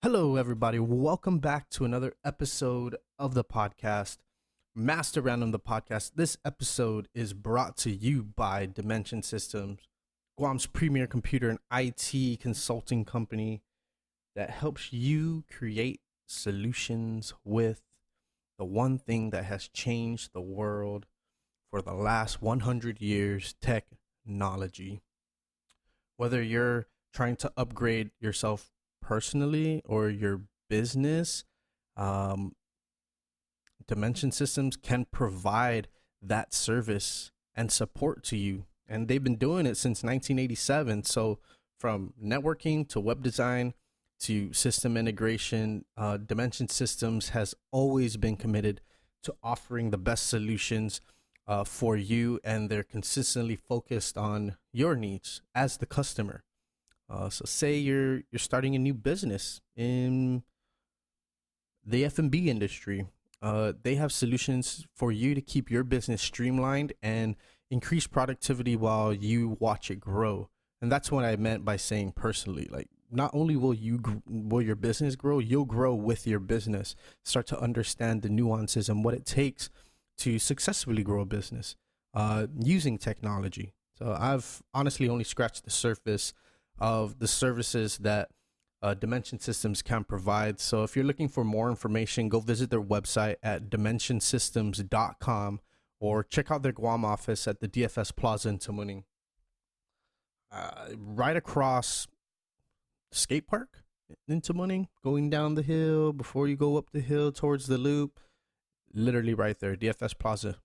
Hello, everybody. Welcome back to another episode of the podcast, Master Random, the podcast. This episode is brought to you by Dimension Systems, Guam's premier computer and IT consulting company that helps you create solutions with the one thing that has changed the world for the last 100 years, technology. Whether you're trying to upgrade yourself personally or your business, um, Dimension Systems can provide that service and support to you. And they've been doing it since 1987. So, from networking to web design to system integration, Dimension Systems has always been committed to offering the best solutions for you, and they're consistently focused on your needs as the customer. So say you're starting a new business in the F&B industry. They have solutions for you to keep your business streamlined and increase productivity while you watch it grow. And that's what I meant by saying personally. Like, not only will your business grow, you'll grow with your business. Start to understand the nuances and what it takes to successfully grow a business using technology. So I've honestly only scratched the surface of the services that Dimension Systems can provide. So if you're looking for more information, go visit their website at dimensionsystems.com or check out their Guam office at the DFS Plaza in Tamuning. Right across the skate park in Tamuning, going down the hill before you go up the hill towards the loop, literally right there, DFS Plaza.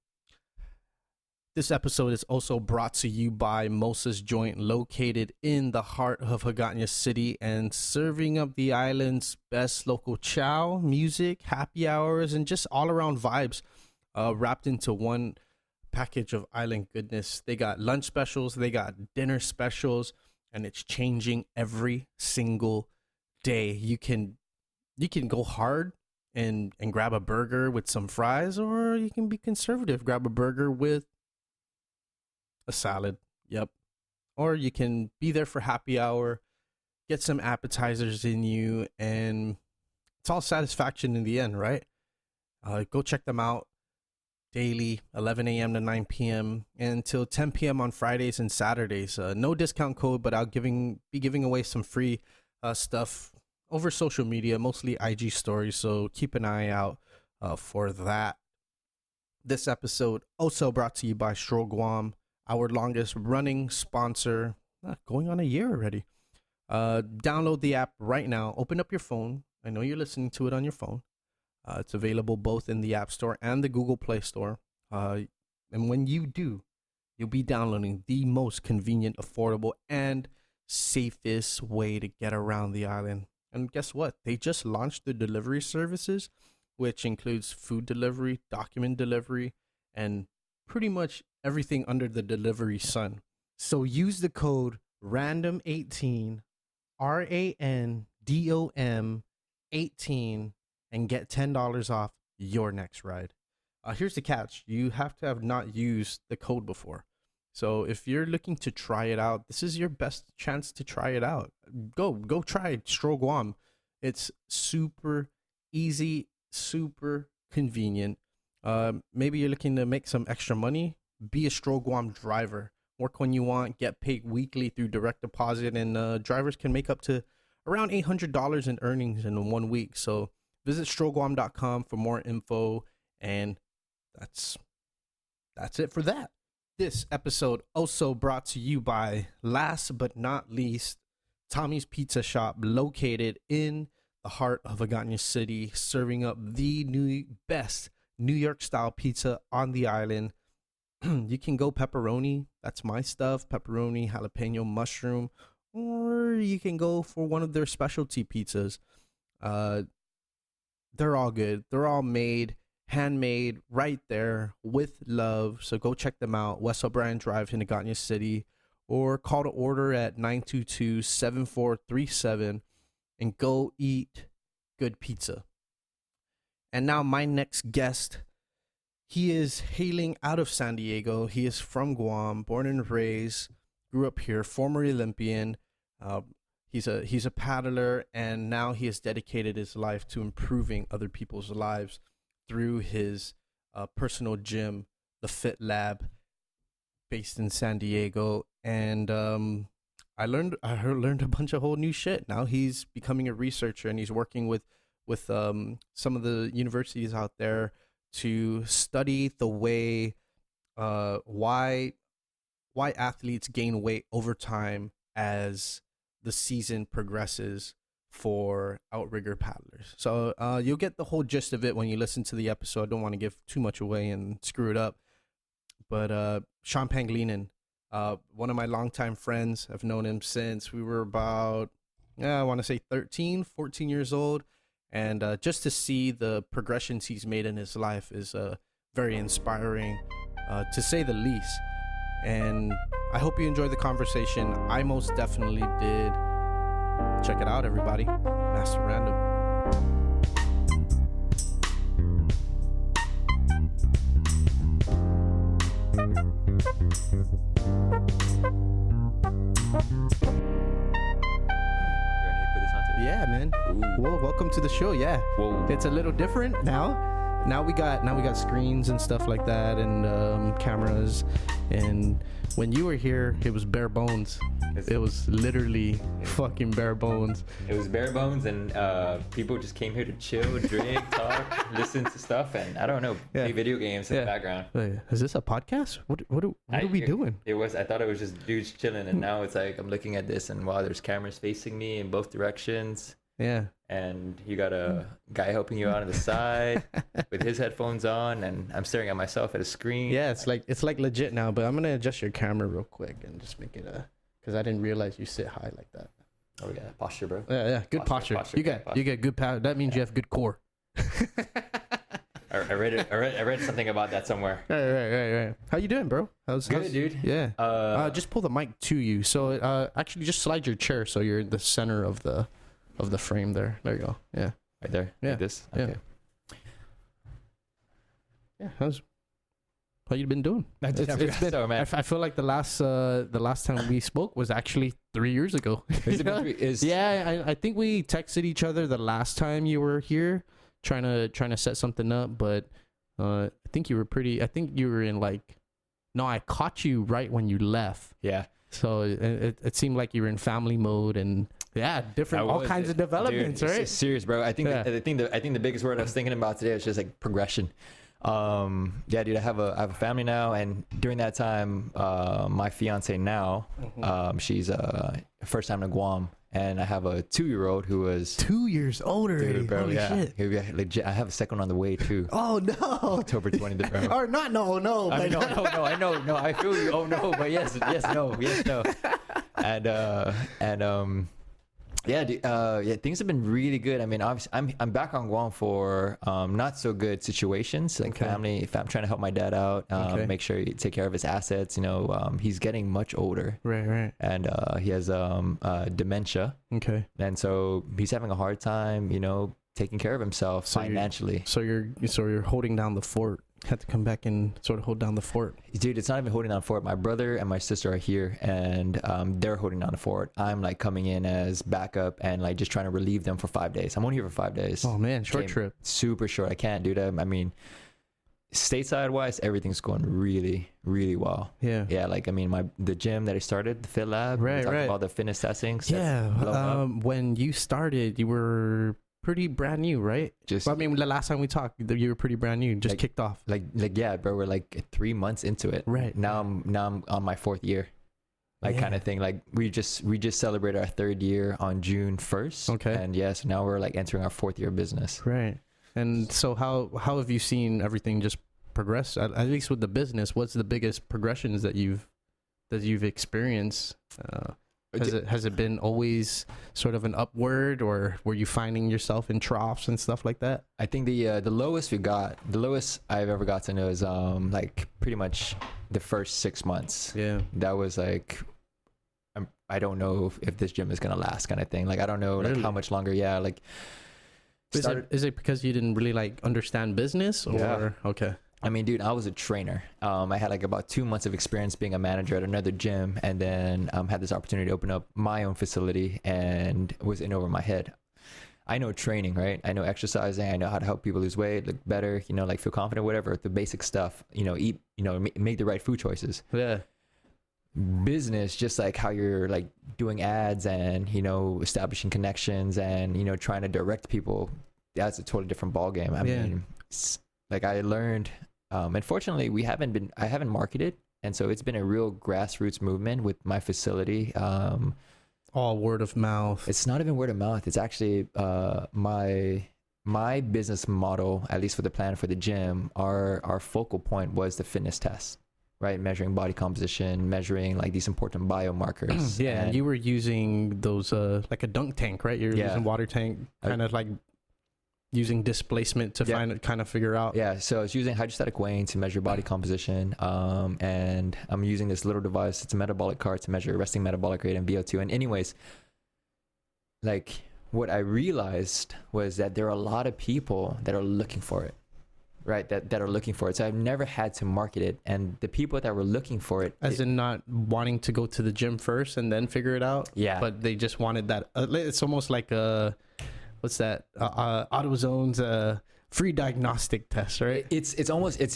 This episode is also brought to you by Mosa's Joint, located in the heart of Hagatna City and serving up the island's best local chow, music, happy hours, and just all-around vibes wrapped into one package of island goodness. They got lunch specials, they got dinner specials, and it's changing every single day. You can go hard and grab a burger with some fries, or you can be conservative, grab a burger with a salad. Yep. Or you can be there for happy hour, get some appetizers in you, and it's all satisfaction in the end, right? Go check them out daily, 11 a.m. to 9 p.m. until 10 p.m. on Fridays and Saturdays. No discount code, but I'll be giving away some free stuff over social media, mostly IG stories. So keep an eye out for that. This episode also brought to you by Stroll Guam, our longest running sponsor, going on a year already. Download the app right now. Open up your phone. I know you're listening to it on your phone. It's available both in the App Store and the Google Play Store. And when you do, you'll be downloading the most convenient, affordable, and safest way to get around the island. And guess what? They just launched the delivery services, which includes food delivery, document delivery, and pretty much everything under the delivery sun. So use the code RANDOM18, RANDOM 18, and get $10 off your next ride. Here's the catch. You have to have not used the code before. So if you're looking to try it out, this is your best chance to try it out. Go try Stroll Guam. It's super easy, super convenient. Maybe you're looking to make some extra money. Be a Stroll Guam driver. Work when you want, get paid weekly through direct deposit, and drivers can make up to around $800 in earnings in 1 week. So visit strollguam.com for more info, and that's it for that. This episode also brought to you by, last but not least, Tommy's Pizza Shop, located in the heart of Hagatna City, serving up the best New York style pizza on the island. You can go pepperoni, that's my stuff, pepperoni, jalapeno, mushroom, or you can go for one of their specialty pizzas. They're all good. They're all handmade right there with love. So go check them out. West O'Brien Drive in Hagatna City, or call to order at 922-7437 and go eat good pizza. And now my next guest, he is hailing out of San Diego. He is from Guam, born and raised, grew up here, former Olympian, He's a paddler, and now he has dedicated his life to improving other people's lives through his personal gym, the FitLab, based in San Diego. And I learned a bunch of whole new shit. Now he's becoming a researcher, and he's working with some of the universities out there to study the way why athletes gain weight over time as the season progresses for outrigger paddlers. So you'll get the whole gist of it when you listen to the episode. I don't want to give too much away and screw it up. But Sean Pangelinan, one of my longtime friends, I've known him since we were about, I want to say 13, 14 years old. And just to see the progressions he's made in his life is very inspiring, to say the least. And I hope you enjoyed the conversation. I most definitely did. Check it out, everybody. Master Random. Yeah, man. Ooh. Whoa, welcome to the show. Yeah. Whoa. It's a little different now. Now we got screens and stuff like that, and cameras. And when you were here, it was bare bones. It was literally fucking bare bones. It was bare bones, and people just came here to chill, drink, talk, listen to stuff, and I don't know, play video games in the background. Wait, is this a podcast? What are we doing? It was. I thought it was just dudes chilling, and now it's like I'm looking at this, and wow, there's cameras facing me in both directions. Yeah. And you got a guy helping you out on the side with his headphones on, and I'm staring at myself at a screen. Yeah, it's like legit now. But I'm gonna adjust your camera real quick and just make it because I didn't realize you sit high like that. Oh yeah, posture, bro. Yeah, good posture. You get good power. That means you have good core. I read something about that somewhere. Right. How you doing, bro? How's good, dude? Yeah. Just pull the mic to you. So actually, just slide your chair so you're in the center of the frame there. There you go. Yeah. Right there. Yeah. Like this. Okay. Yeah. How you been doing? It's been, so, man. I feel like the last time we spoke was actually 3 years ago. Yeah. I think we texted each other the last time you were here, trying to set something up. But I think you were in like. No, I caught you right when you left. Yeah. So it seemed like you were in family mode and. Yeah, all kinds of developments, dude, right? It's serious, bro. I think the biggest word I was thinking about today was just like progression. Yeah, dude, I have a family now, and during that time, my fiance now, she's first time to Guam, and I have a 2-year-old who was 2 years older. Dude, bro, holy shit! Yeah, legit. I have a second on the way too. Oh no! October 20th, bro. Or not? No. I know. No. I feel you. Oh no, but yes, no. And yeah, dude, things have been really good. I mean, obviously, I'm back on Guam for not so good situations, like family. If I'm trying to help my dad out, make sure you take care of his assets. You know, he's getting much older, right, and he has dementia. Okay, and so he's having a hard time, you know, taking care of himself financially. So you're holding down the fort. Had to come back and sort of hold down the fort. Dude, it's not even holding down the fort. My brother and my sister are here, and they're holding down the fort. I'm like coming in as backup and like just trying to relieve them for 5 days. I'm only here for 5 days. Oh man, short trip. Super short. I can't do that. I mean, stateside wise, everything's going really, really well. Yeah. Like I mean, the gym that I started, the FitLab. Right. About the fitness testing. Yeah. When you started, you were pretty brand new, right? I mean, the last time we talked, you were pretty brand new, just kicked off. Like yeah, bro, we're like 3 months into it. Right. Now I'm on my 4th year. Kind of thing. Like we just celebrated our 3rd year on June 1st. Okay. And yes, now we're like entering our 4th year of business. Right. And so how have you seen everything just progress? At least with the business, what's the biggest progressions that you've experienced? Has it been always sort of an upward, or were you finding yourself in troughs and stuff like that? I think the lowest I've ever got to know is like pretty much the first 6 months. Yeah, that was like I don't know if this gym is gonna last, kind of thing. Like I don't know like how much longer. Yeah, like is it because you didn't really like understand business, or okay? I mean, dude, I was a trainer. I had like about 2 months of experience being a manager at another gym, and then had this opportunity to open up my own facility, and was in over my head. I know training, right? I know exercising. I know how to help people lose weight, look better, you know, like feel confident, whatever, the basic stuff, you know, eat, you know, make the right food choices. Yeah. Business, just like how you're like doing ads and, you know, establishing connections and, you know, trying to direct people. That's a totally different ball game. I mean, like I learned, unfortunately I haven't marketed. And so it's been a real grassroots movement with my facility. All word of mouth. It's not even word of mouth. It's actually my business model, at least for the plan for the gym, our focal point was the fitness test, right? Measuring body composition, measuring like these important biomarkers. Yeah, and you were using those like a dunk tank, right? You're using water tank, kind of like using displacement to kind of figure out. Yeah, so it's using hydrostatic weighing to measure body composition, and I'm using this little device. It's a metabolic cart to measure resting metabolic rate and VO2. And anyways, like what I realized was that there are a lot of people that are looking for it, right? That are looking for it. So I've never had to market it, and the people that were looking for it, as in not wanting to go to the gym first and then figure it out. Yeah, but they just wanted that. It's almost like a. What's that? AutoZone's free diagnostic test, right? It's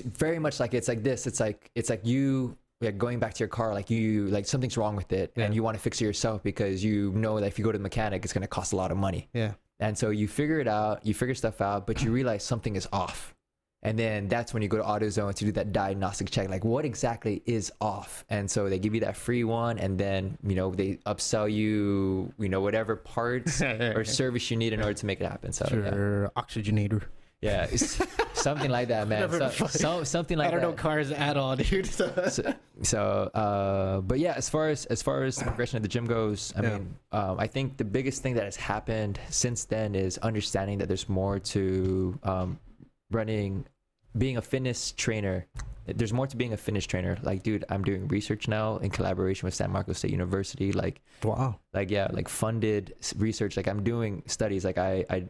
very much like it's like this. It's like you going back to your car, like something's wrong with it, and you want to fix it yourself because you know that if you go to the mechanic, it's going to cost a lot of money. Yeah. And so you figure it out, you figure stuff out, but you realize something is off. And then that's when you go to AutoZone to do that diagnostic check, like what exactly is off. And so they give you that free one, and then, you know, they upsell you, you know, whatever parts or service you need in order to make it happen. So oxygenator. Yeah, something like that, man. Something like that. I don't know cars at all, dude. But yeah, as far as the progression of the gym goes, I mean, I think the biggest thing that has happened since then is understanding that there's more to being a fitness trainer. There's more to being a fitness trainer. Like, dude, I'm doing research now in collaboration with San Marcos State University. Like, wow. Like, yeah, like funded research. Like, I'm doing studies. Like, I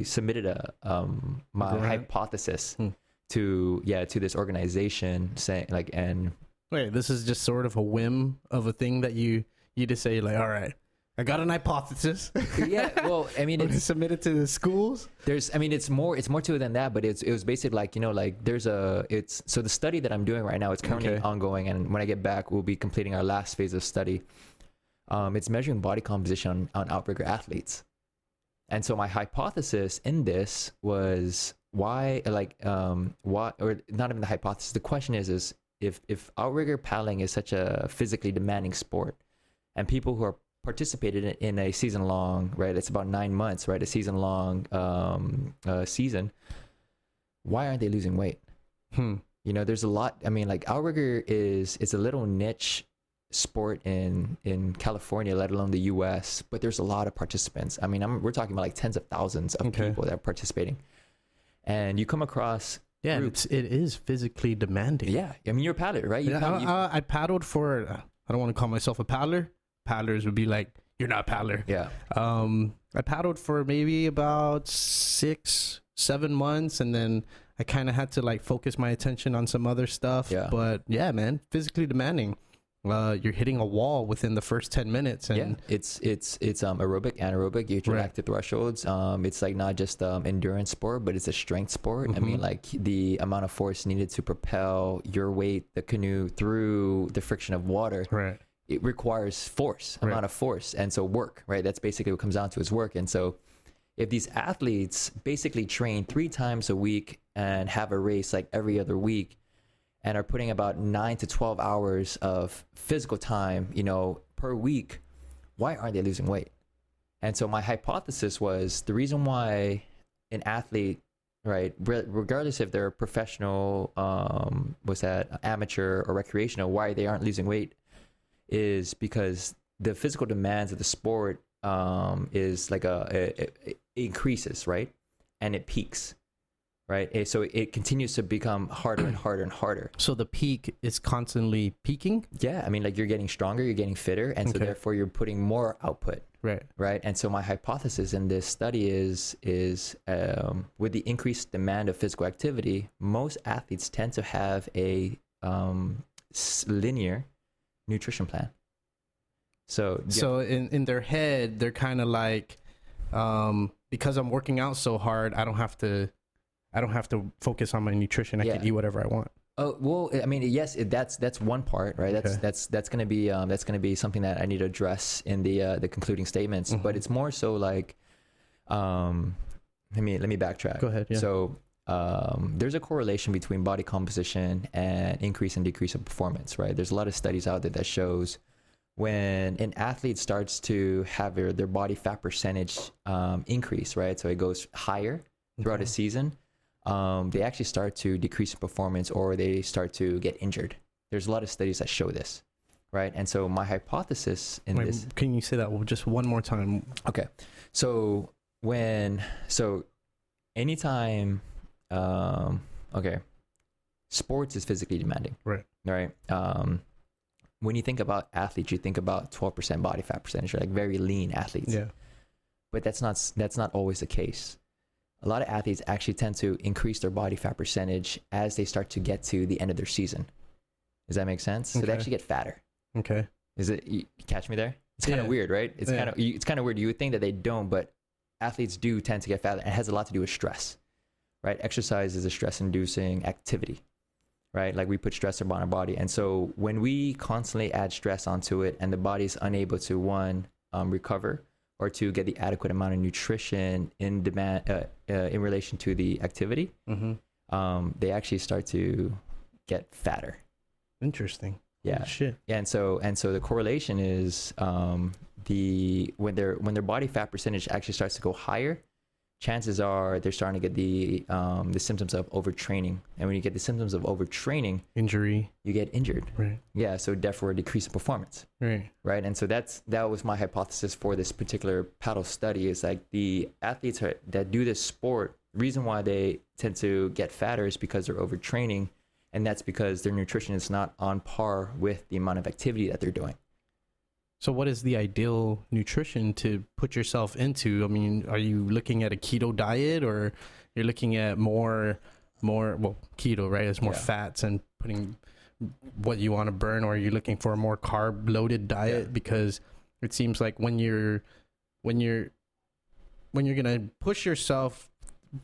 submitted my hypothesis to this organization saying like, and wait, this is just sort of a whim of a thing that you just say like, all right, I got an hypothesis. Yeah, well, I mean, it's submitted to the schools. It's more to it than that, but it was basically like, you know, like so the study that I'm doing right now, it's currently ongoing, and when I get back, we'll be completing our last phase of study. It's measuring body composition on outrigger athletes. And so my hypothesis in this was why, or not even the hypothesis, the question is if outrigger paddling is such a physically demanding sport, and people who are participated in a season long, right? It's about 9 months, right? A season long season. Why aren't they losing weight? You know, there's a lot. I mean, like outrigger it's a little niche sport in California, let alone the US, but there's a lot of participants. I mean, we're talking about like tens of thousands of people that are participating, and you come across groups. It is physically demanding. Yeah, I mean, you're a paddler, right? I paddled for. I don't want to call myself a paddler. Paddlers would be like, you're not a paddler. Yeah. I paddled for maybe about 6-7 months, and then I kind of had to like focus my attention on some other stuff. Yeah. But yeah, man, physically demanding. You're hitting a wall within the first 10 minutes, and it's aerobic, anaerobic. You interact the thresholds. It's like not just endurance sport, but it's a strength sport. I mean, like the amount of force needed to propel your weight, the canoe, through the friction of water. Right. It requires amount of force, and so work, right? That's basically what comes down to is work. And so if these athletes basically train 3 times a week and have a race like every other week, and are putting about 9 to 12 hours of physical time, you know, per week, why aren't they losing weight? And so my hypothesis was the reason why an athlete, right, regardless if they're professional, amateur or recreational, why they aren't losing weight is because the physical demands of the sport is like it increases, right? And it peaks, right? So it continues to become harder and harder and harder. So the peak is constantly peaking? Yeah, I mean, like you're getting stronger, you're getting fitter, and so therefore you're putting more output, Right. And so my hypothesis in this study is with the increased demand of physical activity, most athletes tend to have a linear nutrition plan. So in their head, they're kind of like, because I'm working out so hard, I don't have to focus on my nutrition. I can eat whatever I want. Oh, well, I mean, yes, that's one part, right? Okay. That's going to be something that I need to address in the concluding statements, Mm-hmm. but it's more so like, let me backtrack. Go ahead. Yeah. So, there's a correlation between body composition and increase and decrease of performance, right? There's a lot of studies out there that shows when an athlete starts to have their body fat percentage increase, right? So it goes higher throughout a season. They actually start to decrease in performance, or they start to get injured. There's a lot of studies that show this, right? And so my hypothesis in this... Can you say that just one more time? Okay. So anytime, sports is physically demanding. Right. Right. When you think about athletes, you think about 12% body fat percentage, like very lean athletes. Yeah. But that's not always the case. A lot of athletes actually tend to increase their body fat percentage as they start to get to the end of their season. Does that make sense? So they actually get fatter. Okay. You catch me there? It's kind of weird, right? It's kind of weird. You would think that they don't, but athletes do tend to get fatter. It has a lot to do with stress, right? Exercise is a stress-inducing activity, right? Like we put stress upon our body. And so when we constantly add stress onto it and the body is unable to, recover, or to get the adequate amount of nutrition in demand in relation to the activity, they actually start to get fatter. Interesting. Yeah. Holy shit. And so the correlation is when their body fat percentage actually starts to go higher, chances are they're starting to get the symptoms of overtraining. And when you get the symptoms of overtraining, injury, you get injured. Right. Yeah. So therefore, decrease in performance. Right. Right. And so that was my hypothesis for this particular paddle study. Is like the athletes that do this sport, reason why they tend to get fatter is because they're overtraining, and that's because their nutrition is not on par with the amount of activity that they're doing. So what is the ideal nutrition to put yourself into? I mean, are you looking at a keto diet, or you're looking at more keto, right? It's more fats and putting what you want to burn, or are you looking for a more carb loaded diet? Yeah. Because it seems like when you're going to push yourself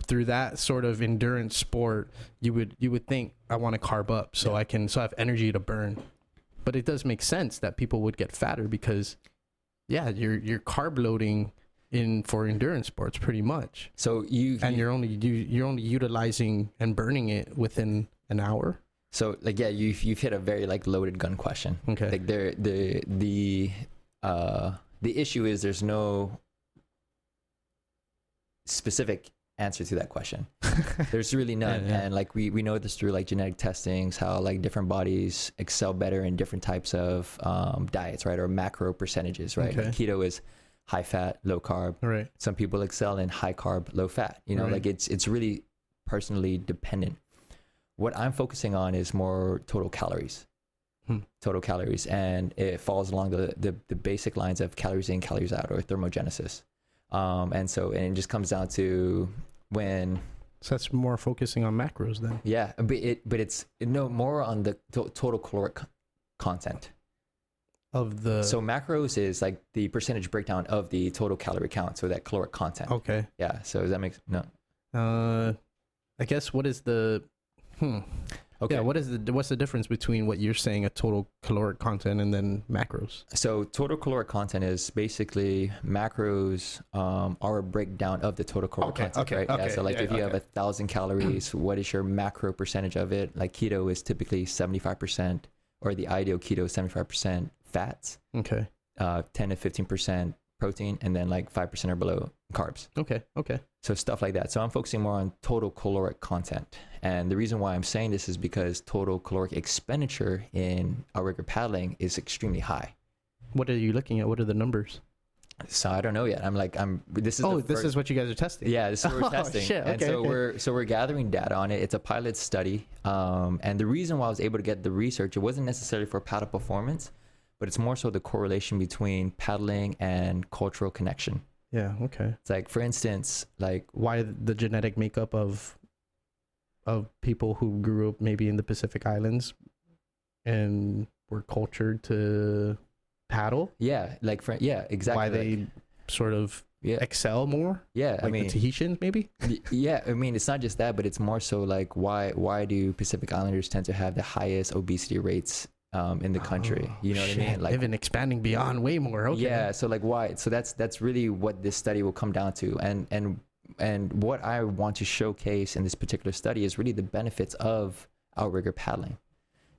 through that sort of endurance sport, you would think, I want to carb up so I have energy to burn. But it does make sense that people would get fatter because, you're carb loading for endurance sports pretty much. So you're only utilizing and burning it within an hour. So you've hit a very loaded gun question. Okay. Like the issue is there's no specific answer to that question. There's really none. Yeah. And we know this through genetic testings, how different bodies excel better in different types of diets, right? Or macro percentages, right? Okay. Like keto is high fat, low carb. Right. Some people excel in high carb, low fat. Right. It's really personally dependent. What I'm focusing on is more total calories. Total calories, and it falls along the basic lines of calories in, calories out, or thermogenesis. And it just comes down to so that's more focusing on macros then. Yeah, but it's more on the total caloric content of the. So macros is the percentage breakdown of the total calorie count, so that caloric content. Okay. Yeah. So does that make no? I guess what is the Okay. Yeah, what's the difference between what you're saying, a total caloric content, and then macros? So total caloric content is basically macros are a breakdown of the total caloric content, right? Okay. Yeah, so if you have 1,000 calories, what is your macro percentage of it? Like keto is typically 75%, or the ideal keto is 75% fats. Okay. 10 to 15% protein, and then 5% or below carbs. Okay. So stuff like that. So I'm focusing more on total caloric content. And the reason why I'm saying this is because total caloric expenditure in outrigger paddling is extremely high. What are you looking at? What are the numbers? So I don't know yet. This is what you guys are testing. Yeah, this is what we're testing. Shit. Okay, and so we're gathering data on it. It's a pilot study. And the reason why I was able to get the research, it wasn't necessarily for paddle performance, but it's more so the correlation between paddling and cultural connection. Yeah. Okay. It's like, for instance, like Why the genetic makeup of people who grew up maybe in the Pacific Islands and were cultured to paddle? yeah, like yeah, exactly. Why they sort of excel more? Yeah, Like I mean, the Tahitians maybe? yeah, I mean, it's not just that, but it's more so like why do Pacific Islanders tend to have the highest obesity rates in the country? You know what I mean? Like, they've been expanding beyond way more. Okay. yeah, so like why? So that's really what this study will come down to, and what I want to showcase in this particular study is really the benefits of outrigger paddling.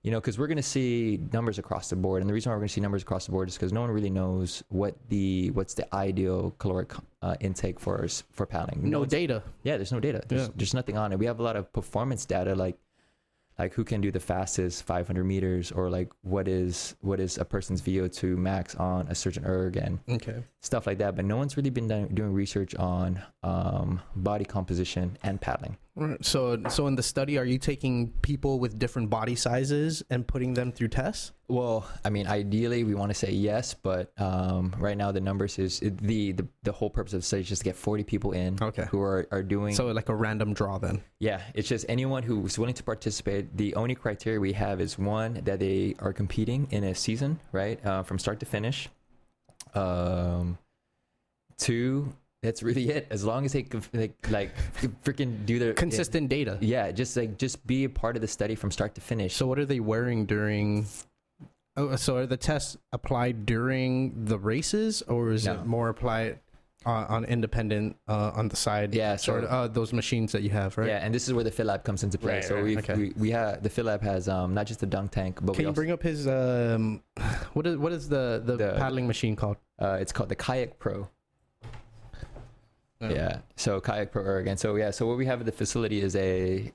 You know, because we're going to see numbers across the board, and the reason why we're going to see numbers across the board is because no one really knows what's the ideal caloric intake for paddling. No data. Yeah, there's no data. There's nothing on it. We have a lot of performance data, like who can do the fastest 500 meters, or like what is a person's VO2 max on a certain erg, and stuff like that. But no one's really been doing research on body composition and paddling. Right. So in the study, are you taking people with different body sizes and putting them through tests? Well, I mean, ideally we want to say yes, but right now the numbers is the whole purpose of the study is just to get 40 people in who are doing. So like a random draw then? Yeah, it's just anyone who's willing to participate. The only criteria we have is, one, that they are competing in a season, right, from start to finish. Two, that's really it. As long as they like freaking do their consistent data. Yeah, just be a part of the study from start to finish. So what are they wearing during? Oh, so are the tests applied during the races, or is it more applied on independent on the side? Yeah, sort of those machines that you have, right? Yeah, and this is where the FitLab comes into play. Right, so we have the FitLab has not just the dunk tank, but can you bring up his what is the paddling machine called? It's called the Kayak Pro. Yeah, so Kayak Pro erg. And so so what we have at the facility is a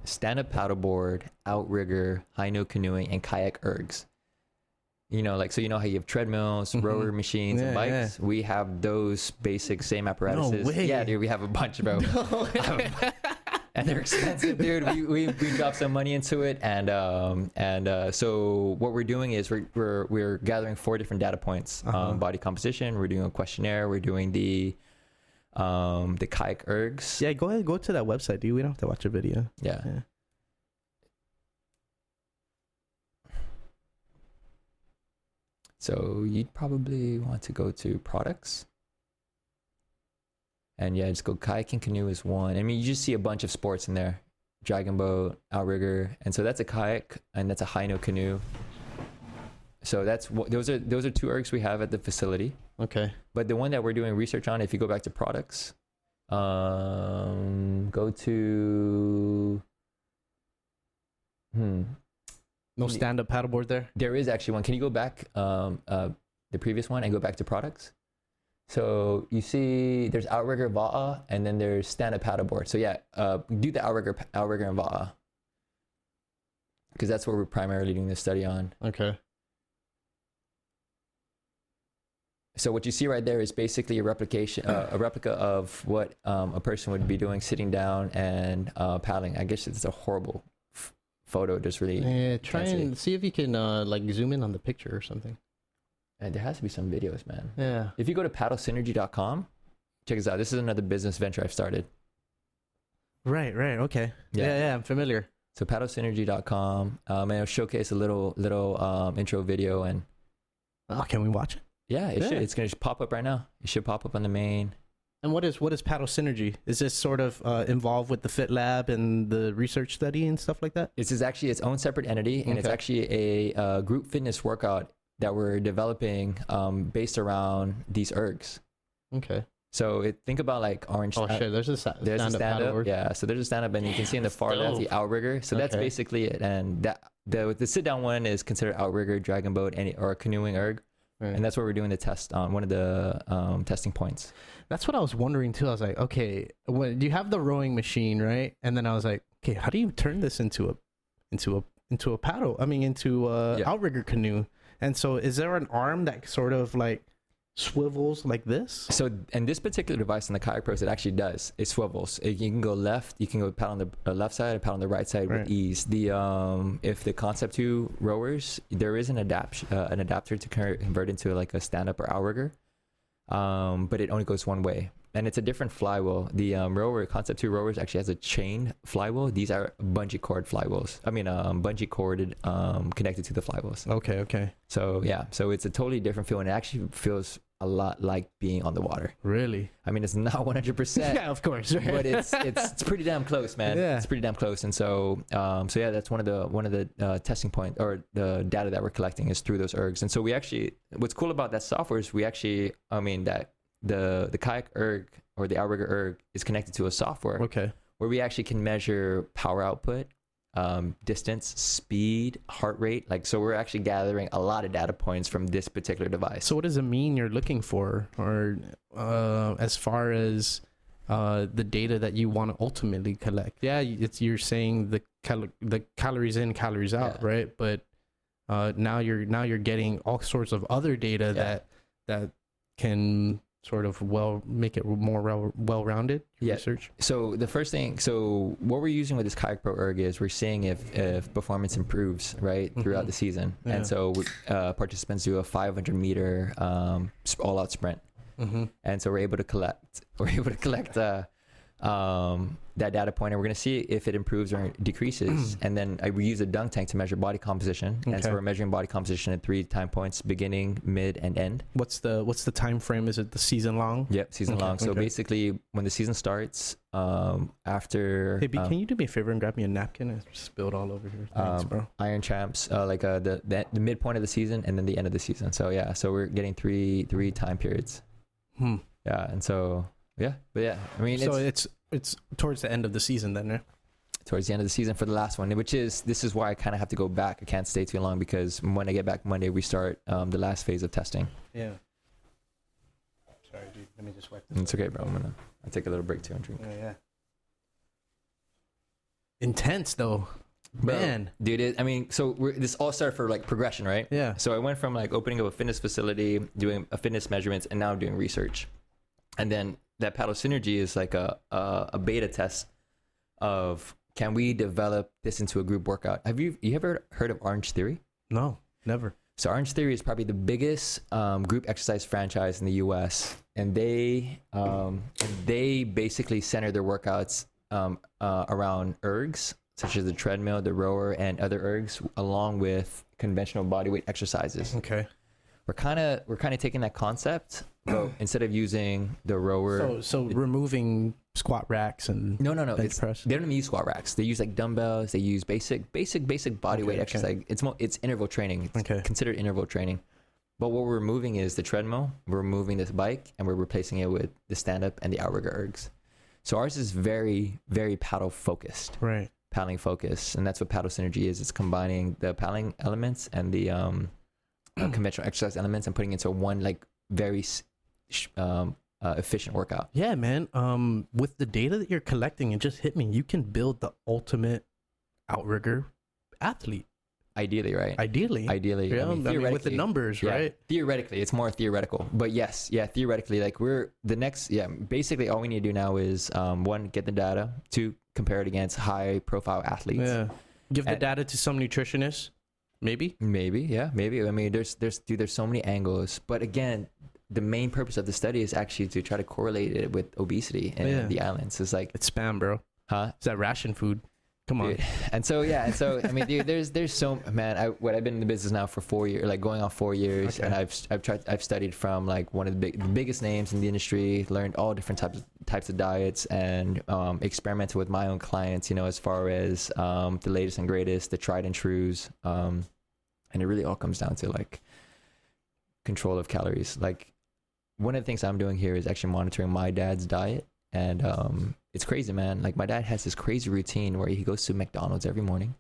stand-up paddleboard, outrigger, high no canoeing, and kayak ergs. You know, like, so you know how you have treadmills, rower machines, and bikes? We have those basic same apparatuses. No way. Yeah, dude, we have a bunch, bro. And they're expensive, dude. We dropped some money into it, and so what we're doing is we're gathering 4 different data points: body composition. We're doing a questionnaire. We're doing the kayak ergs. Yeah, go ahead, go to that website, dude. We don't have to watch a video. Yeah. So you'd probably want to go to products. And just go kayaking canoe is one. I mean, you just see a bunch of sports in there. Dragon boat, outrigger. And so that's a kayak, and that's a high no canoe. So those are 2 ergs we have at the facility. Okay. But the one that we're doing research on, if you go back to products, go to No stand-up paddleboard there? There is actually one. Can you go back the previous one and go back to products? So you see there's outrigger, va'a, and then there's stand-up paddleboard. So do the outrigger and va'a, because that's what we're primarily doing this study on. Okay. So what you see right there is basically a replica of what a person would be doing sitting down and paddling. I guess it's a horrible photo, just really. Yeah, try and see if you can like zoom in on the picture or something. And there has to be some videos, man. Yeah. If you go to paddlesynergy.com, check this out. This is another business venture I've started. Right. Okay. Yeah, I'm familiar. So paddlesynergy.com, and it'll showcase a little intro video, and can we watch it? Yeah, it should. It's gonna just pop up right now. It should pop up on the main. And what is Paddle Synergy? Is this sort of involved with the FitLab and the research study and stuff like that? This is actually its own separate entity, and it's actually a group fitness workout that we're developing based around these ergs. Okay. So think about like orange. Oh shit! There's a stand-up. Yeah. So there's a stand-up, and you can see in the far left the outrigger. So that's basically it. And that the sit-down one is considered outrigger, dragon boat, or canoeing erg. Right. And that's what we're doing the test on, one of the testing points. That's what I was wondering too. I was like, okay, when you have the rowing machine, right? And then I was like, okay, how do you turn this into a paddle? I mean, into a outrigger canoe. And so, is there an arm that sort of like swivels like this? So, and this particular device in the Kayak Pros, it actually does. It swivels. You can go left. You can go paddle on the left side and paddle on the right side with ease. The if the Concept 2 rowers, there is an adapter to convert into like a stand-up or outrigger, but it only goes one way. And it's a different flywheel. The Concept 2 rowers actually has a chain flywheel. These are bungee cord flywheels. I mean, bungee corded, connected to the flywheels. Okay. So yeah, so it's a totally different feel, and it actually feels a lot like being on the water. Really? I mean, it's not 100%. Yeah, of course. Right? But it's pretty damn close, man. Yeah. It's pretty damn close. And so yeah, that's one of the testing point or the data that we're collecting is through those ergs. And so we actually, what's cool about that software is that the kayak erg or the outrigger erg is connected to a software. Okay. Where we actually can measure power output, distance, speed, heart rate. Like, so we're actually gathering a lot of data points from this particular device. So what does it mean you're looking for, or as far as the data that you want to ultimately collect? Yeah, you're saying the calories in, calories out, right? But now you're getting all sorts of other data that can sort of make it more well-rounded research. So the first thing, what we're using with this Kayak Pro erg is we're seeing if performance improves right throughout the season. And so participants do a 500 meter all-out sprint. And so we're able to collect that data point, and we're going to see if it improves or decreases. And then we use a dunk tank to measure body composition. And so we're measuring body composition at 3 time points: beginning, mid, and end. What's the time frame? Is it the season long? Yep, season long. So basically, when the season starts, after. Hey, B, can you do me a favor and grab me a napkin? I spilled all over here. Thanks, bro. Iron Champs, the midpoint of the season and then the end of the season. So yeah, so we're getting three time periods. Yeah, and so yeah, but yeah, I mean, so it's towards the end of the season then, right? Towards the end of the season for the last one, this is why I kind of have to go back. I can't stay too long because when I get back Monday, we start the last phase of testing. Yeah. Sorry, dude. Let me just wipe this. It's okay, bro. I'll take a little break too and drink. Yeah. Intense though. Man, dude, this all started for like progression, right? Yeah. So I went from like opening up a fitness facility, doing a fitness measurements, and now doing research. And then that paddle synergy is like a beta test of, can we develop this into a group workout? Have you ever heard of Orange Theory? No, never. So Orange Theory is probably the biggest group exercise franchise in the U.S. And they basically center their workouts around ergs, such as the treadmill, the rower, and other ergs, along with conventional bodyweight exercises. Okay. We're kind of taking that concept, but instead of using the rower, so removing squat racks and no, bench press. They don't even use squat racks. They use like dumbbells. They use basic bodyweight exercise. It's interval training. It's considered interval training. But what we're removing is the treadmill. We're removing this bike, and we're replacing it with the stand-up and the outrigger ergs. So ours is very, very paddle focused. Right. Paddling focus, and that's what paddle synergy is. It's combining the paddling elements and the conventional exercise elements and putting it into one like very efficient workout. Yeah, man. With the data that you're collecting, it just hit me. You can build the ultimate outrigger athlete. Ideally, right? Ideally. Yeah, I mean, with the numbers, right? Theoretically, it's more theoretical. But theoretically, like basically all we need to do now is 1, get the data, 2, compare it against high profile athletes. Yeah. Give the data to some nutritionist. Maybe. I mean, there's so many angles. But again, the main purpose of the study is actually to try to correlate it with obesity in the islands. It's like, it's spam, bro. Huh? It's that ration food. Come on. Dude. And so I mean, dude, there's so, man, I've been in the business now for 4 years, like going on 4 years, and I've studied from like one of the biggest names in the industry, learned all different types of diets, and experimented with my own clients, as far as the latest and greatest, the tried and trues, and it really all comes down to like control of calories. Like one of the things I'm doing here is actually monitoring my dad's diet. And it's crazy, man. Like my dad has this crazy routine where he goes to McDonald's every morning,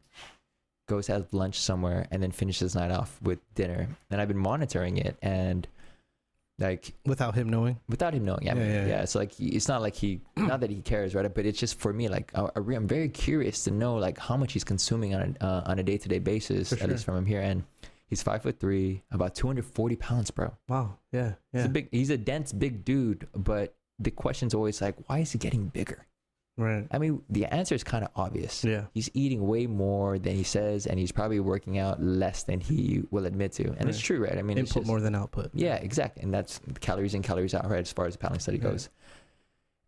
goes have lunch somewhere, and then finishes the night off with dinner. And I've been monitoring it, and like without him knowing. Yeah. So like it's not like not that he cares, right? But it's just for me, like I'm very curious to know like how much he's consuming on a day-to-day basis, at least from him here. And He's 5'3", about 240 pounds, bro. Wow. Yeah. Yeah. He's a dense, big dude. But the question's always like, why is he getting bigger? Right. I mean, the answer is kind of obvious. Yeah. He's eating way more than he says, and he's probably working out less than he will admit to. And it's true, right? I mean, input more than output. Yeah, exactly. And that's calories in, calories out, right? As far as the pounding study goes.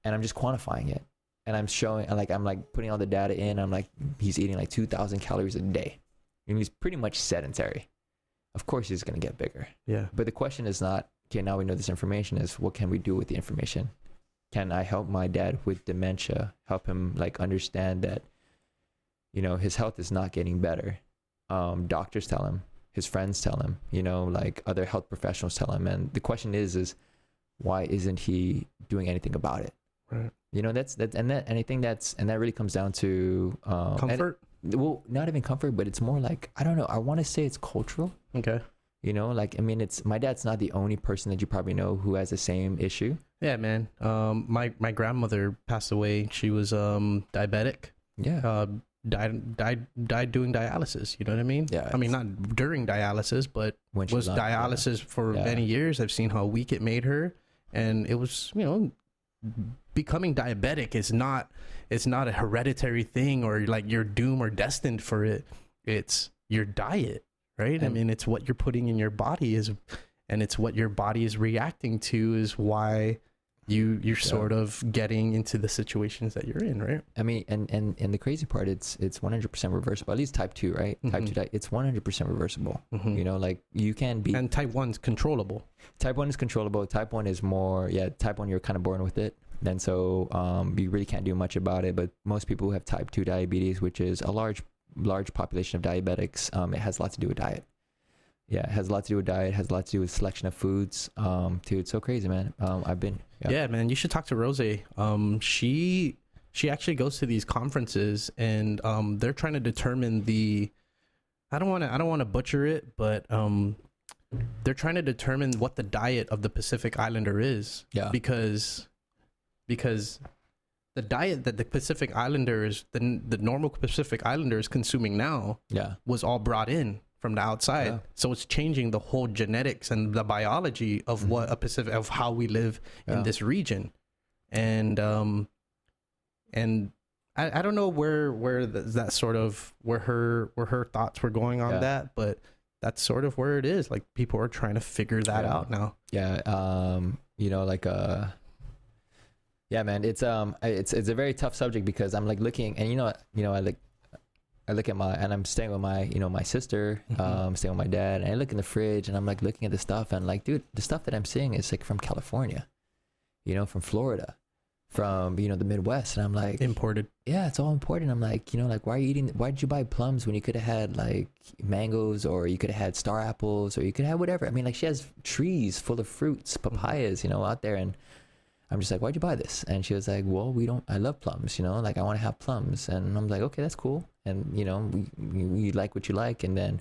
And I'm just quantifying it. And I'm showing, I'm like putting all the data in. I'm like, he's eating like 2,000 calories a day. And he's pretty much sedentary. Of course, he's going to get bigger. Yeah. But the question is not, okay, now we know this information, is what can we do with the information? Can I help my dad with dementia, help him like understand that, you know, his health is not getting better. Doctors tell him, his friends tell him, you know, like other health professionals tell him. And the question is why isn't he doing anything about it? Right. You know, and I think that really comes down to comfort. Well, not even comfort, but it's more like, I don't know. I want to say it's cultural. Okay. You know, like, I mean, my dad's not the only person that you probably know who has the same issue. Yeah, man. My grandmother passed away. She was diabetic. Yeah. Died doing dialysis. You know what I mean? Yeah. I mean, not during dialysis, but when was dialysis for many years. I've seen how weak it made her, and it was, you know, becoming diabetic is not a hereditary thing or like you're doomed or destined for it. It's your diet. Right. I mean, it's what you're putting in your body and it's what your body is reacting to is why you're sort of getting into the situations that you're in. Right. I mean, and the crazy part, it's 100% reversible, at least type 2, right? Mm-hmm. Type 2 diet, it's 100% reversible. Mm-hmm. You know, like you can be. And type 1's controllable. Type 1 is controllable. Type 1 is more, type 1, you're kind of born with it. And so you really can't do much about it. But most people who have type 2 diabetes, which is a large population of diabetics, it has a lot to do with diet. Yeah, it has a lot to do with diet, has a lot to do with selection of foods. Dude, it's so crazy, man. Yeah, man, you should talk to Rose. She actually goes to these conferences and they're trying to determine I don't want to butcher it, but they're trying to determine what the diet of the Pacific Islander is. Yeah. Because the diet that the Pacific Islanders, the normal Pacific Islanders consuming now, was all brought in from the outside. Yeah. So it's changing the whole genetics and the biology of what of how we live in this region. And I don't know where that sort of where her thoughts were going on that, but that's sort of where it is. Like people are trying to figure that out now. Yeah. You know, like yeah, man, it's a very tough subject because I'm like looking, and you know, I look at and I'm staying with my sister, staying with my dad, and I look in the fridge and I'm like looking at the stuff and like, dude, the stuff that I'm seeing is like from California, you know, from Florida, from, you know, the Midwest, and I'm like imported. Yeah, it's all imported. I'm like, you know, like why did you buy plums when you could have had like mangoes, or you could have had star apples, or you could have whatever. I mean, like she has trees full of fruits, papayas, you know, out there, and I'm just like, why'd you buy this? And she was like, well, I love plums, you know, like I want to have plums. And I'm like, okay, that's cool. And, you know, we like what you like. And then,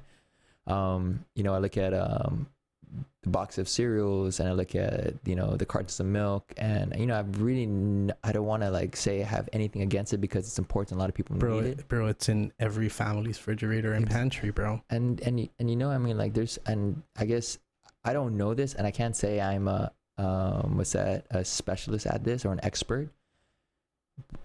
you know, I look at the box of cereals and I look at, you know, the cartons of milk. And, you know, I don't want to like say I have anything against it because it's important. A lot of people need it. Bro, it's in every family's refrigerator and pantry, bro. And you know, I mean, like and I guess I don't know this and I can't say I'm a specialist at this or an expert,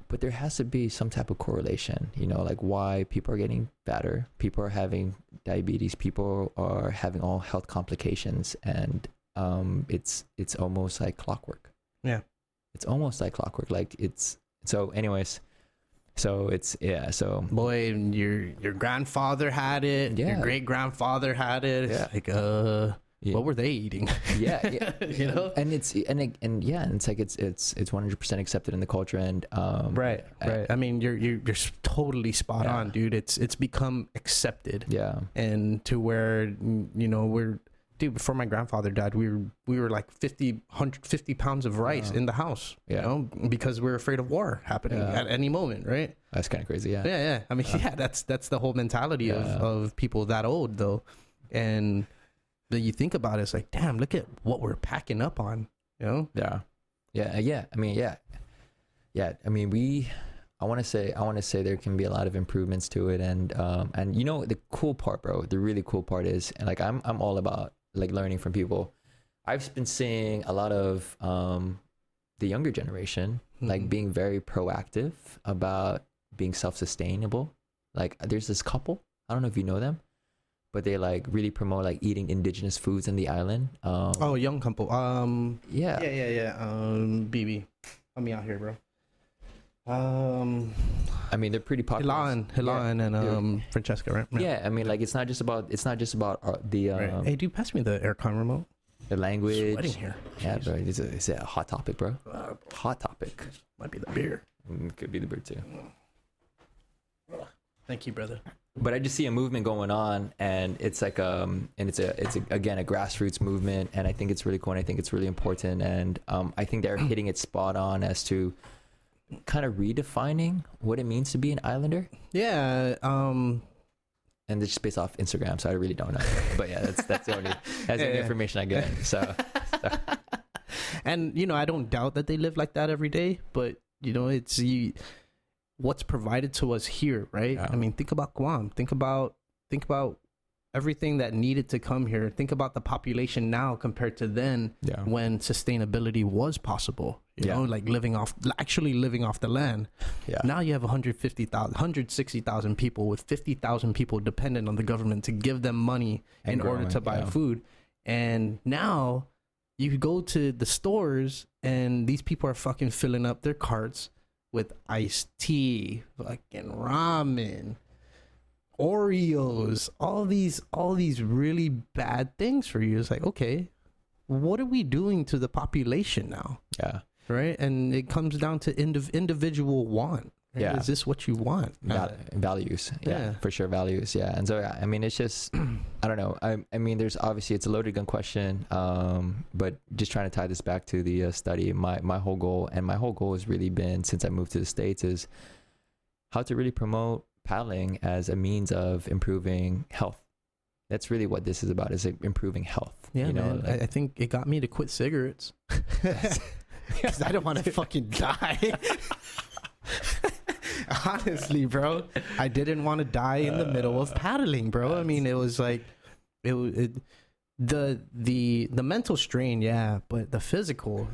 but there has to be some type of correlation, you know, like why people are getting fatter, people are having diabetes, people are having all health complications, and it's almost like clockwork. Yeah, it's almost like clockwork. Like so boy, your grandfather had it, your great grandfather had it. Yeah. Like yeah. What were they eating? Yeah. You know, and it's like it's 100% accepted in the culture, and right. I mean, you're totally spot on, dude. It's become accepted. Yeah, and to where, you know, before my grandfather died, we were like 150 pounds of rice in the house. Yeah, you know, because we're afraid of war happening at any moment. Right. That's kind of crazy. Yeah. Yeah. I mean, that's the whole mentality of people that old though, and that you think about it, it's like, damn, look at what we're packing up on, you know? Yeah. I mean, we I want to say there can be a lot of improvements to it, and you know, the cool part, bro, the really cool part is, and like I'm all about like learning from people. I've been seeing a lot of the younger generation like being very proactive about being self-sustainable. Like there's this couple, I don't know if you know them, but they like really promote like eating indigenous foods in the island. Young couple. Yeah. BB, help me out here, bro. I mean, they're pretty popular. Hilan and Francesca, right? Yeah, I mean, like it's not just about the right. Hey, dude, pass me the aircon remote. The language. Sweating here. Yeah, bro, it's a hot topic, bro. Hot topic. Might be the beer. Could be the beer too. Thank you, brother. But I just see a movement going on, and it's like and it's again a grassroots movement, and I think it's really cool, and I think it's really important, and I think they're hitting it spot on as to kind of redefining what it means to be an islander. Yeah. And it's just based off Instagram, so I really don't know. But yeah, that's the only information I get. So. And you know, I don't doubt that they live like that every day, but you know, it's what's provided to us here, right? Yeah. I mean, think about Guam. Think about everything that needed to come here. Think about the population now compared to then, when sustainability was possible. You know, like actually living off the land. Yeah. Now you have 160,000 people with 50,000 people dependent on the government to give them money in order to buy food. And now you go to the stores and these people are fucking filling up their carts with iced tea, fucking ramen, Oreos, all these really bad things for you. It's like, okay, what are we doing to the population now? Yeah. Right. And it comes down to individual want. Right? Yeah. Is this what you want? Values. Yeah, for sure. Values. Yeah. And so, yeah, I mean, it's just, I don't know. I mean, there's obviously, it's a loaded gun question. But just trying to tie this back to the study, my whole goal has really been, since I moved to the States, is how to really promote paddling as a means of improving health. That's really what this is about, is improving health. Yeah, you know, man. Like, I think it got me to quit cigarettes. Because I don't want to fucking die. Honestly, bro, I didn't want to die in the middle of paddling, bro. I mean, it was like the mental strain, but the physical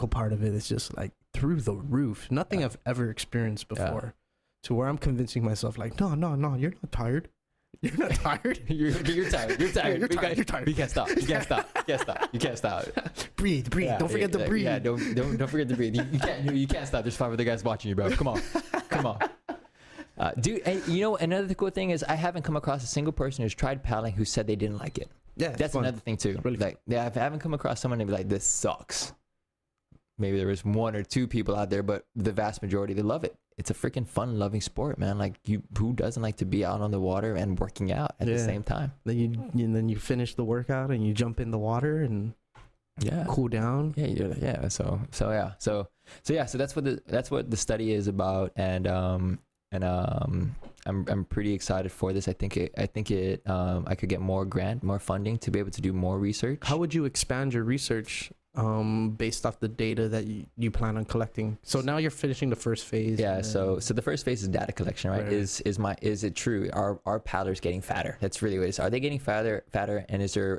part of it is just like through the roof. Nothing I've ever experienced before. To where I'm convincing myself, like, no, you're not tired. You're not tired. You're tired. You're tired. You're tired. You can't stop. You can't stop. Breathe. Yeah, don't forget to breathe. Yeah, don't forget to breathe. You can't stop. There's 5 other guys watching you, bro. Come on. Dude, and you know, another cool thing is I haven't come across a single person who's tried paddling who said they didn't like it. Yeah, that's another thing too. Really like, I haven't come across someone to be like, this sucks. Maybe there was 1 or 2 people out there, but the vast majority, they love it. It's a freaking fun, loving sport, man. Like, who doesn't like to be out on the water and working out at the same time? Then you finish the workout and you jump in the water and cool down. So that's what the study is about, and I'm pretty excited for this. I think I could get more funding to be able to do more research. How would you expand your research based off the data that you plan on collecting? So now you're finishing the first phase. Yeah. So the first phase is data collection, right? Is it true? Are paddlers getting fatter? That's really what it is. Are they getting fatter? And is their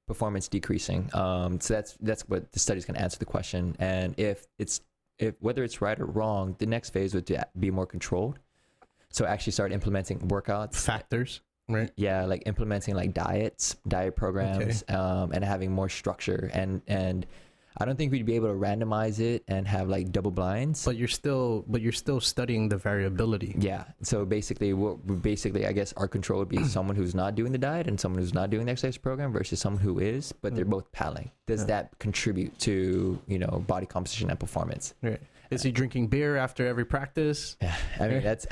performance decreasing? So that's what the study's going to answer the question. And if whether it's right or wrong, the next phase would be more controlled. So actually start implementing workouts. Factors. Right. Yeah, like implementing like diet programs, and having more structure, and I don't think we'd be able to randomize it and have like double blinds. But you're still studying the variability. Yeah. So basically, I guess our control would be someone who's not doing the diet and someone who's not doing the exercise program versus someone who is, but they're both paddling. Does that contribute to, you know, body composition and performance? Right. Is he drinking beer after every practice? Yeah, I mean that's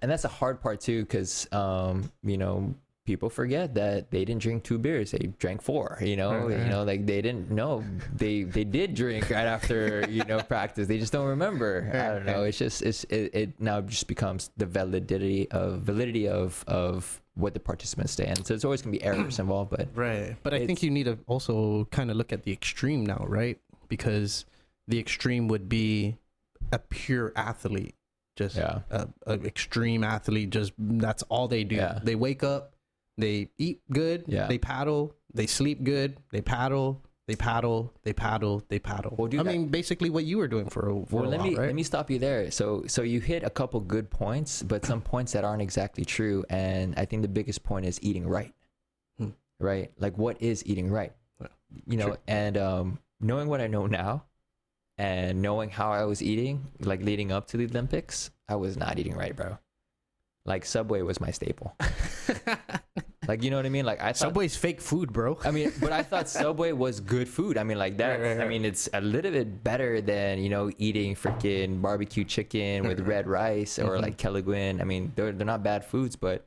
that's a hard part too, because you know, people forget that they didn't drink 2 beers; they drank 4. You know, like they didn't know they did drink right after, you know, practice. They just don't remember. I don't know. It's just it now just becomes the validity of what the participants say, and so it's always gonna be errors involved. But But I think you need to also kind of look at the extreme now, right? Because the extreme would be a pure athlete just Yeah. an extreme athlete. Just that's all they do. Yeah. They wake up, they eat good, Yeah. they paddle, they sleep good, they paddle, they paddle, they paddle, they paddle. Well, dude, I mean, basically what you were doing for a while, right? let me stop you there. So you hit a couple good points, but some points that aren't exactly true. And I think the biggest point is eating right. Right? Like, what is eating right? You know, and knowing what I know now, and knowing how I was eating, like leading up to the Olympics, I was not eating right, bro. Like, Subway was my staple. Like, you know what I mean? Like, I thought Subway's fake food, bro. I mean, but I thought Subway was good food. I mean, like that. Right. I mean, it's a little bit better than, you know, eating freaking barbecue chicken with red rice or like Kelligwin. I mean, they're not bad foods, but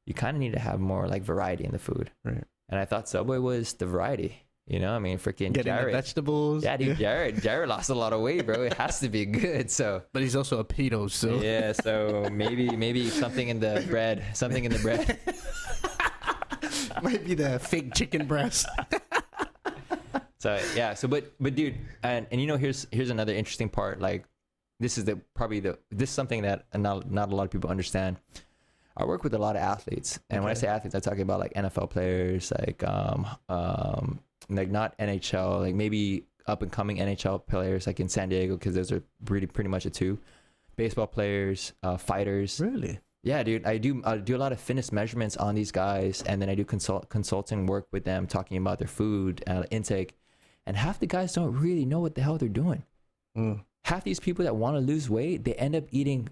you kind of need to have more like variety in the food. Right. And I thought Subway was the variety. You know, I mean, freaking Getting Jared. the vegetables. Yeah, dude, Jared lost a lot of weight, bro. It has to be good. So, But he's also a pedo, so. yeah. So maybe something in the bread. Something in the bread. Might be the fake chicken breast. So yeah, but dude, and you know, here's another interesting part. Like, this is something that not a lot of people understand. I work with a lot of athletes, and when I say athletes, I'm talking about like NFL players, like not NHL, like maybe up and coming NHL players, like in San Diego, because those are pretty much the two. Baseball players, fighters. Really? Yeah, dude, I do a lot of fitness measurements on these guys, and then I do consulting work with them, talking about their food intake, and half the guys don't really know what the hell they're doing. Half these people that want to lose weight, they end up eating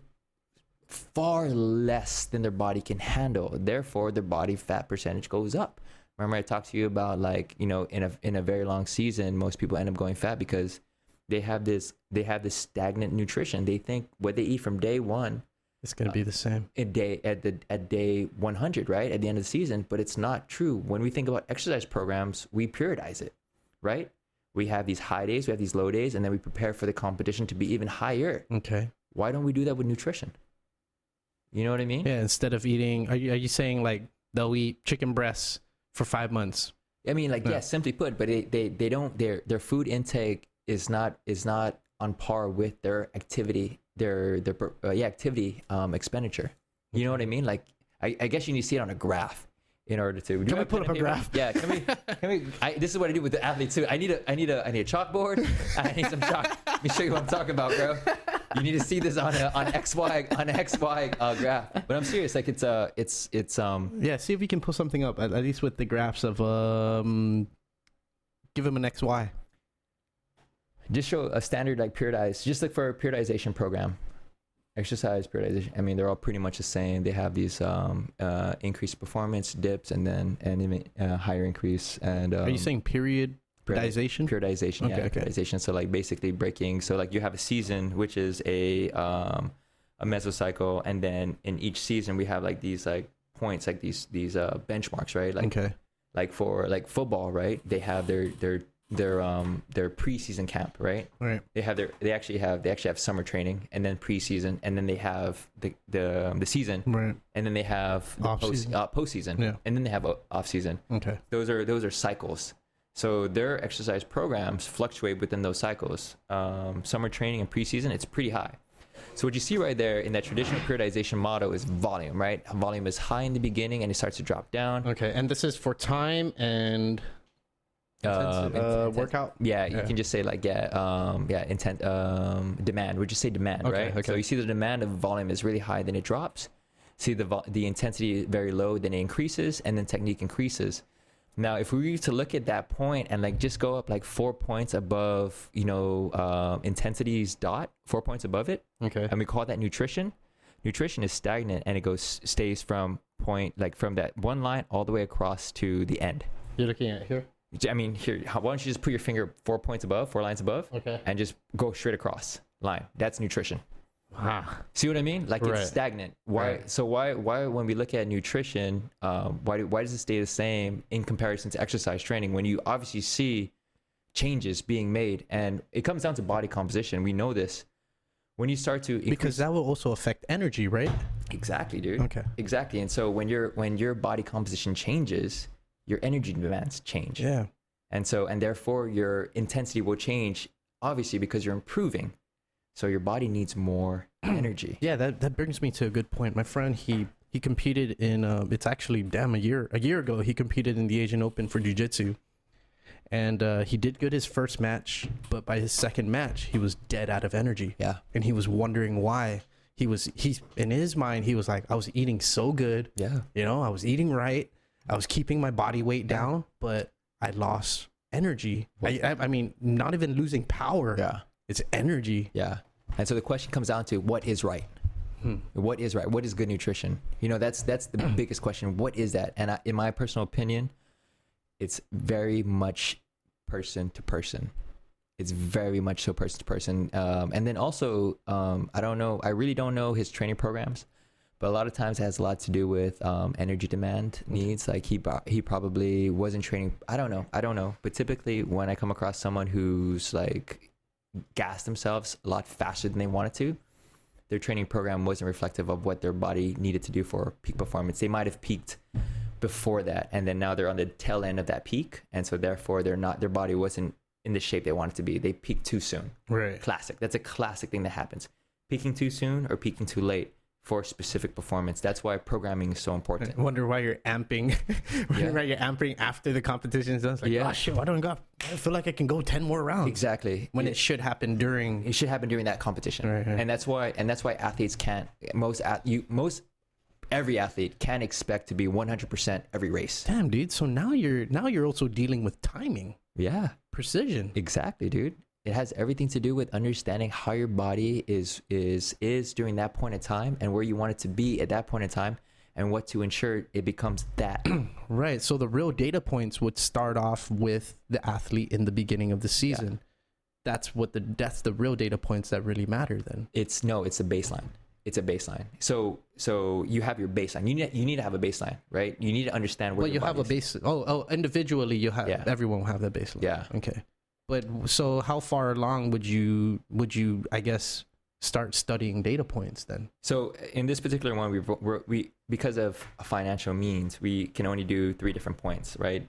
far less than their body can handle. Therefore, their body fat percentage goes up. Remember, I talked to you about, like, you know, in a very long season, most people end up going fat because they have this stagnant nutrition. They think what they eat from day one, It's going to be the same. at day 100, right? At the end of the season, but it's not true. When we think about exercise programs, we periodize it, right? We have these high days, we have these low days, and then we prepare for the competition to be even higher. Okay. Why don't we do that with nutrition? You know what I mean? Yeah, instead of eating, are you saying like they'll eat chicken breasts for 5 months? I mean, like, yeah, simply put, but they don't, their food intake is not on par with their activity, activity expenditure. You know what I mean? Like, I guess you need to see it on a graph in order to. Can we put up a graph? Yeah, can we? This is what I do with the athletes too. I need a chalkboard. I need some chalk. Let me show you what I'm talking about, bro. You need to see this on XY graph. But I'm serious. Like, it's Yeah, see if we can pull something up at least with the graphs of give him an XY. just show a standard, like, periodized. Just look for a periodization program. Exercise periodization. I mean, they're all pretty much the same. They have these increased performance dips, and then higher increase. And are you saying periodization? Periodization, Okay, yeah, okay. periodization. So, like, basically breaking. So, like, you have a season, which is a mesocycle, and then in each season we have like these like points, like these benchmarks, right? Like, Okay. like for like football, right? They have their preseason camp, right? Right. They actually have summer training, and then preseason, and then they have the season, Right. and then they have the Off-season. postseason, Yeah. and then they have off season. Okay. Those are cycles. So their exercise programs fluctuate within those cycles. Summer training and preseason, it's pretty high. So what you see right there in that traditional periodization model is volume, right? Volume is high in the beginning and it starts to drop down. Okay. And this is for time and workout. Yeah, you can just say like demand. We just say demand, Okay, right? okay. So you see the demand of volume is really high, then it drops. See the intensity very low, then it increases, and then technique increases. Now, if we were to look at that point and like just go up like 4 points above, intensity's dot, 4 points above it, Okay. and we call that nutrition. Nutrition is stagnant, and it stays from that one line all the way across to the end. You're looking at here. I mean, here, why don't you just put your finger 4 lines above, Okay. and just go straight across line. That's nutrition. Wow. See what I mean? Like, Right. it's stagnant. Why? Right. So why when we look at nutrition, why does it stay the same in comparison to exercise training when you obviously see changes being made? And it comes down to body composition. We know this. When you start to Because that will also affect energy, right? exactly, dude. Okay. Exactly. And so when your body composition changes, your energy demands change. Yeah. And therefore your intensity will change, obviously, because you're improving. So your body needs more energy. Yeah, that brings me to a good point. My friend, he competed in it's actually a year ago he competed in the Asian Open for jiu-jitsu, and he did good his first match, but by his second match he was dead out of energy. Yeah. And he was wondering why. He's in his mind, he was like, I was eating so good. Yeah. You know, I was eating right, I was keeping my body weight down, but I lost energy. I mean, not even losing power. Yeah. It's energy. Yeah. And so the question comes down to what is right? What is right? What is good nutrition? You know, that's the biggest question. What is that? And in my personal opinion, it's very much person to person. It's very much so person to person. And then also, I don't know, I really don't know his training programs, but a lot of times it has a lot to do with energy demand needs. Like he probably wasn't training. I don't know. But typically when I come across someone who's like gassed themselves a lot faster than they wanted to, their training program wasn't reflective of what their body needed to do for peak performance. They might have peaked before that, and then now they're on the tail end of that peak, and so therefore their body wasn't in the shape they wanted to be. They peaked too soon. Right. Classic. That's a classic thing that happens. Peaking too soon or peaking too late for specific performance. That's why programming is so important. I wonder why you're amping. Why you're amping after the competition is done. It's like, oh shit, I feel like I can go 10 more rounds. Exactly. When it should happen during. It should happen during that competition. Right. And that's why athletes can't. Every athlete can't expect to be 100% every race. Damn, dude. So now you're also dealing with timing. Yeah. Precision. Exactly, dude. It has everything to do with understanding how your body is during that point in time and where you want it to be at that point in time and what to ensure it becomes that. Right. So the real data points would start off with the athlete in the beginning of the season. Yeah. That's the real data points that really matter then. It's a baseline. It's a baseline. So you have your baseline. You need to have a baseline, right? You need to understand where. But you have a base. Individually, you have. Yeah. Everyone will have that baseline. Yeah. Okay. But so how far along would you I guess start studying data points then? So in this particular one, we because of financial means, we can only do 3 different points, right?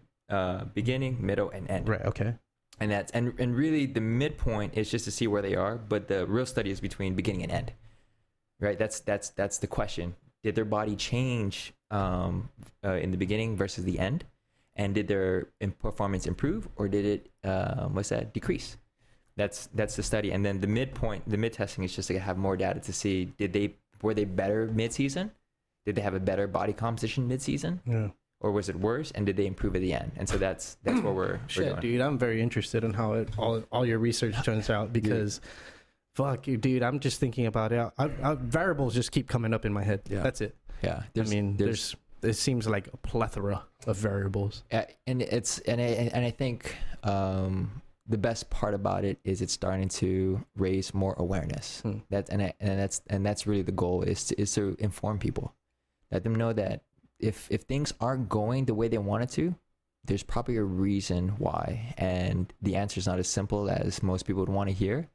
Beginning, middle, and end. Right. Okay. And that's and really the midpoint is just to see where they are, but the real study is between beginning and end. Right. That's the question. Did their body change in the beginning versus the end? And did their performance improve or did it decrease? That's the study. And then the mid testing is just to have more data to see were they better mid-season? Did they have a better body composition mid-season? Yeah. Or was it worse? And did they improve at the end? And so that's where we're going. Dude, I'm very interested in how all your research turns out because fuck you, dude. I'm just thinking about it. Variables just keep coming up in my head. Yeah. That's it. Yeah. It seems like a plethora of variables. And I think the best part about it is it's starting to raise more awareness. That's really the goal is to inform people, let them know that if things aren't going the way they want it to, there's probably a reason why, and the answer is not as simple as most people would want to hear,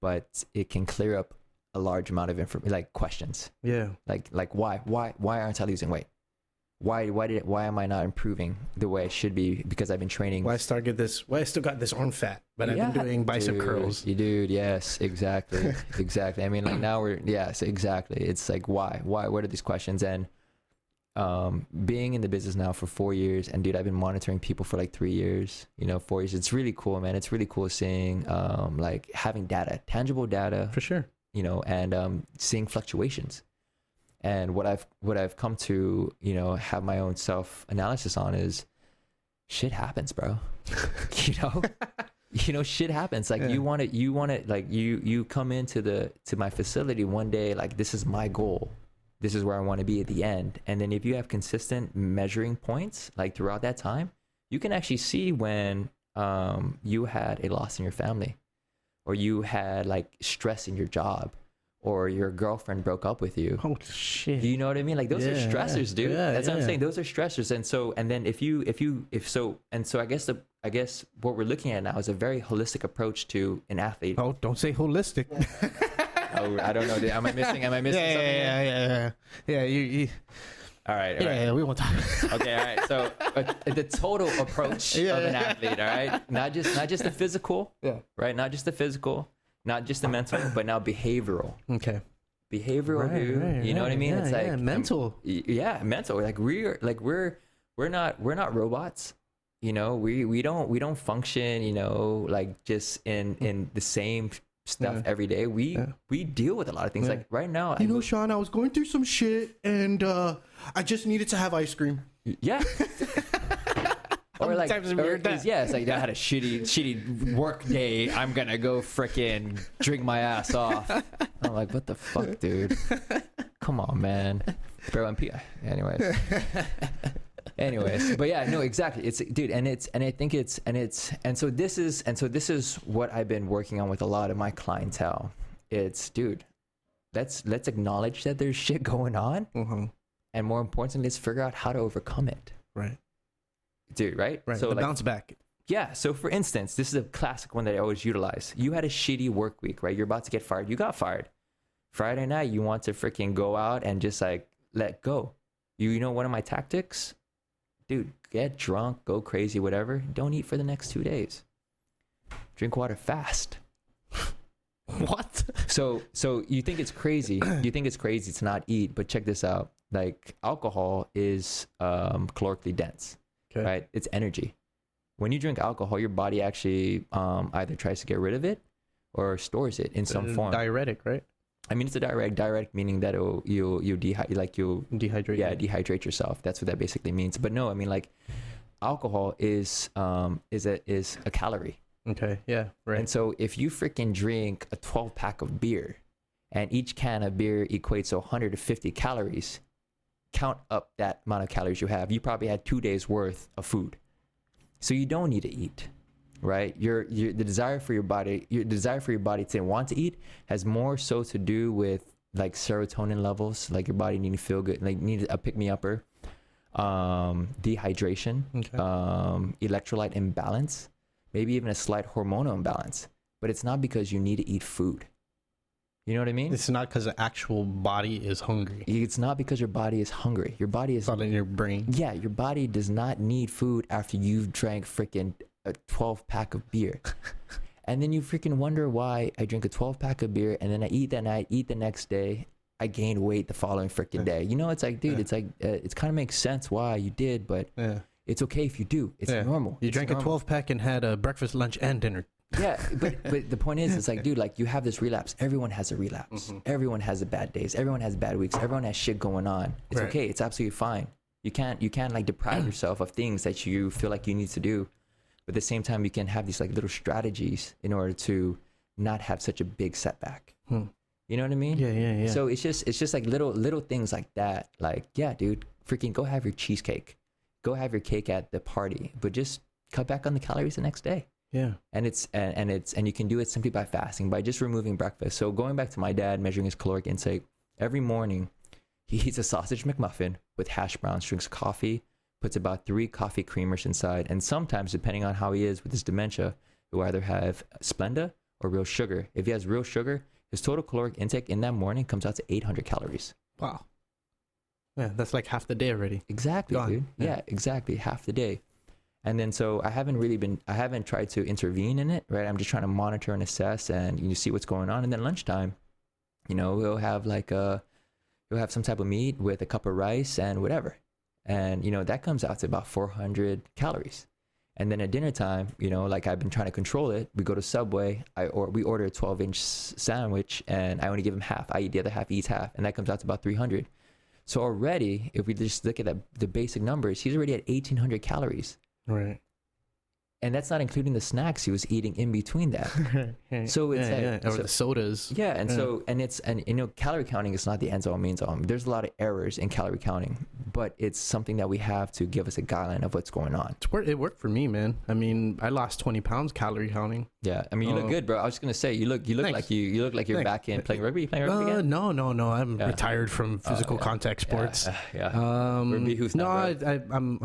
but it can clear up a large amount of information, like questions. Yeah. Like why aren't I losing weight? Why am I not improving the way I should be because I've been training? Why I still got this arm fat, but I've been doing bicep curls. Dude, yes, exactly. Exactly. I mean, like now exactly. It's like why? What are these questions? And being in the business now for 4 years, and dude, I've been monitoring people for like 3 years, 4 years. It's really cool, man. It's really cool seeing like having data, tangible data. For sure. And seeing fluctuations. And what I've come to, have my own self-analysis on is shit happens, bro. Shit happens. Like you want to like you come to my facility one day, like this is my goal. This is where I want to be at the end. And then if you have consistent measuring points, like throughout that time, you can actually see when you had a loss in your family, or you had like stress in your job, or your girlfriend broke up with you. Oh shit. You know what I mean? Like those are stressors, dude. That's what I'm saying. Those are stressors. And then I guess what we're looking at now is a very holistic approach to an athlete. Oh, don't say holistic. Oh, I don't know. Am I missing something? Yeah. You. All right. Yeah, we won't talk. Okay. All right. So the total approach of an athlete. All right. Not just the physical. Yeah. Right. Not just the physical. not just the mental, but now behavioral. Okay. Behavioral, dude. You know what I mean? Yeah, it's like mental. Mental. Like we're not robots. You know, we don't function, you know, like just in the same stuff every day. We deal with a lot of things. Like right now, you know, Sean, I was going through some shit and I just needed to have ice cream. Yeah. Or like, it's like I had a shitty work day. I'm gonna go frickin' drink my ass off. I'm like, what the fuck, dude? Come on, man, bro. Anyways, but yeah, no, exactly. It's dude, so this is what I've been working on with a lot of my clientele. It's dude, let's acknowledge that there's shit going on, and more importantly, let's figure out how to overcome it. Right. Dude, right? So like, bounce back. Yeah. So for instance, this is a classic one that I always utilize. You had a shitty work week, right? You're about to get fired. You got fired. Friday night, you want to freaking go out and just like let go. You know one of my tactics? Dude, get drunk, go crazy, whatever. Don't eat for the next 2 days. Drink water fast. What? So you think it's crazy. You think it's crazy to not eat, but check this out. Like alcohol is calorically dense. Okay. Right? It's energy. When you drink alcohol, your body actually either tries to get rid of it or stores it in some form. Diuretic, right? I mean, it's a diuretic meaning that you'll dehydrate. Yeah, dehydrate yourself. That's what that basically means. But no, I mean, like alcohol is a calorie. Okay. Yeah. Right. And so if you freaking drink a 12-pack of beer, and each can of beer equates to 150 calories. Count up that amount of calories you have. You probably had 2 days worth of food, so you don't need to eat, right? The desire for your body to want to eat has more so to do with like serotonin levels, like your body needing to feel good, like need a pick me upper, dehydration, electrolyte imbalance, maybe even a slight hormonal imbalance. But it's not because you need to eat food. You know what I mean? It's not because the actual body is hungry. It's not because your body is hungry. Your body is... It's not in your brain. Yeah, your body does not need food after you've drank freaking a 12-pack of beer. And then you freaking wonder why I drink a 12-pack of beer and then I eat that night, eat the next day. I gained weight the following freaking day. You know, it's like, dude, it's like, it kind of makes sense why you did, but it's okay if you do. It's normal. You drank a 12-pack and had a breakfast, lunch, and dinner. Yeah, but the point is, it's like, dude, like you have this relapse. Everyone has a relapse. Everyone has the bad days. Everyone has bad weeks. Everyone has shit going on. It's okay. It's absolutely fine. You can't like deprive yourself of things that you feel like you need to do. But at the same time, you can have these like little strategies in order to not have such a big setback. You know what I mean? Yeah. So it's just like little things like that. Like, yeah, dude, freaking go have your cheesecake. Go have your cake at the party, but just cut back on the calories the next day. Yeah. And you can do it simply by fasting, by just removing breakfast. So going back to my dad measuring his caloric intake, every morning he eats a sausage McMuffin with hash browns, drinks coffee, puts about 3 coffee creamers inside, and sometimes, depending on how he is with his dementia, he'll either have Splenda or real sugar. If he has real sugar, his total caloric intake in that morning comes out to 800 calories. Wow. Yeah, that's like half the day already. Exactly, dude. Yeah, exactly. Half the day. And then so I haven't tried to intervene in it, right? I'm just trying to monitor and assess and you see what's going on. And then lunchtime, you know, we'll have some type of meat with a cup of rice and whatever. And, you know, that comes out to about 400 calories. And then at dinner time, you know, like I've been trying to control it. We go to Subway, we order a 12-inch sandwich and I only give him half. I eat the other half, he eats half. And that comes out to about 300. So already, if we just look at the basic numbers, he's already at 1,800 calories. Right. And that's not including the snacks he was eating in between that. So it's or the sodas. Yeah, and so and you know, calorie counting is not the end all means all. There's a lot of errors in calorie counting, but it's something that we have to give us a guideline of what's going on. It worked for me, man. I mean, I lost 20 pounds calorie counting. Yeah, I mean, you look good, bro. I was just gonna say, you look like you're back in playing rugby. You playing rugby again? No. I'm retired from physical contact sports. I'm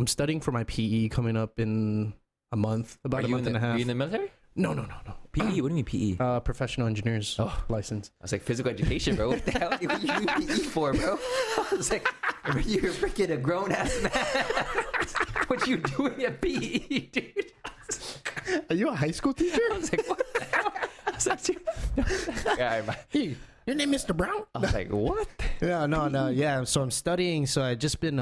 studying for my PE coming up in a month, about a month and a half. Are you in the military? No. PE? What do you mean PE? Professional engineers license. I was like, physical education, bro. What the hell do you need PE for, bro? I was like, you're freaking a grown-ass man. What you doing at PE, dude? Are you a high school teacher? I was like, what the hell? I was like, dude, Hey, your name Mr. Brown? I was like, what? Yeah, no. Yeah, so I'm studying. So I just been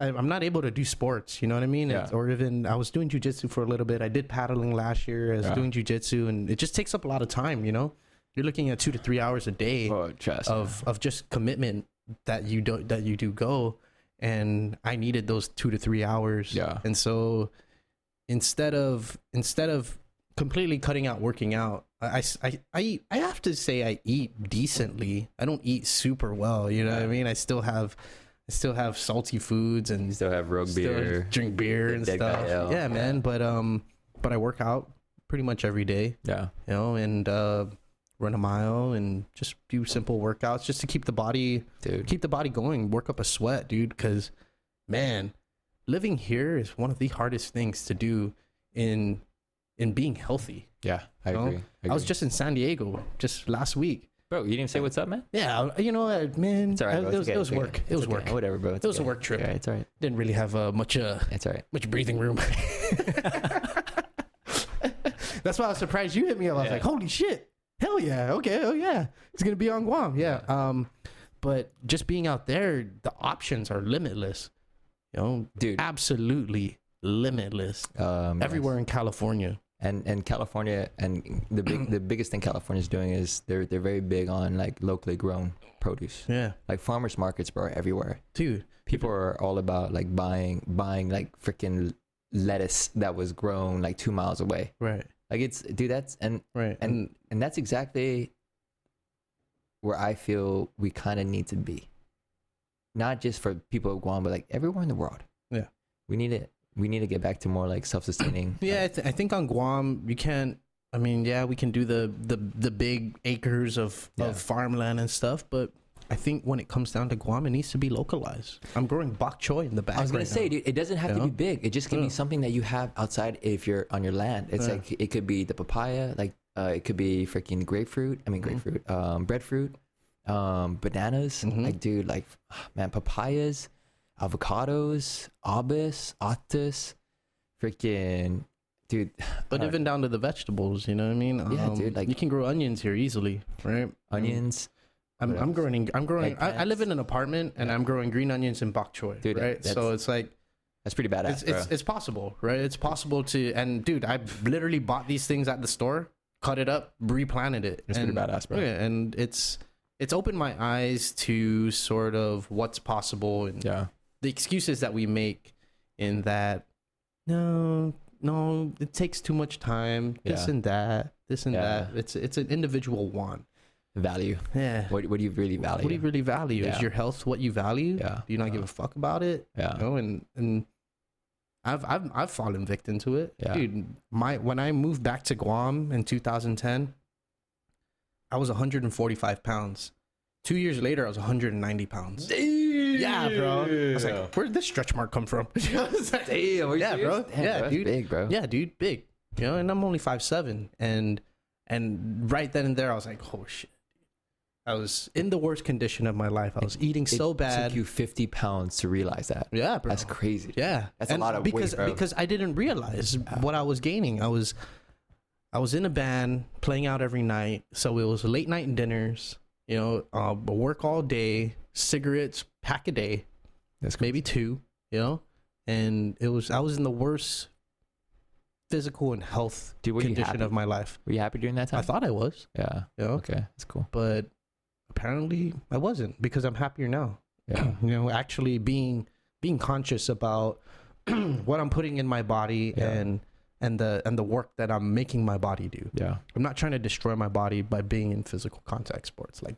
I'm not able to do sports. You know what I mean? Yeah. Or even I was doing jujitsu for a little bit. I did paddling last year. I was doing jujitsu, and it just takes up a lot of time. You know, you're looking at 2 to 3 hours a day of just commitment that you do go. And I needed those 2 to 3 hours. Yeah. And so instead of completely cutting out working out, I have to say I eat decently. I don't eat super well, you know what I mean? I still have salty foods and still have rogue beer, drink beer and stuff. Yeah, man. But I work out pretty much every day. Yeah. You know, and run a mile and just do simple workouts just to keep the body going, work up a sweat, dude, because man, living here is one of the hardest things to do in being healthy. Yeah, I agree. I was just in San Diego just last week. Bro, you didn't even say what's up, man? Yeah, you know what, man? It's all right, bro. It was work. It was work. Whatever, bro. It was a work trip. Yeah, it's all right. Didn't really have much it's all right. much breathing room. That's why I was surprised you hit me up. I was like, holy shit. Hell yeah. Okay. Oh yeah. It's going to be on Guam. Yeah. But just being out there, the options are limitless. You know, dude, absolutely limitless. Everywhere in California. And California, and the biggest thing California is doing is they're very big on like locally grown produce. Yeah. Like farmers markets, bro, are everywhere. Dude. People are all about like buying like freaking lettuce that was grown like 2 miles away. Right. Like it's, dude, that's, and that's exactly where I feel we kind of need to be. Not just for people of Guam, but like everywhere in the world. Yeah. We need to get back to more like self-sustaining. Yeah. I think on Guam, you can't, I mean, yeah, we can do the big acres of farmland and stuff, but I think when it comes down to Guam, it needs to be localized. I'm growing bok choy in the back. I was gonna say, dude, it doesn't have to be big. It just can be something that you have outside if you're on your land. It's like it could be the papaya, like it could be freaking grapefruit. I mean grapefruit, breadfruit, bananas. Like, dude, like man, papayas, avocados, abas, atas, freaking. Dude, but even down to the vegetables, you know what I mean? Yeah, dude. Like you can grow onions here easily, right? Onions. I'm growing. I live in an apartment and I'm growing green onions and bok choy, dude, right? So it's like that's pretty badass. It's possible, right? It's possible to. And dude, I literally bought these things at the store, cut it up, replanted it. It's pretty badass, bro. Yeah, and it's opened my eyes to sort of what's possible and the excuses that we make in that. No, it takes too much time. This and that. It's an individual want. Value. Yeah. What do you really value? What do you really value? Is your health what you value? Yeah. Do you not give a fuck about it? Yeah. You know, and I've fallen victim to it. Yeah. Dude, when I moved back to Guam in 2010, I was 145 pounds. 2 years later, I was 190 pounds. Damn. Yeah, bro. I was like, where did this stretch mark come from? I was like, damn, yeah, bro. Damn, yeah, bro, dude. Big, bro. Yeah, dude, big. You know, and I'm only 5'7", and right then and there, I was like, oh shit. I was in the worst condition of my life. I was eating so bad. It took you 50 pounds to realize that. Yeah, bro. That's crazy. Yeah. That's a lot of weight, bro. Because I didn't realize what I was gaining. I was in a band playing out every night. So it was late night dinners, you know, work all day, cigarettes, pack a day. That's maybe 2, you know? And I was in the worst physical and health condition of my life. Were you happy during that time? I thought I was. Yeah. You know? Okay. That's cool. But apparently I wasn't, because I'm happier now. Yeah. You know, actually being conscious about what I'm putting in my body and the work that I'm making my body do. Yeah. I'm not trying to destroy my body by being in physical contact sports like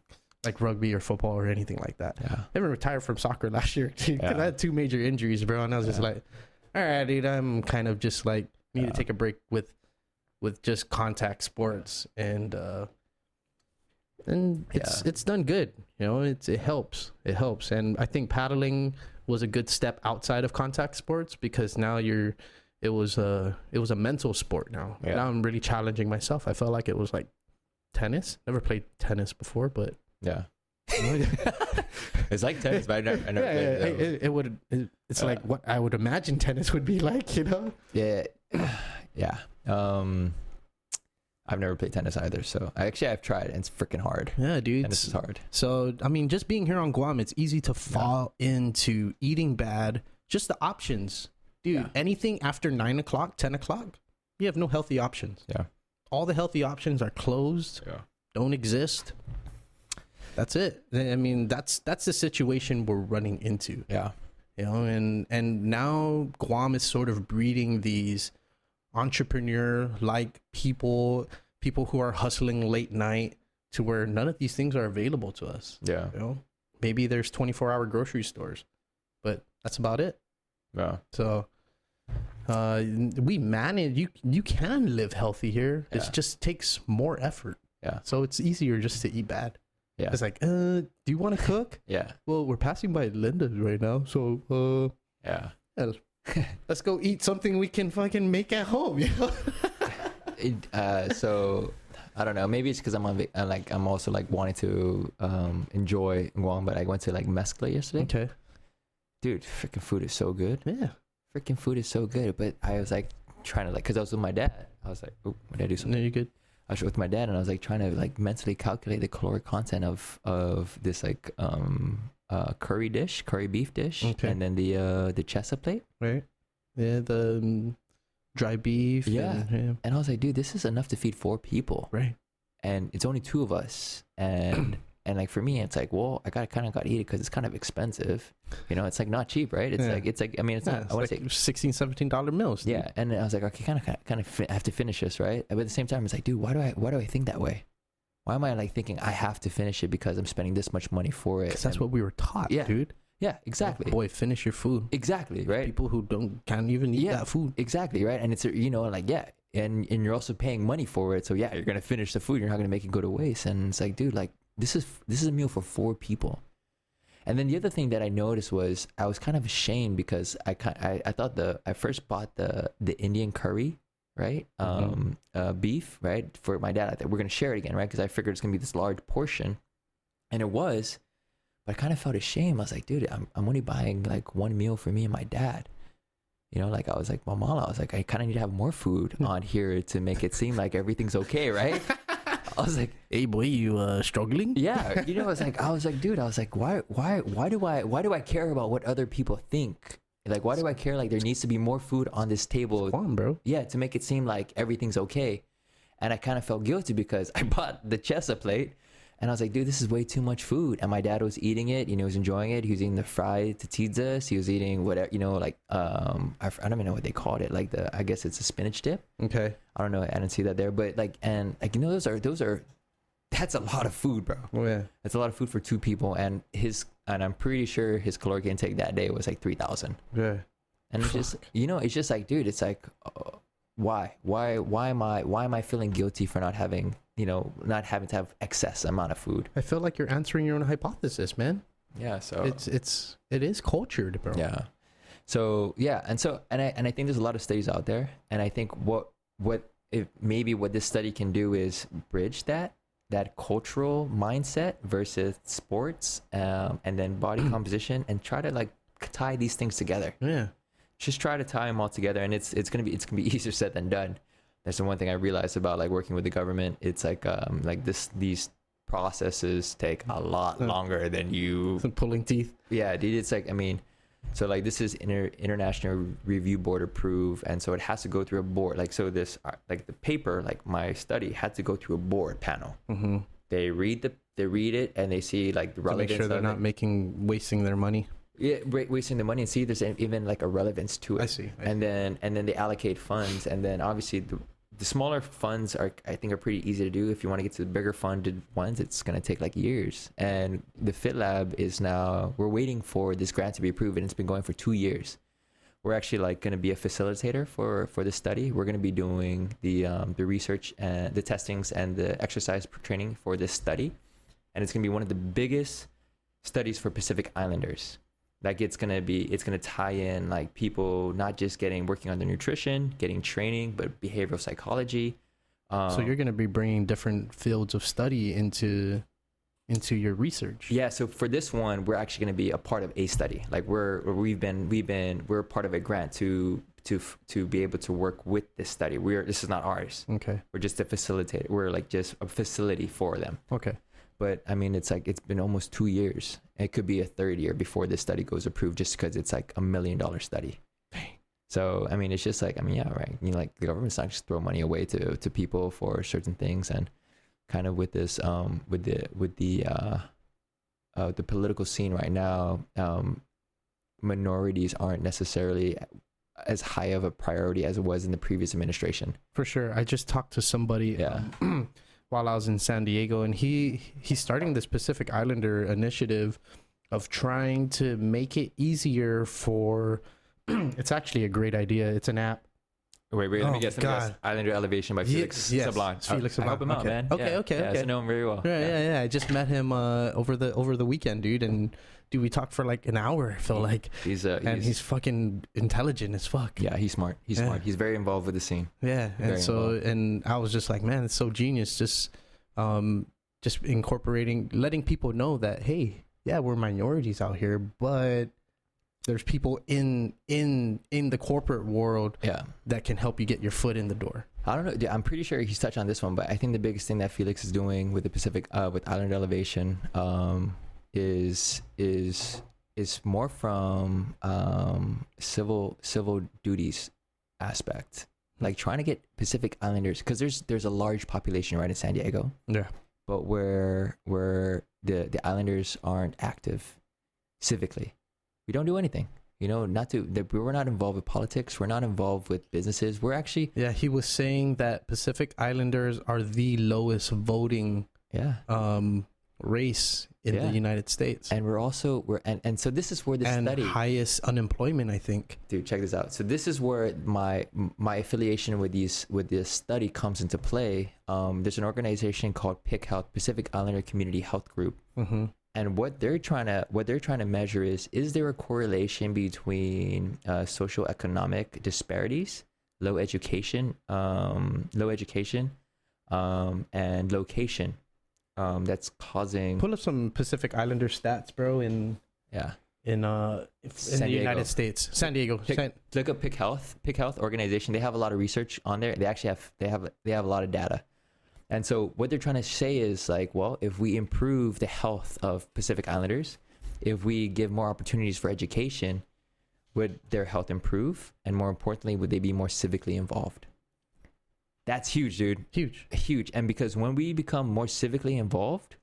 rugby or football or anything like that. Yeah. I even retired from soccer last year because I had 2 major injuries, bro. And I was just like, all right, dude, I'm kind of just like need to take a break with just contact sports, and it's done good. You know, it helps. And I think paddling was a good step outside of contact sports, because now it was a mental sport now. Yeah. Now I'm really challenging myself. I felt like it was like tennis. Never played tennis before, but yeah. It's like tennis, but I never played. It's like what I would imagine tennis would be like, you know? Yeah. Yeah. I've never played tennis either. So I've tried, and it's freaking hard. Yeah, dude. Tennis is hard. So, I mean, just being here on Guam, it's easy to fall into eating bad. Just the options. Dude, anything after 9 o'clock, 10 o'clock, you have no healthy options. Yeah. All the healthy options are closed, don't exist. That's it. I mean, that's the situation we're running into. Yeah. You know, and now Guam is sort of breeding these entrepreneur-like people who are hustling late night to where none of these things are available to us. Yeah. You know, maybe there's 24-hour grocery stores, but that's about it. Yeah. So we manage. You can live healthy here. Yeah. It just takes more effort. Yeah. So it's easier just to eat bad. Yeah. It's like, do you want to cook? Yeah. Well, we're passing by Linda's right now, so Yeah. let's go eat something we can fucking make at home. You know? So I don't know. Maybe it's because I'm also like wanting to enjoy Guam, but I went to like Mezcla yesterday. Okay. Dude, freaking food is so good. Yeah. Freaking food is so good. But I was like trying to because I was with my dad. I was like, oh, my dad do something. No, you're good. I was with my dad, and I was like trying to like mentally calculate the caloric content of this like curry beef dish, and then the chesa plate. Right. Yeah, the dry beef. Yeah. And I was like, dude, this is enough to feed 4 people. Right. And it's only 2 of us. And and like for me, it's like, well, I gotta eat it because it's kind of expensive. You know, it's like not cheap, right? It's like I mean, it's not. I want to like say $16-17 meals. Dude. Yeah. And I was like, okay, kind of have to finish this, right? But at the same time, it's like, dude, why do I think that way? Why am I like thinking I have to finish it because I'm spending this much money for it? Because that's what we were taught, dude. Yeah, exactly. Oh, boy, finish your food. Exactly, right? People who can't even eat that food. Exactly, right? And it's, you know, like, and you're also paying money for it. So yeah, you're going to finish the food. You're not going to make it go to waste. And it's like, dude, like this is a meal for 4 people. And then the other thing that I noticed was I was kind of ashamed because I thought I first bought the Indian curry, right? Beef, right? For my dad. I thought we're going to share it again, right? Because I figured it's going to be this large portion. And it was, but I kind of felt ashamed. I was like, dude, I'm only buying like 1 meal for me and my dad. You know, like I was like, Mamala, I was like, I kind of need to have more food on here to make it seem like everything's okay, right? I was like, hey boy, you struggling? Yeah, you know, I was like, dude, why do I care about what other people think? Like, why do I care? Like, there needs to be more food on this table. Come on, bro. Yeah, to make it seem like everything's okay. And I kind of felt guilty because I bought the chesa plate. And I was like, dude, this is way too much food. And my dad was eating it, you know, he was enjoying it. He was eating the fried tortillas. He was eating whatever, you know, like, I don't even know what they called it. Like I guess it's a spinach dip. Okay. I don't know. I didn't see that there, but like, and like, you know, that's a lot of food, bro. Oh yeah. That's a lot of food for 2 people. And I'm pretty sure his caloric intake that day was like 3,000. Yeah. And it's just, you know, it's just like, dude, it's like, why am I feeling guilty for not having to have excess amount of food? I feel like you're answering your own hypothesis, man. Yeah, so it is cultured, bro. Yeah. So yeah, and I think there's a lot of studies out there, and I think what this study can do is bridge that cultural mindset versus sports, and then body composition, and try to like tie these things together. Yeah. Just try to tie them all together, and it's gonna be easier said than done. That's the one thing I realized about like working with the government. It's like these processes take a lot longer than you pulling teeth. Yeah, dude. It's like, I mean, so like this is international review board approved, and so it has to go through a board. Like, so this like the paper, like my study had to go through a board panel. Mm-hmm. They read it and they see like the relevance. To make sure they're not wasting their money. Yeah, wasting the money, and see there's even like a relevance to it. I see. And then they allocate funds, and then obviously the smaller funds are pretty easy to do. If you want to get to the bigger funded ones, it's going to take like years. And the FitLab we're waiting for this grant to be approved, and it's been going for 2 years. We're actually like going to be a facilitator for the study. We're going to be doing the research and the testings and the exercise training for this study, and it's going to be one of the biggest studies for Pacific Islanders. Like it's gonna tie in like people not just working on their nutrition, getting training, but behavioral psychology. So you're gonna be bringing different fields of study into your research. Yeah. So for this one, we're actually gonna be a part of a study. Like we're part of a grant to to be able to work with this study. This is not ours. Okay. We're just a facilitator. We're like just a facility for them. Okay. But I mean, it's like it's been almost 2 years. It could be a third year before this study goes approved, just because it's like $1 million study. Dang. So I mean, it's just like, I mean, yeah, right. You know, like the government's not just throw money away to people for certain things, and kind of with this with the political scene right now, minorities aren't necessarily as high of a priority as it was in the previous administration. For sure. I just talked to somebody while I was in San Diego, and he's starting this Pacific Islander initiative of trying to make it easier for it's actually a great idea. It's an app. Wait, let me guess. Islander Elevation by Felix Sablon. Felix Sablon. I help him out, man. Okay. I know him very well. Yeah. I just met him over the weekend, dude, and dude, we talked for like an hour. I feel like he's fucking intelligent as fuck. Yeah, he's smart. He's smart. He's very involved with the scene. Yeah, and I was just like, man, it's so genius. Just incorporating, letting people know that, hey, yeah, we're minorities out here, but there's people in the corporate world that can help you get your foot in the door. I don't know. I'm pretty sure he's touched on this one, but I think the biggest thing that Felix is doing with the Pacific, with Islander Elevation, is more from civil duties aspect, like trying to get Pacific Islanders, because there's a large population right in San Diego. Yeah. But where the Islanders aren't active civically. We don't do anything, you know, we're not involved with politics. We're not involved with businesses. We're actually. Yeah, he was saying that Pacific Islanders are the lowest voting race in the United States. And and so this is where the study. And highest unemployment, I think. Dude, check this out. So this is where my affiliation with this study comes into play. There's an organization called PIC Health, Pacific Islander Community Health Group. Mm-hmm. And what they're trying to measure is there a correlation between socioeconomic disparities, low education, and location, that's causing. Pull up some Pacific Islander stats, bro. In the United States, San Diego. Look up PIC Health organization. They have a lot of research on there. They actually have a lot of data. And so what they're trying to say is like, well, if we improve the health of Pacific Islanders, if we give more opportunities for education, would their health improve? And more importantly, would they be more civically involved? That's huge, dude. Huge. And because when we become more civically involved,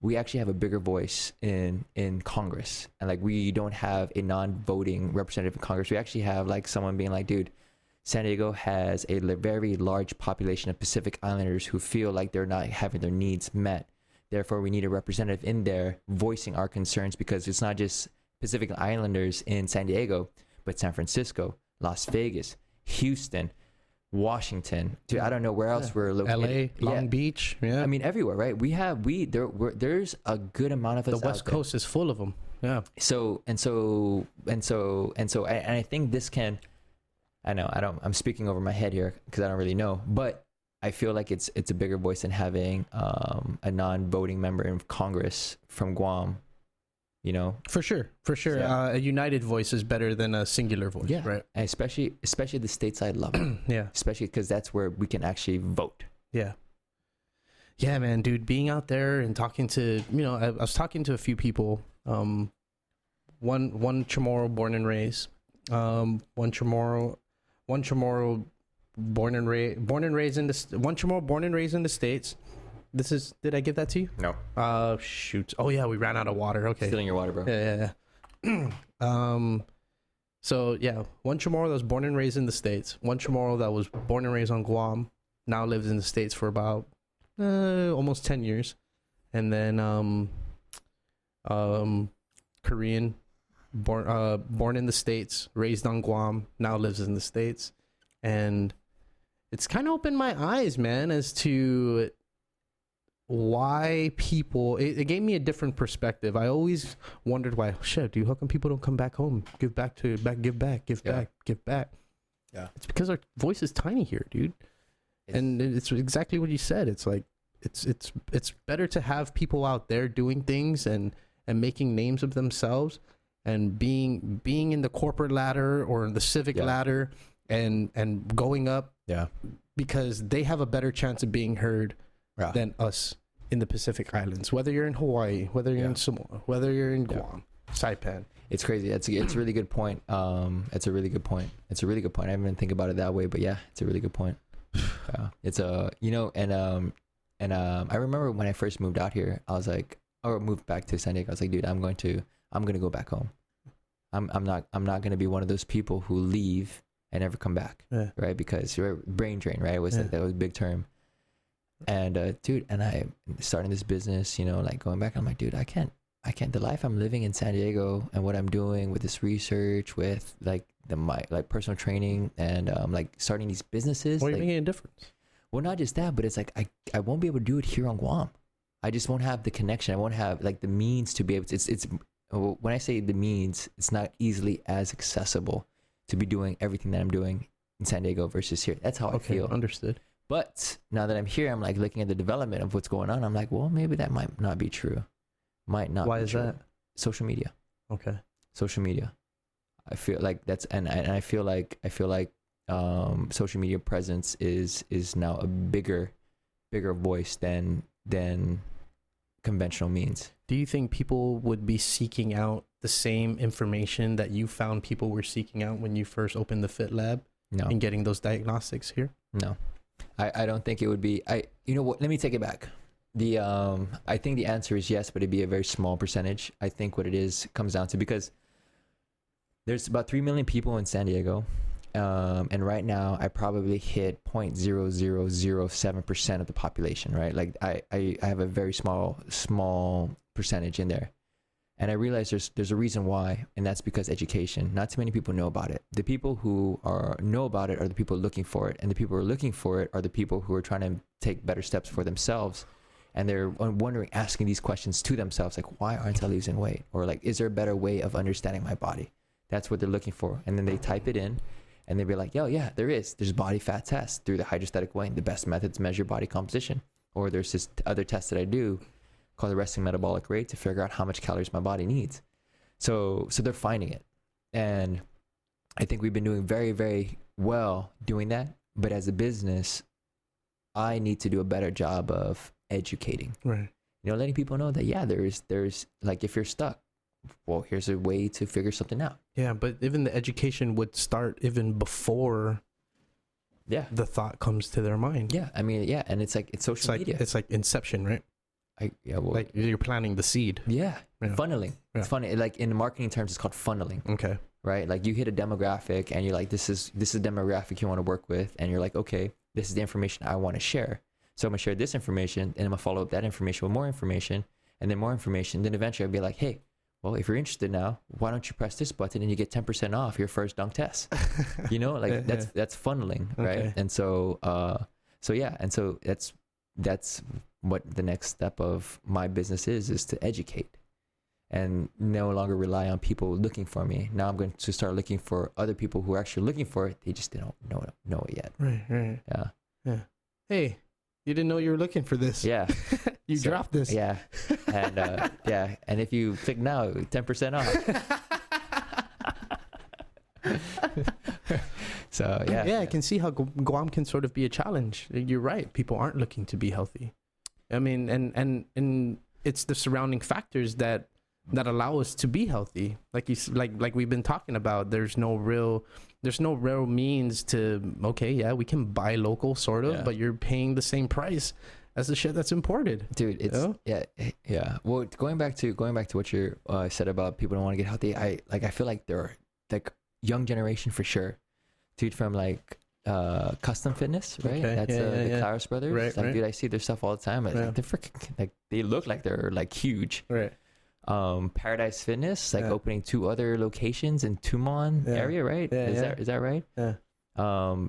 we actually have a bigger voice in Congress. And like, we don't have a non-voting representative in Congress. We actually have like someone being like, dude, San Diego has a very large population of Pacific Islanders who feel like they're not having their needs met. Therefore, we need a representative in there voicing our concerns, because it's not just Pacific Islanders in San Diego, but San Francisco, Las Vegas, Houston, Washington. Dude, I don't know where else we're located. LA, Long Beach. Yeah. I mean, everywhere, right? There's a good amount of us. The West Coast is full of them. Yeah. So I think this can. I'm speaking over my head here because I don't really know, but I feel like it's a bigger voice than having a non-voting member in Congress from Guam, you know. For sure. Yeah. A united voice is better than a singular voice, right? And especially the stateside level. Yeah. Especially because that's where we can actually vote. Yeah. Yeah, man, dude, being out there and talking to, I was talking to a few people. One Chamorro born and raised. One Chamorro born and raised in the States. Did I give that to you? No. Shoot. Oh yeah, we ran out of water. Okay. Stealing your water, bro. Yeah. So yeah, one Chamorro that was born and raised in the States. One Chamorro that was born and raised on Guam, now lives in the States for about almost 10 years. And then Korean, born in the States, raised on Guam, now lives in the States. And it's kind of opened my eyes, man, as to why people, it gave me a different perspective. I always wondered why, dude, how come people don't come back home, give back. Yeah. It's because our voice is tiny here, dude. And it's exactly what you said. It's like, it's better to have people out there doing things and making names of themselves, and being in the corporate ladder or the civic ladder, and going up Yeah. because they have a better chance of being heard Yeah. than us in the Pacific Islands. Whether you're in Hawaii, whether you're Yeah. in Samoa, whether you're in Yeah. Guam, Saipan. It's crazy. It's a really good point. It's a really good point. I didn't even think about it that way, but yeah, it's a really good point. Yeah. It's I remember when I first moved out here, I was like, or moved back to San Diego. I was like, dude, I'm going to go back home. I'm not going to be one of those people who leave and never come back. Yeah. Right. Because brain drain, right? That was a big term. And, dude, and I starting this business, like going back, I'm like, dude, I can't, the life I'm living in San Diego and what I'm doing with this research, with like my personal training and, like starting these businesses. Why are you like, making a difference? well, not just that, but it's like, I won't be able to do it here on Guam. I just won't have the connection. I won't have like the means to be able to, it's when I say the means, it's not easily as accessible to be doing everything that I'm doing in San Diego versus here. That's how I feel. Understood. But now that I'm here, I'm like looking at the development of what's going on. I'm like, well, maybe that might not be true. Might not. Why be is true. that? Social media. Okay. Social media. I feel like that's, and I feel like social media presence is now a bigger voice than conventional means. Do you think people would be seeking out the same information that you found people were seeking out when you first opened the FitLab? No. And getting those diagnostics here? No. I don't think it would be. You know what? Let me take it back. I think the answer is yes, but it'd be a very small percentage. I think what it is comes down to, because there's about 3 million people in San Diego. And right now I probably hit 0.0007% of the population, right? Like I have a very small percentage in there. And I realize there's a reason why, and that's because education. Not too many people know about it. The people who know about it are the people looking for it, and the people who are looking for it are the people who are trying to take better steps for themselves. And they're wondering, asking these questions to themselves, like, why aren't I losing weight? Or like, is there a better way of understanding my body? That's what they're looking for. And then they type it in, and they'll be like, yo, yeah, there's body fat tests through the hydrostatic weighing, the best method to measure body composition. Or there's this other test that I do called the resting metabolic rate to figure out how much calories my body needs. So they're finding it. And I think we've been doing very, very well doing that. But as a business, I need to do a better job of educating. Right. Letting people know that, yeah, there's like, if you're stuck, well, here's a way to figure something out. Yeah, but even the education would start even before the thought comes to their mind. Yeah, I mean, yeah, and it's social media. It's like inception, right? Like you're planting the seed. Yeah. Funneling. Yeah. It's funny. Like in marketing terms, it's called funneling. Okay. Right? Like you hit a demographic and you're like, this is the demographic you want to work with. And you're like, okay, this is the information I want to share. So I'm going to share this information, and I'm going to follow up that information with more information, and then more information. Then eventually I'll be like, hey, well, if you're interested now, why don't you press this button and you get 10% off your first dunk test? That's funneling, right? Okay. And so that's what the next step of my business is to educate and no longer rely on people looking for me. Now I'm going to start looking for other people who are actually looking for it. They just don't know it yet. Right. Yeah. Hey, you didn't know you were looking for this. Yeah. You dropped this. Yeah. And and if you click now, 10% off. So yeah, I can see how Guam can sort of be a challenge. You're right. People aren't looking to be healthy. I mean, and it's the surrounding factors that allow us to be healthy. Like we've been talking about, there's no real means to, okay, yeah, we can buy local sort of, but you're paying the same price as the shit that's imported. Dude, it's yeah. Well, going back to what you said about people don't want to get healthy, I feel like they're like young generation for sure. Dude, from like custom fitness, right? Okay. That's the Claris brothers. Right, Dude, I see their stuff all the time. Like, they're freaking, like, they look like they're like huge. Right. Paradise Fitness, like opening 2 other locations in Tumon area, right? Is that right? Yeah.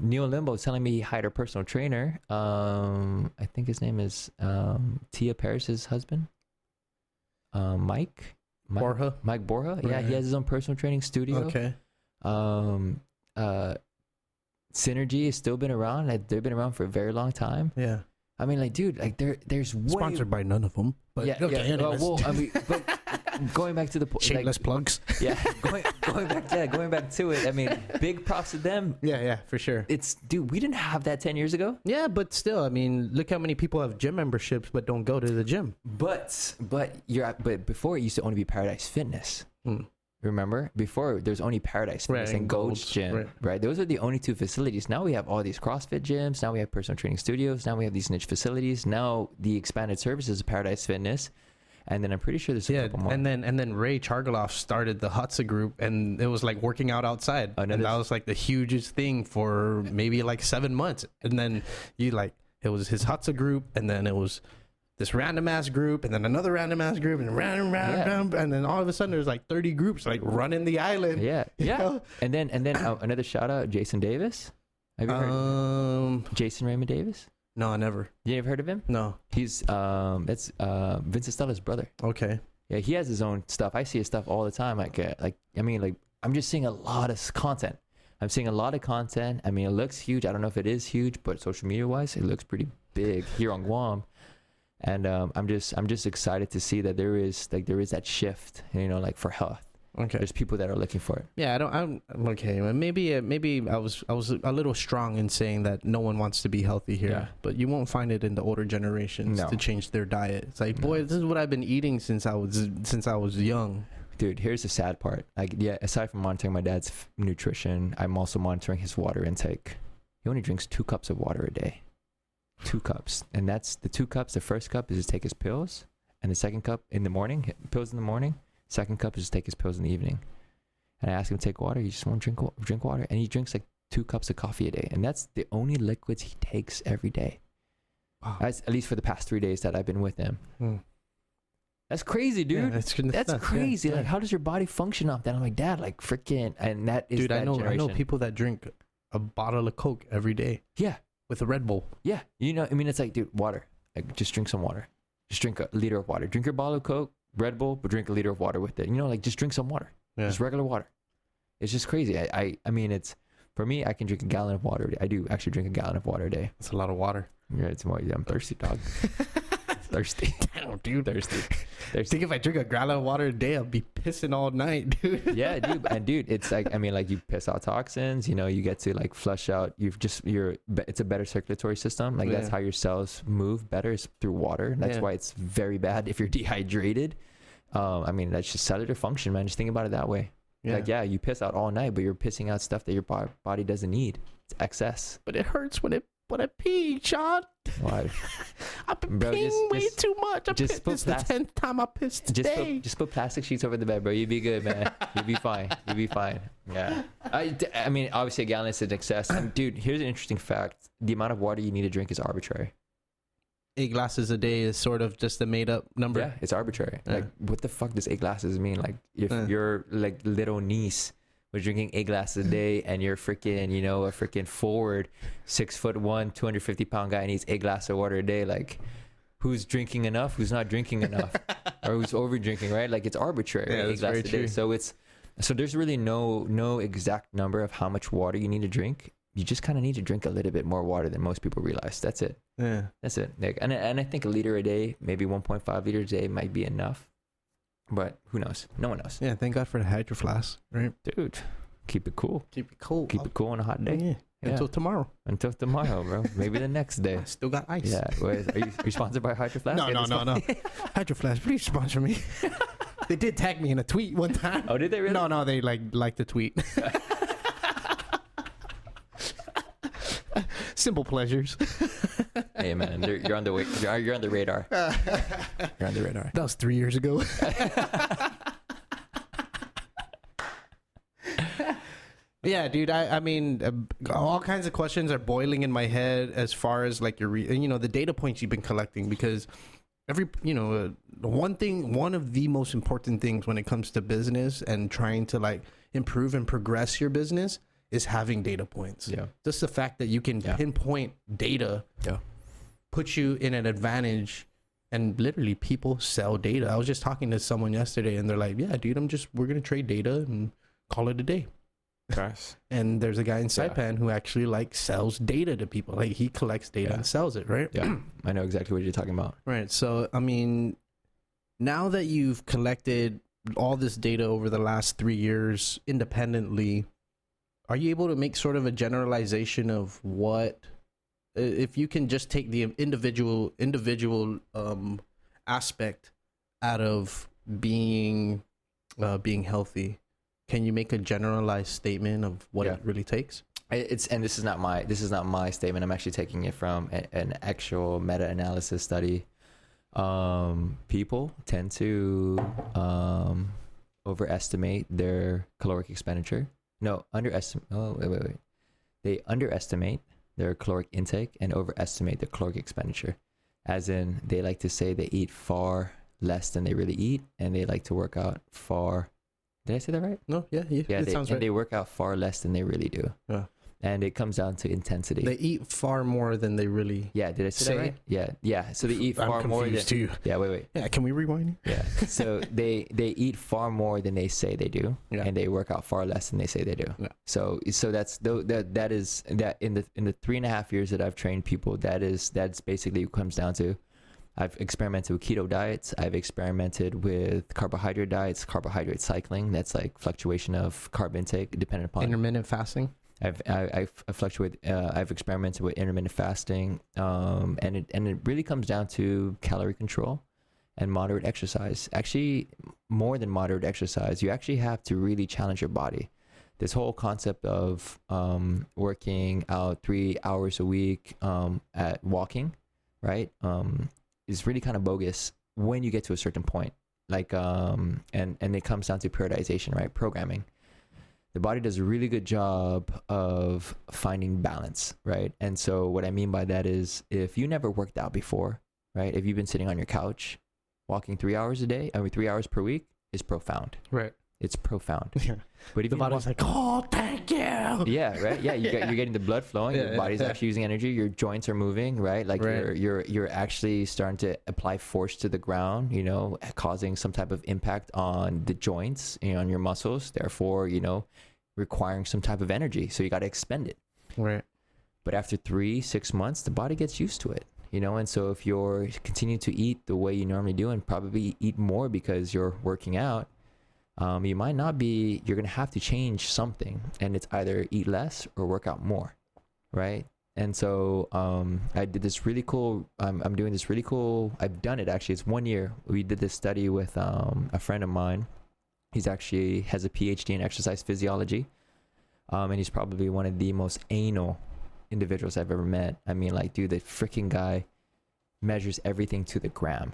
Neil Limbo telling me he hired a personal trainer. I think his name is Tia Paris's husband. Mike Borja. Mike Borja. Right. Yeah, he has his own personal training studio. Okay. Synergy has still been around. Like, they've been around for a very long time. Yeah. I mean, like, dude, like there's way... Sponsored by none of them. But yeah, okay, yeah. anyways. Well, I mean, but going back to the shameless plugs. Yeah, going back to it. I mean, big props to them. Yeah, for sure. Dude, we didn't have that 10 years ago. Yeah, but still, I mean, look how many people have gym memberships but don't go to the gym. But before it used to only be Paradise Fitness. Remember? Before there's only Paradise Fitness and Gold's Gym, right? Those are the only two facilities. Now we have all these CrossFit gyms. Now we have personal training studios. Now we have these niche facilities. Now the expanded services of Paradise Fitness. And then I'm pretty sure there's a couple more. And then Ray Chargaloff started the Hutsa group, and it was like working out outside. And that was like the hugest thing for maybe like 7 months. And then it was his Hutsa group, and then it was this random ass group, and then another random ass group, and random, and then all of a sudden there's like 30 groups like running the island. Yeah. know? And then another shout out, Jason Davis. Have you heard Jason Raymond Davis? No, I never. You ever heard of him? No. He's that's Vince Estella's brother. Okay. Yeah, he has his own stuff. I see his stuff all the time. I'm just seeing a lot of content. I'm seeing a lot of content. I mean, it looks huge. I don't know if it is huge, but social media wise, it looks pretty big here on Guam. And I'm just excited to see that there is that shift, like for health. Okay. There's people that are looking for it. Yeah, I'm okay. Maybe I was a little strong in saying that no one wants to be healthy here, but you won't find it in the older generations to change their diet. It's like, boy, this is what I've been eating since I was young. Dude, here's the sad part. Aside from monitoring my dad's nutrition, I'm also monitoring his water intake. He only drinks 2 cups of water a day. 2 cups. And that's the 2 cups. The first cup is to take his pills, and the second cup in the morning, pills in the morning. Second cup is to take his pills in the evening. And I ask him to take water. He just won't drink water. And he drinks like 2 cups of coffee a day. And that's the only liquids he takes every day. Wow. That's at least for the past 3 days that I've been with him. That's crazy, dude. Yeah, that's crazy. Yeah. Like, how does your body function off that? I'm like, Dad, like freaking, and that is, dude, that generation. I know people that drink a bottle of Coke every day. Yeah. With a Red Bull. Yeah. It's like, dude, water. Like, just drink some water. Just drink a liter of water. Drink your bottle of Coke, Red Bull, but drink a liter of water with it. Just drink some water. Yeah. Just regular water. It's just crazy. I mean, it's, for me, I can drink a gallon of water. I do actually drink a gallon of water a day. That's a lot of water. Yeah, I'm thirsty, dog. Thirsty. Damn, dude. Thirsty. I think if I drink a gallon of water a day, I'll be pissing all night, dude. Yeah, dude. And dude, it's like, you piss out toxins, you get to like flush out, it's a better circulatory system. Like that's how your cells move better, is through water. That's why it's very bad if you're dehydrated. That's just cellular function, man. Just think about it that way. Yeah. You piss out all night, but you're pissing out stuff that your body doesn't need. It's excess. But it hurts when I pee, Sean. Why? I've been peeing way too much. This is the 10th time I pissed today. Just put plastic sheets over the bed, bro. You'll be good, man. You'll be fine. Yeah. I mean, obviously a gallon is an excess. And dude, here's an interesting fact. The amount of water you need to drink is arbitrary. 8 glasses a day is sort of just a made up number. Yeah, it's arbitrary. Yeah. Like, what the fuck does 8 glasses mean? Like, if your like little niece was drinking 8 glasses a day, and you're freaking, a freaking forward 6'1", 250-pound guy needs 8 glasses of water a day. Like, who's drinking enough? Who's not drinking enough? Or who's over drinking? Right? Like, it's arbitrary. Yeah, 8 glasses a day. So there's really no exact number of how much water you need to drink. You just kind of need to drink a little bit more water than most people realize. That's it. Yeah, that's it. Like, and I think a liter a day, maybe 1.5 liters a day, might be enough. But who knows? No one knows. Yeah, thank God for the hydro flask, right? Dude, keep it cool. Keep it cool on a hot day. Yeah. Until tomorrow, bro. Maybe the next day. I still got ice. Yeah. Are you sponsored by Hydro Flask? No. Hydro Flask, please sponsor me. They did tag me in a tweet one time. Oh, did they really? No, they liked the tweet. Simple pleasures. Hey man, you're on the way. You're on the radar. You're on the radar. That was 3 years ago. Yeah, dude. I mean, all kinds of questions are boiling in my head as far as like the data points you've been collecting, because one of the most important things when it comes to business and trying to like improve and progress your business is having data points. Yeah. Just the fact that you can pinpoint data puts you in an advantage. And literally people sell data. I was just talking to someone yesterday and they're like, yeah, dude, we're going to trade data and call it a day. Nice. And there's a guy in Saipan who actually like sells data to people. Like he collects data and sells it, right? Yeah. I know exactly what you're talking about. Right. So, I mean, now that you've collected all this data over the last 3 years independently, are you able to make sort of a generalization of what, if you can just take the individual aspect out of being healthy, can you make a generalized statement of what it really takes? And this is not my statement. I'm actually taking it from an actual meta-analysis study. People tend to overestimate their caloric expenditure. No, underestimate. Oh, wait. They underestimate their caloric intake and overestimate their caloric expenditure. As in, they like to say they eat far less than they really eat, and they like to work out far. Did I say that right? No, yeah, it sounds right. They work out far less than they really do. Yeah. And it comes down to intensity. They eat far more than they really. Yeah, did I say that right? Yeah. So they eat far more than. Too. Yeah, wait. Yeah, can we rewind? Yeah. So they eat far more than they say they do, and they work out far less than they say they do. Yeah. So that's that is in the 3.5 years that I've trained people, that's basically what it comes down to. I've experimented with keto diets. I've experimented with carbohydrate diets, carbohydrate cycling. That's like fluctuation of carb intake dependent upon intermittent fasting. I've fluctuated. I've experimented with intermittent fasting, and it really comes down to calorie control and moderate exercise. Actually, more than moderate exercise, you actually have to really challenge your body. This whole concept of working out 3 hours a week at walking, right, is really kind of bogus when you get to a certain point. Like, and it comes down to periodization, right? Programming. The body does a really good job of finding balance, right? And so what I mean by that is, if you never worked out before, right? If you've been sitting on your couch, walking 3 hours a day, 3 hours per week is profound. Right. It's profound. Yeah. But if the body's like, oh, thank you. Yeah, right. Yeah, you're getting the blood flowing. Your body's actually using energy. Your joints are moving, right? Like you're actually starting to apply force to the ground. Causing some type of impact on the joints, on your muscles. Therefore, requiring some type of energy. So you got to expend it. Right. But after 3-6 months, the body gets used to it. And so if you're continuing to eat the way you normally do, and probably eat more because you're working out, you might not be, you're going to have to change something, and it's either eat less or work out more, right? And so I did this really cool, I'm doing this really cool, I've done it actually, it's 1 year. We did this study with a friend of mine. He's actually has a PhD in exercise physiology, and he's probably one of the most anal individuals I've ever met. I mean, like, dude, the freaking guy measures everything to the gram.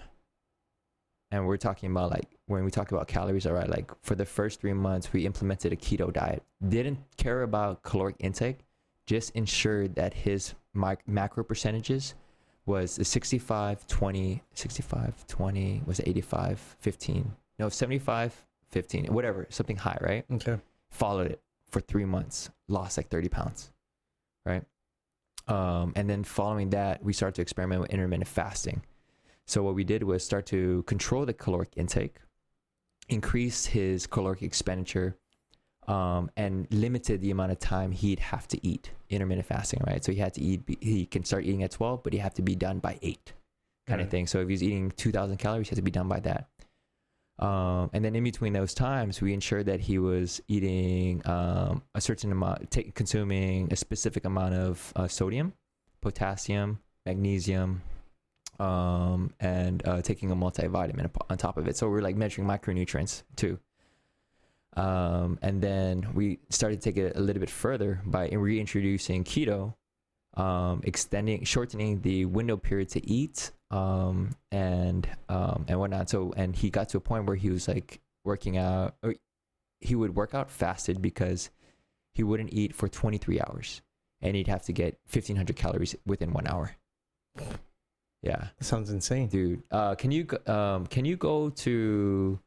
And we're talking about, like, when we talk about calories, all right, like, for the first 3 months, we implemented a keto diet. Didn't care about caloric intake, just ensured that his macro percentages was the 65-20, was it 85-15? No, 75-15, whatever, something high, right? Okay. Followed it for 3 months, lost like 30 pounds, right? And then following that, we started to experiment with intermittent fasting. So what we did was start to control the caloric intake, increase his caloric expenditure, and limited the amount of time he'd have to eat. Intermittent fasting, right? So he can start eating at 12, but he have to be done by 8 kind of thing. So if he's eating 2,000 calories, he has to be done by that. And then in between those times, we ensured that he was eating a certain amount, consuming a specific amount of sodium, potassium, magnesium, and taking a multivitamin on top of it. So we're like measuring micronutrients too. And then we started to take it a little bit further by reintroducing keto, shortening the window period to eat, and whatnot. So, and he got to a point where he was like working out, or he would work out fasted because he wouldn't eat for 23 hours, and he'd have to get 1,500 calories within 1 hour. Yeah, that sounds insane, dude. Can you go to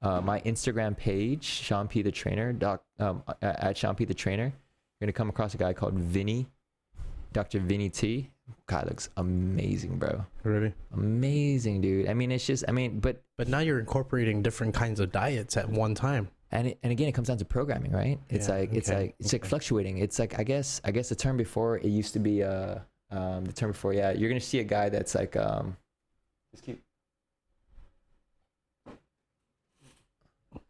my Instagram page, Sean P the Trainer, at Sean P the Trainer? You're gonna come across a guy called Vinny, Dr. Vinny T. Guy looks amazing, bro. Really? Amazing, dude. I mean, it's just, but now you're incorporating different kinds of diets at one time. And again, it comes down to programming, right? It's like fluctuating. It's like, I guess the term before, it used to be the term before, yeah, you're gonna see a guy that's like just keep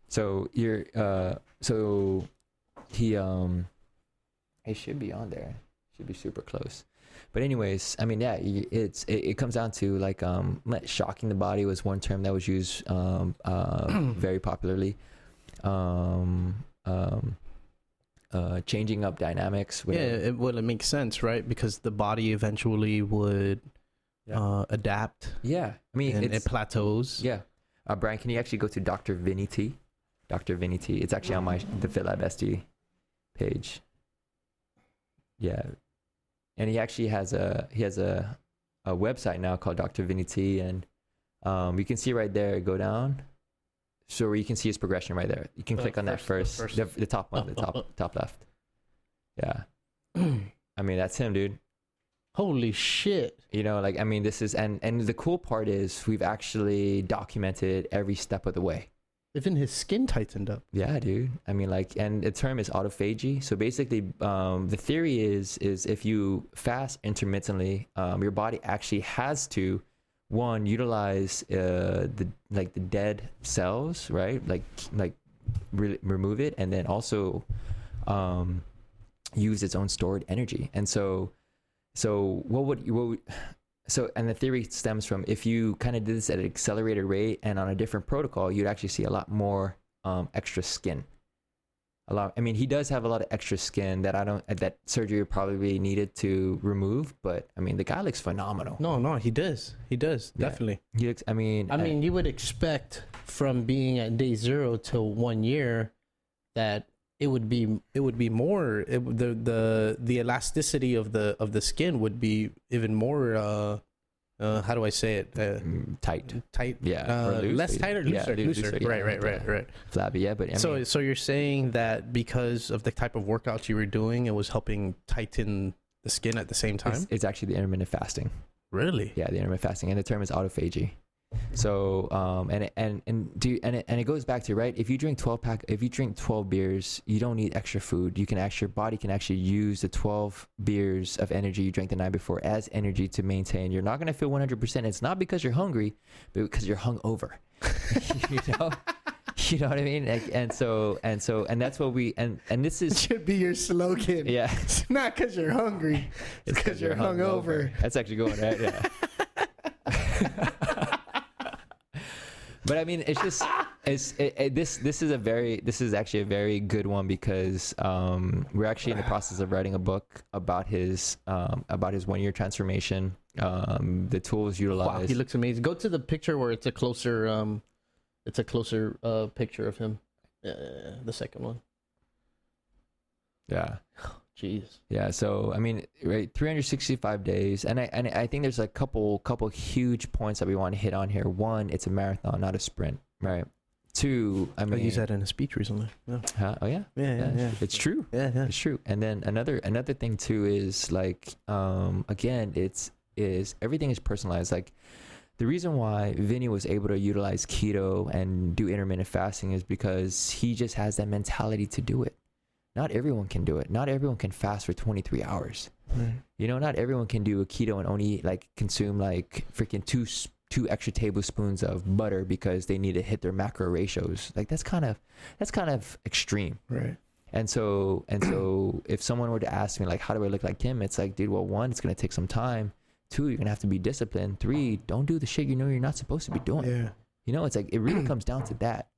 So you're so he it should be on there. Should be super close. But anyways, I mean, yeah, it comes down to like shocking the body was one term that was used very popularly. Changing up dynamics. Yeah, it makes sense, right? Because the body eventually would adapt. Yeah, I mean, and it plateaus. Yeah. Brian, can you actually go to Dr. Vinny T? Dr. Vinny T. It's actually on the FitLab SD page. Yeah. And he actually has a website now called Dr. Vinny T, and you can see right there, go down. So where you can see his progression right there. You can click on that first. The top one, top left. Yeah. I mean, that's him, dude. Holy shit. You know, like, I mean, this is, and the cool part is we've actually documented every step of the way. Even his skin tightened up. Yeah, dude. I mean, like, and the term is autophagy. So basically, the theory is if you fast intermittently, your body actually has to, one, utilize the dead cells, right? Like remove it, and then also use its own stored energy. And so and the theory stems from, if you kind of did this at an accelerated rate and on a different protocol, you'd actually see a lot more extra skin. I mean, he does have a lot of extra skin that surgery probably needed to remove, but I mean, the guy looks phenomenal. No, he does. Yeah. Definitely. He looks, I mean, you would expect from being at day 0 till 1 year that it would be more, the elasticity of the skin would be even more how do I say it? Tight. Yeah. Less tight or looser? Yeah, looser. Yeah, Right. Flabby, yeah. But I mean, so you're saying that because of the type of workouts you were doing, it was helping tighten the skin at the same time? It's actually the intermittent fasting. Really? Yeah, the intermittent fasting, and the term is autophagy. So and it goes back to, right, if you drink 12 beers, you don't need extra food. Your body can actually use the 12 beers of energy you drank the night before as energy to maintain. You're not going to feel 100%. It's not because you're hungry, but because you're hungover. You know what I mean? And that's what we, and this is, should be your slogan. Yeah. It's not because you're hungry, it's because you're hungover. That's actually going right. Yeah. But I mean, it's just, this is actually a very good one, because we're actually in the process of writing a book about his 1 year transformation, the tools utilized. Wow, he looks amazing. Go to the picture where it's a closer picture of him. The second one. Yeah. Jeez. Yeah. So I mean, right, 365 days, and I think there's a couple huge points that we want to hit on here. One, it's a marathon, not a sprint, right? Two, I mean, I used that in a speech recently. Yeah. Oh yeah? Yeah. It's true. Yeah. It's true. And then another thing too is, like, again, everything is personalized. Like, the reason why Vinny was able to utilize keto and do intermittent fasting is because he just has that mentality to do it. Not everyone can do it. Not everyone can fast for 23 hours. Right. You know, not everyone can do a keto and only consume freaking two extra tablespoons of butter because they need to hit their macro ratios. Like, that's kind of extreme. Right. And so if someone were to ask me, like, how do I look like him? It's like, dude, well, one, it's going to take some time. Two, you're going to have to be disciplined. Three, don't do the shit you know you're not supposed to be doing. Yeah. You know, it's like, it really comes down to that.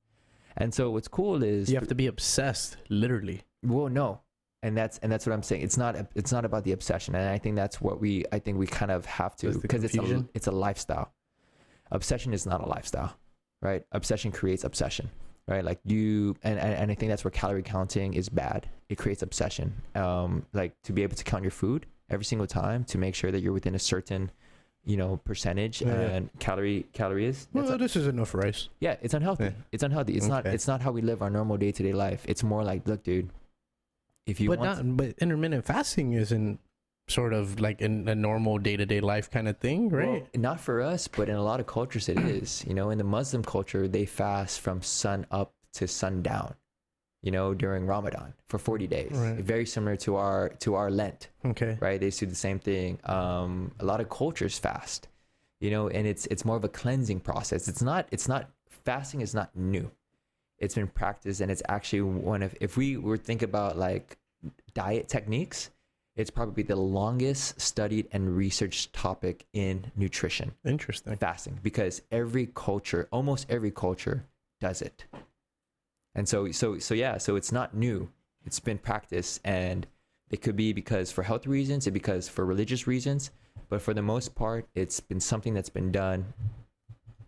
And so what's cool is you have to be obsessed, literally. Well, no. And that's what I'm saying. It's not about the obsession. And I think that's what we kind of have to, because it's a lifestyle. Obsession is not a lifestyle, right? Obsession creates obsession, right? Like and I think that's where calorie counting is bad. It creates obsession. Like, to be able to count your food every single time to make sure that you're within a certain, percentage and calories. Well, this is enough rice. Yeah, it's unhealthy. Yeah. It's unhealthy. It's not how we live our normal day-to-day life. It's more like, look, dude, if you but intermittent fasting isn't sort of like in a normal day-to-day life kind of thing, right? Well, not for us, but in a lot of cultures it is. In the Muslim culture, they fast from sun up to sundown, during Ramadan for 40 days. Right. Very similar to our Lent. Okay. Right? They do the same thing. A lot of cultures fast, and it's more of a cleansing process. Fasting is not new. it's been practiced, and it's actually one of, if we were think about like diet techniques, it's probably the longest studied and researched topic in nutrition. Interesting. Fasting, because almost every culture does it. And so it's not new. It's been practiced, and it could be because for health reasons, it because for religious reasons, but for the most part, it's been something that's been done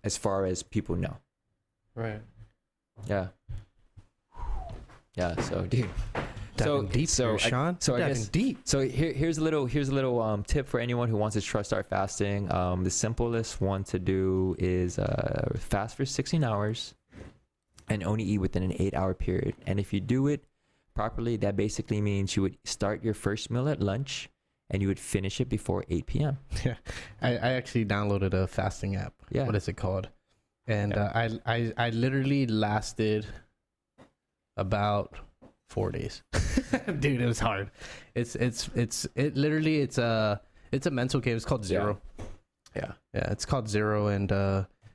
as far as people know. Right. Yeah. Yeah. So, dude. Diving deep here, Sean. I guess deep. So here's a little tip for anyone who wants to start fasting. The simplest one to do is fast for 16 hours and only eat within an 8-hour period. And if you do it properly, that basically means you would start your first meal at lunch and you would finish it before 8 p.m. Yeah, I actually downloaded a fasting app. Yeah. What is it called? And I literally lasted about 4 days. Dude, it was hard. It's a mental game. It's called Zero. Yeah, it's called Zero, and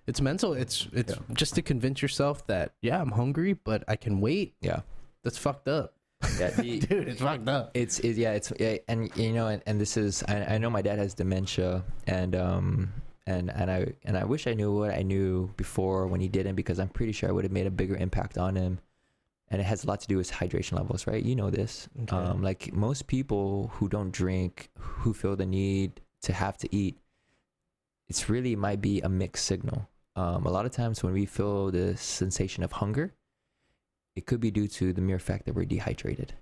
it's mental. It's just to convince yourself that I'm hungry, but I can wait. Yeah, that's fucked up. Yeah, dude, it's fucked up. It's and you know, and this is, I know my dad has dementia, and I wish I knew what I knew before when he didn't, because I'm pretty sure I would have made a bigger impact on him. And it has a lot to do with hydration levels, right? You know this. Okay. Like most people who don't drink, who feel the need to have to eat, it's really might be a mixed signal. A lot of times when we feel the sensation of hunger, it could be due to the mere fact that we're dehydrated.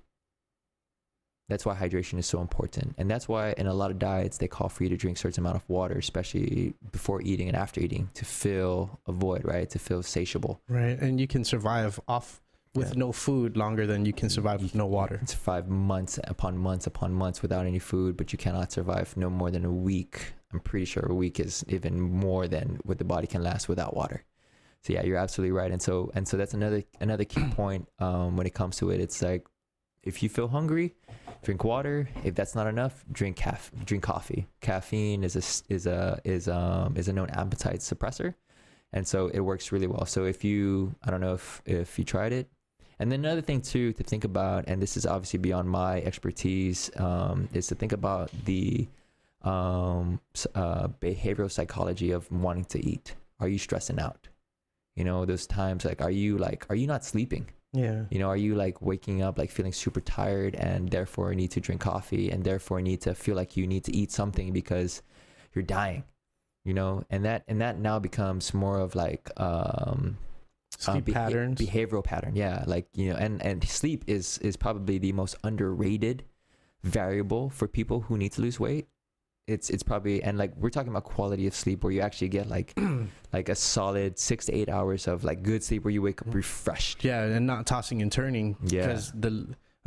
That's why hydration is so important. And that's why in a lot of diets, they call for you to drink a certain amount of water, especially before eating and after eating, to fill a void, right? To feel satiable. Right. And you can survive off with no food longer than you can survive with no water. Survive months upon months without any food, but you cannot survive no more than a week. I'm pretty sure a week is even more than what the body can last without water. So yeah, you're absolutely right. And so that's another key point when it comes to it. It's like, if you feel hungry, drink water. If that's not enough, drink coffee. Caffeine is a known appetite suppressor, and so it works really well. So I don't know if you tried it. And then another thing too to think about, and this is obviously beyond my expertise, is to think about the behavioral psychology of wanting to eat. Are you stressing out? You know, those times, like, are you not sleeping? Yeah. You know, are you like waking up like feeling super tired and therefore need to drink coffee and therefore need to feel like you need to eat something because you're dying? You know, and that now becomes more of like sleep patterns, behavioral pattern. Yeah, like, you know, and sleep is probably the most underrated variable for people who need to lose weight. It's probably, and like we're talking about quality of sleep where you actually get like like a solid 6 to 8 hours of like good sleep where you wake up refreshed. Yeah, and not tossing and turning. Yeah, because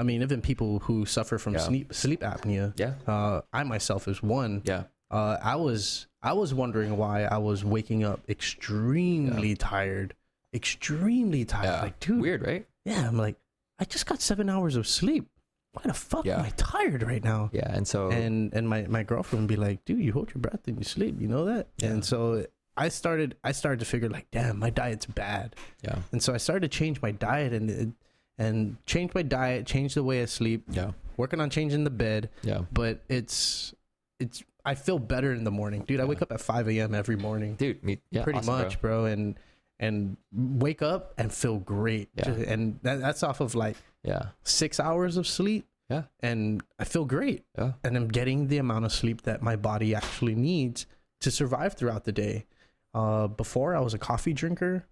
even people who suffer from sleep apnea. Yeah, I myself is one. Yeah, I was wondering why I was waking up extremely tired. Yeah. Like, dude, weird, right? Yeah, I'm like, I just got 7 hours of sleep. Why the fuck am I tired right now? Yeah, and so and my girlfriend would be like, dude, you hold your breath and you sleep, you know that? Yeah. And so I started to figure like, damn, my diet's bad. Yeah. And so I started to change my diet and change my diet, change the way I sleep. Yeah. Working on changing the bed. Yeah. But it's I feel better in the morning, dude. I wake up at 5 a.m. every morning, dude. Pretty awesome, much, bro. And wake up and feel great. Yeah. And that's off of like 6 hours of sleep. Yeah. And I feel great. Yeah. And I'm getting the amount of sleep that my body actually needs to survive throughout the day. Before I was a coffee drinker.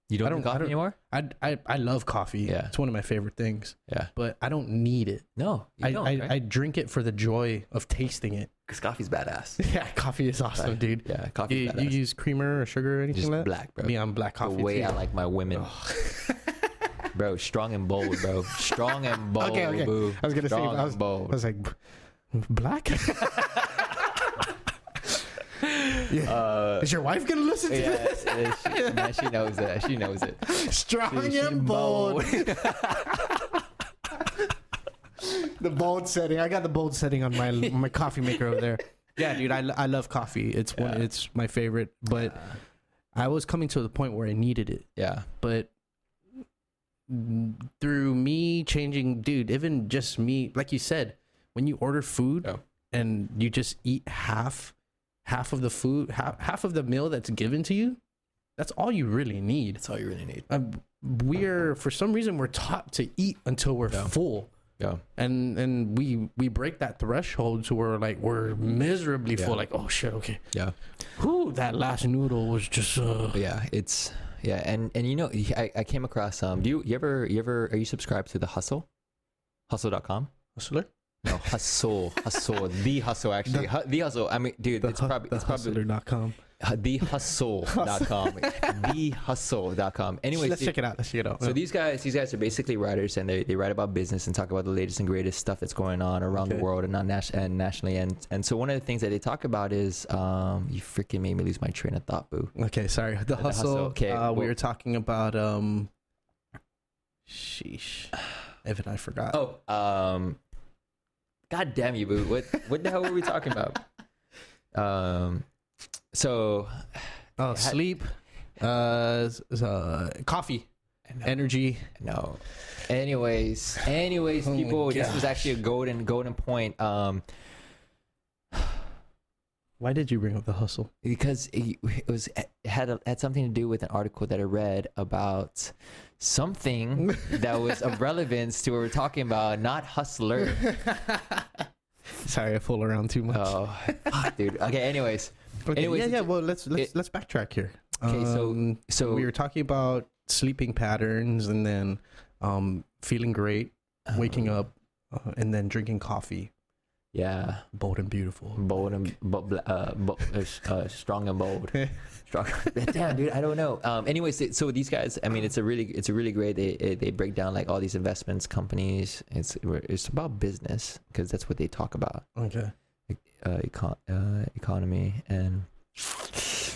You don't drink coffee anymore? I love coffee. Yeah. It's one of my favorite things. Yeah. But I don't need it. No. I drink it for the joy of tasting it. Because coffee's badass. Yeah, coffee is awesome, right. Dude. Yeah, coffee. You use creamer or sugar or anything just like that? Black, bro. Me, I'm black coffee. The way too. I like my women. Oh. Bro, strong and bold, bro. Strong and bold. Okay. Boo. I was gonna say, I was like, black. Yeah. Is your wife gonna listen to this? She knows it. She knows it. Strong and bold. The bold setting. I got the bold setting on my coffee maker over there. Yeah, dude. I love coffee. It's my favorite. But I was coming to the point where I needed it. Yeah. But through me changing, dude, even just me, like you said, when you order food and you just eat half of the food, half of the meal that's given to you, that's all you really need. That's all you really need. We're, for some reason, we're taught to eat until we're full. Yeah. And we break that threshold to where like we're miserably full. Like, oh shit, okay. Yeah. Whew, that last noodle was just and you know, I came across do you ever are you subscribed to the Hustle? Hustle.com? Hustler? No, Hustle. The Hustle, actually. The Hustle. I mean, dude, it's probably hustler.com. Thehustle.com. Thehustle.com. Anyways, let's check it out. So these guys are basically writers, and they write about business and talk about the latest and greatest stuff that's going on around the world and nationally. And so one of the things that they talk about is you freaking made me lose my train of thought, boo. Okay, sorry. The Hustle. Okay, we were talking about sheesh. Even I forgot. God damn you, boo. What the hell were we talking about? Sleep, coffee, energy. No. Anyways, people, this was actually a golden point. Why did you bring up the Hustle? Because it had something to do with an article that I read about something that was of relevance to what we're talking about, not Hustler. Sorry, I fool around too much. Oh, dude. Okay. Anyways. Well, let's backtrack here. Okay. So we were talking about sleeping patterns, and then feeling great, waking up, and then drinking coffee. Yeah. Bold and beautiful. Strong and bold. Strong. Damn, dude. I don't know. Anyways, so these guys, I mean, it's a really great. They break down like all these investments, companies. It's about business because that's what they talk about. Okay. Economy and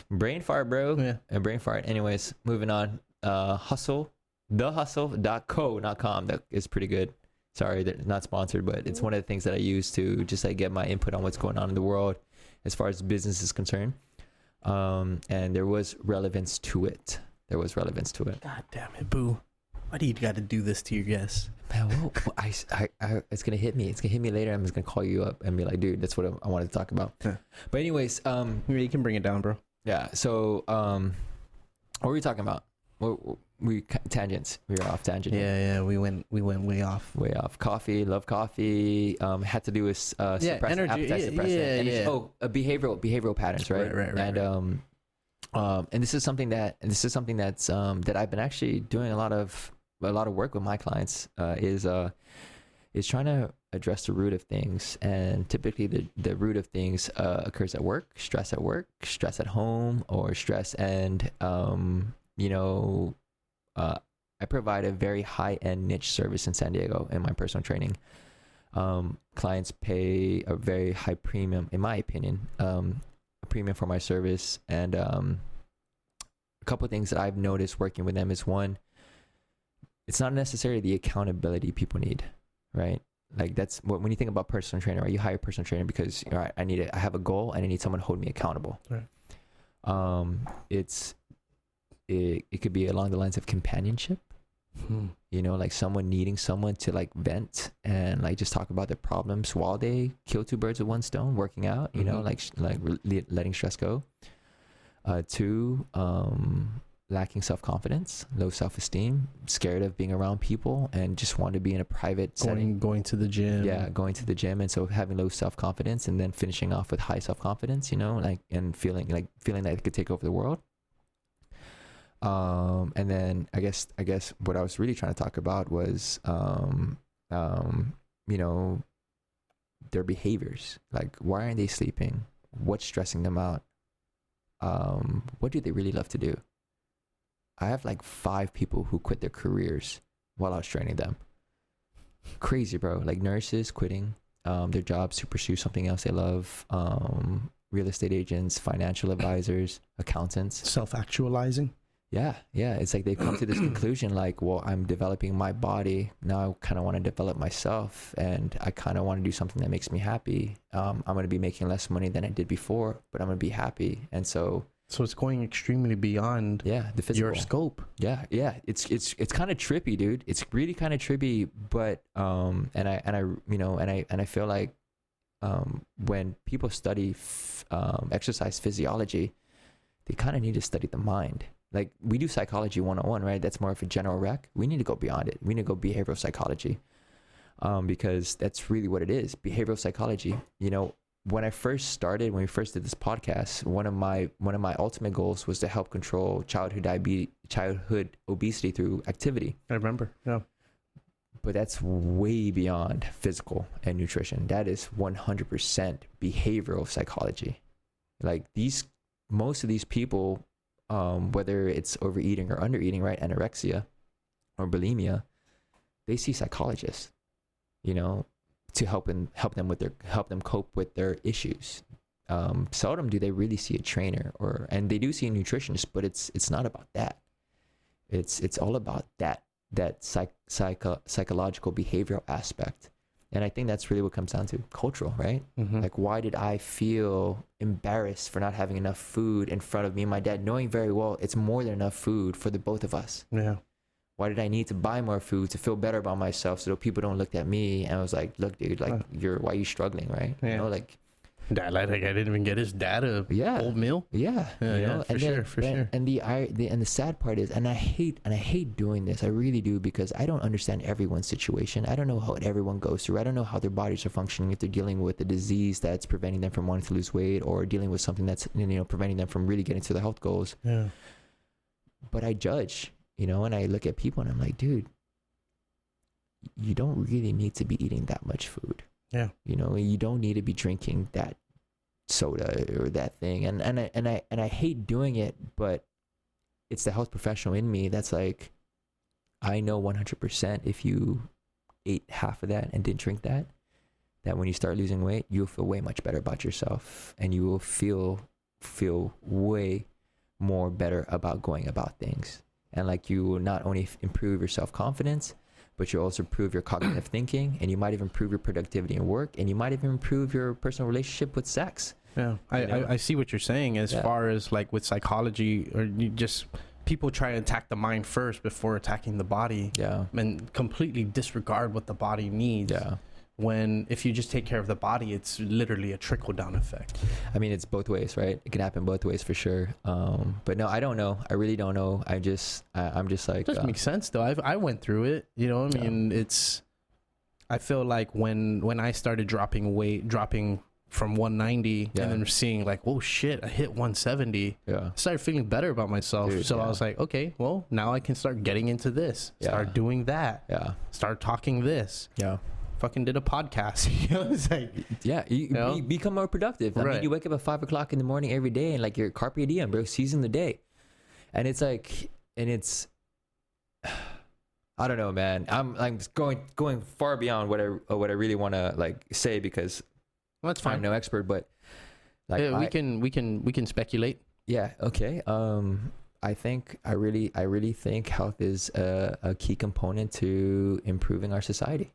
brain fart, bro. Yeah. And brain fart. Anyways, moving on. Hustle. Thehustle.co.com. That is pretty good. Sorry, they're not sponsored, but it's one of the things that I use to just like get my input on what's going on in the world as far as business is concerned. And there was relevance to it. God damn it, boo. Why do you got to do this to your guests? Man, well, it's going to hit me. It's going to hit me later. I'm just going to call you up and be like, dude, that's what I wanted to talk about. Huh. But anyways. You can bring it down, bro. Yeah. So what were we talking about? Tangents. We were off tangent. Yeah. We went way off. Coffee. Love coffee. Had to do with energy. Appetite suppressant. Yeah. Oh, behavioral patterns, right? Right. And this is something that's that I've been actually doing a lot of work with my clients is trying to address the root of things. And typically the root of things occurs at work, stress at home, or stress and I provide a very high-end niche service in San Diego in my personal training. Clients pay a very high premium, in my opinion, a premium for my service. And a couple of things that I've noticed working with them is, one, it's not necessarily the accountability people need, right? Like that's when you think about personal trainer, right? You hire a personal trainer because, all right, I have a goal and I need someone to hold me accountable. Right. It could be along the lines of companionship, like someone needing someone to like vent and like just talk about their problems while they kill two birds with one stone, working out, like letting stress go. Two, lacking self-confidence, low self-esteem, scared of being around people and just want to be in a private setting. Going to the gym. Yeah, going to the gym. And so having low self-confidence and then finishing off with high self-confidence, and feeling like it could take over the world. And then I guess what I was really trying to talk about was, their behaviors. Like, why aren't they sleeping? What's stressing them out? What do they really love to do? I have like 5 people who quit their careers while I was training them. Crazy, bro. Like nurses quitting their jobs to pursue something else they love. Real estate agents, financial advisors, accountants. Self-actualizing. Yeah. It's like they've come to this conclusion like, well, I'm developing my body. Now I kind of want to develop myself, and I kind of want to do something that makes me happy. I'm going to be making less money than I did before, but I'm going to be happy. And so So it's going extremely beyond the physical. your scope. Yeah. It's kind of trippy, dude. It's really kind of trippy, but and I feel like when people study exercise physiology, they kind of need to study the mind. Like we do psychology 101, right? That's more of a general rec. We need to go beyond it. We need to go behavioral psychology, because that's really what it is. Behavioral psychology. You know, when we first did this podcast, one of my ultimate goals was to help control childhood obesity through activity. I remember. Yeah. But that's way beyond physical and nutrition. That is 100% behavioral psychology. Like most of these people, whether it's overeating or undereating, right, anorexia or bulimia, they see psychologists, you know, to help them cope with their issues. Seldom do they really see a trainer, and they do see a nutritionist, but it's not about that. It's all about that psychological behavioral aspect. And I think that's really what comes down to cultural, right? Mm-hmm. Like, why did I feel embarrassed for not having enough food in front of me and my dad, knowing very well it's more than enough food for the both of us? Yeah. Why did I need to buy more food to feel better about myself so that people don't look at me? And I was like, look, dude, like, why are you struggling, right? Yeah. You know, like, Dad, like I didn't even get his dad a whole meal. Yeah, you know? For sure. And the sad part is, and I hate doing this. I really do, because I don't understand everyone's situation. I don't know how everyone goes through. I don't know how their bodies are functioning, if they're dealing with a disease that's preventing them from wanting to lose weight, or dealing with something that's, you know, preventing them from really getting to their health goals. Yeah. But I judge, you know, and I look at people and I'm like, dude, you don't really need to be eating that much food. Yeah. You know, you don't need to be drinking that soda or that thing. And I hate doing it, but it's the health professional in me that's like, I know 100% if you ate half of that and didn't drink that when you start losing weight, you'll feel way much better about yourself, and you will feel way more better about going about things. And like, you will not only improve your self-confidence, but you also improve your cognitive thinking, and you might even improve your productivity in work, and you might even improve your personal relationship with sex. Yeah, I see what you're saying as far as like with psychology, or you just people try to attack the mind first before attacking the body. Yeah, and completely disregard what the body needs. Yeah. When if you just take care of the body, it's literally a trickle down effect. I mean, it's both ways, right? It can happen both ways for sure. But no, I don't know. I really don't know. I'm just like. It does make sense though. I went through it. You know, I mean, I feel like when I started dropping from 190 and then seeing like, whoa, shit, I hit 170. Yeah. I started feeling better about myself. Dude, so I was like, okay, well, now I can start getting into this. Start doing that. Yeah. Start talking this. Yeah. Fucking did a podcast. You know, it's like, you become more productive. I mean, you wake up at 5 o'clock in the morning every day, and like, you're carpe diem, bro, seizing the day. And it's like, I don't know, man. I'm going far beyond what I really want to like say, because that's fine. I'm no expert, but like, we can speculate. Yeah. Okay. I really think health is a key component to improving our society.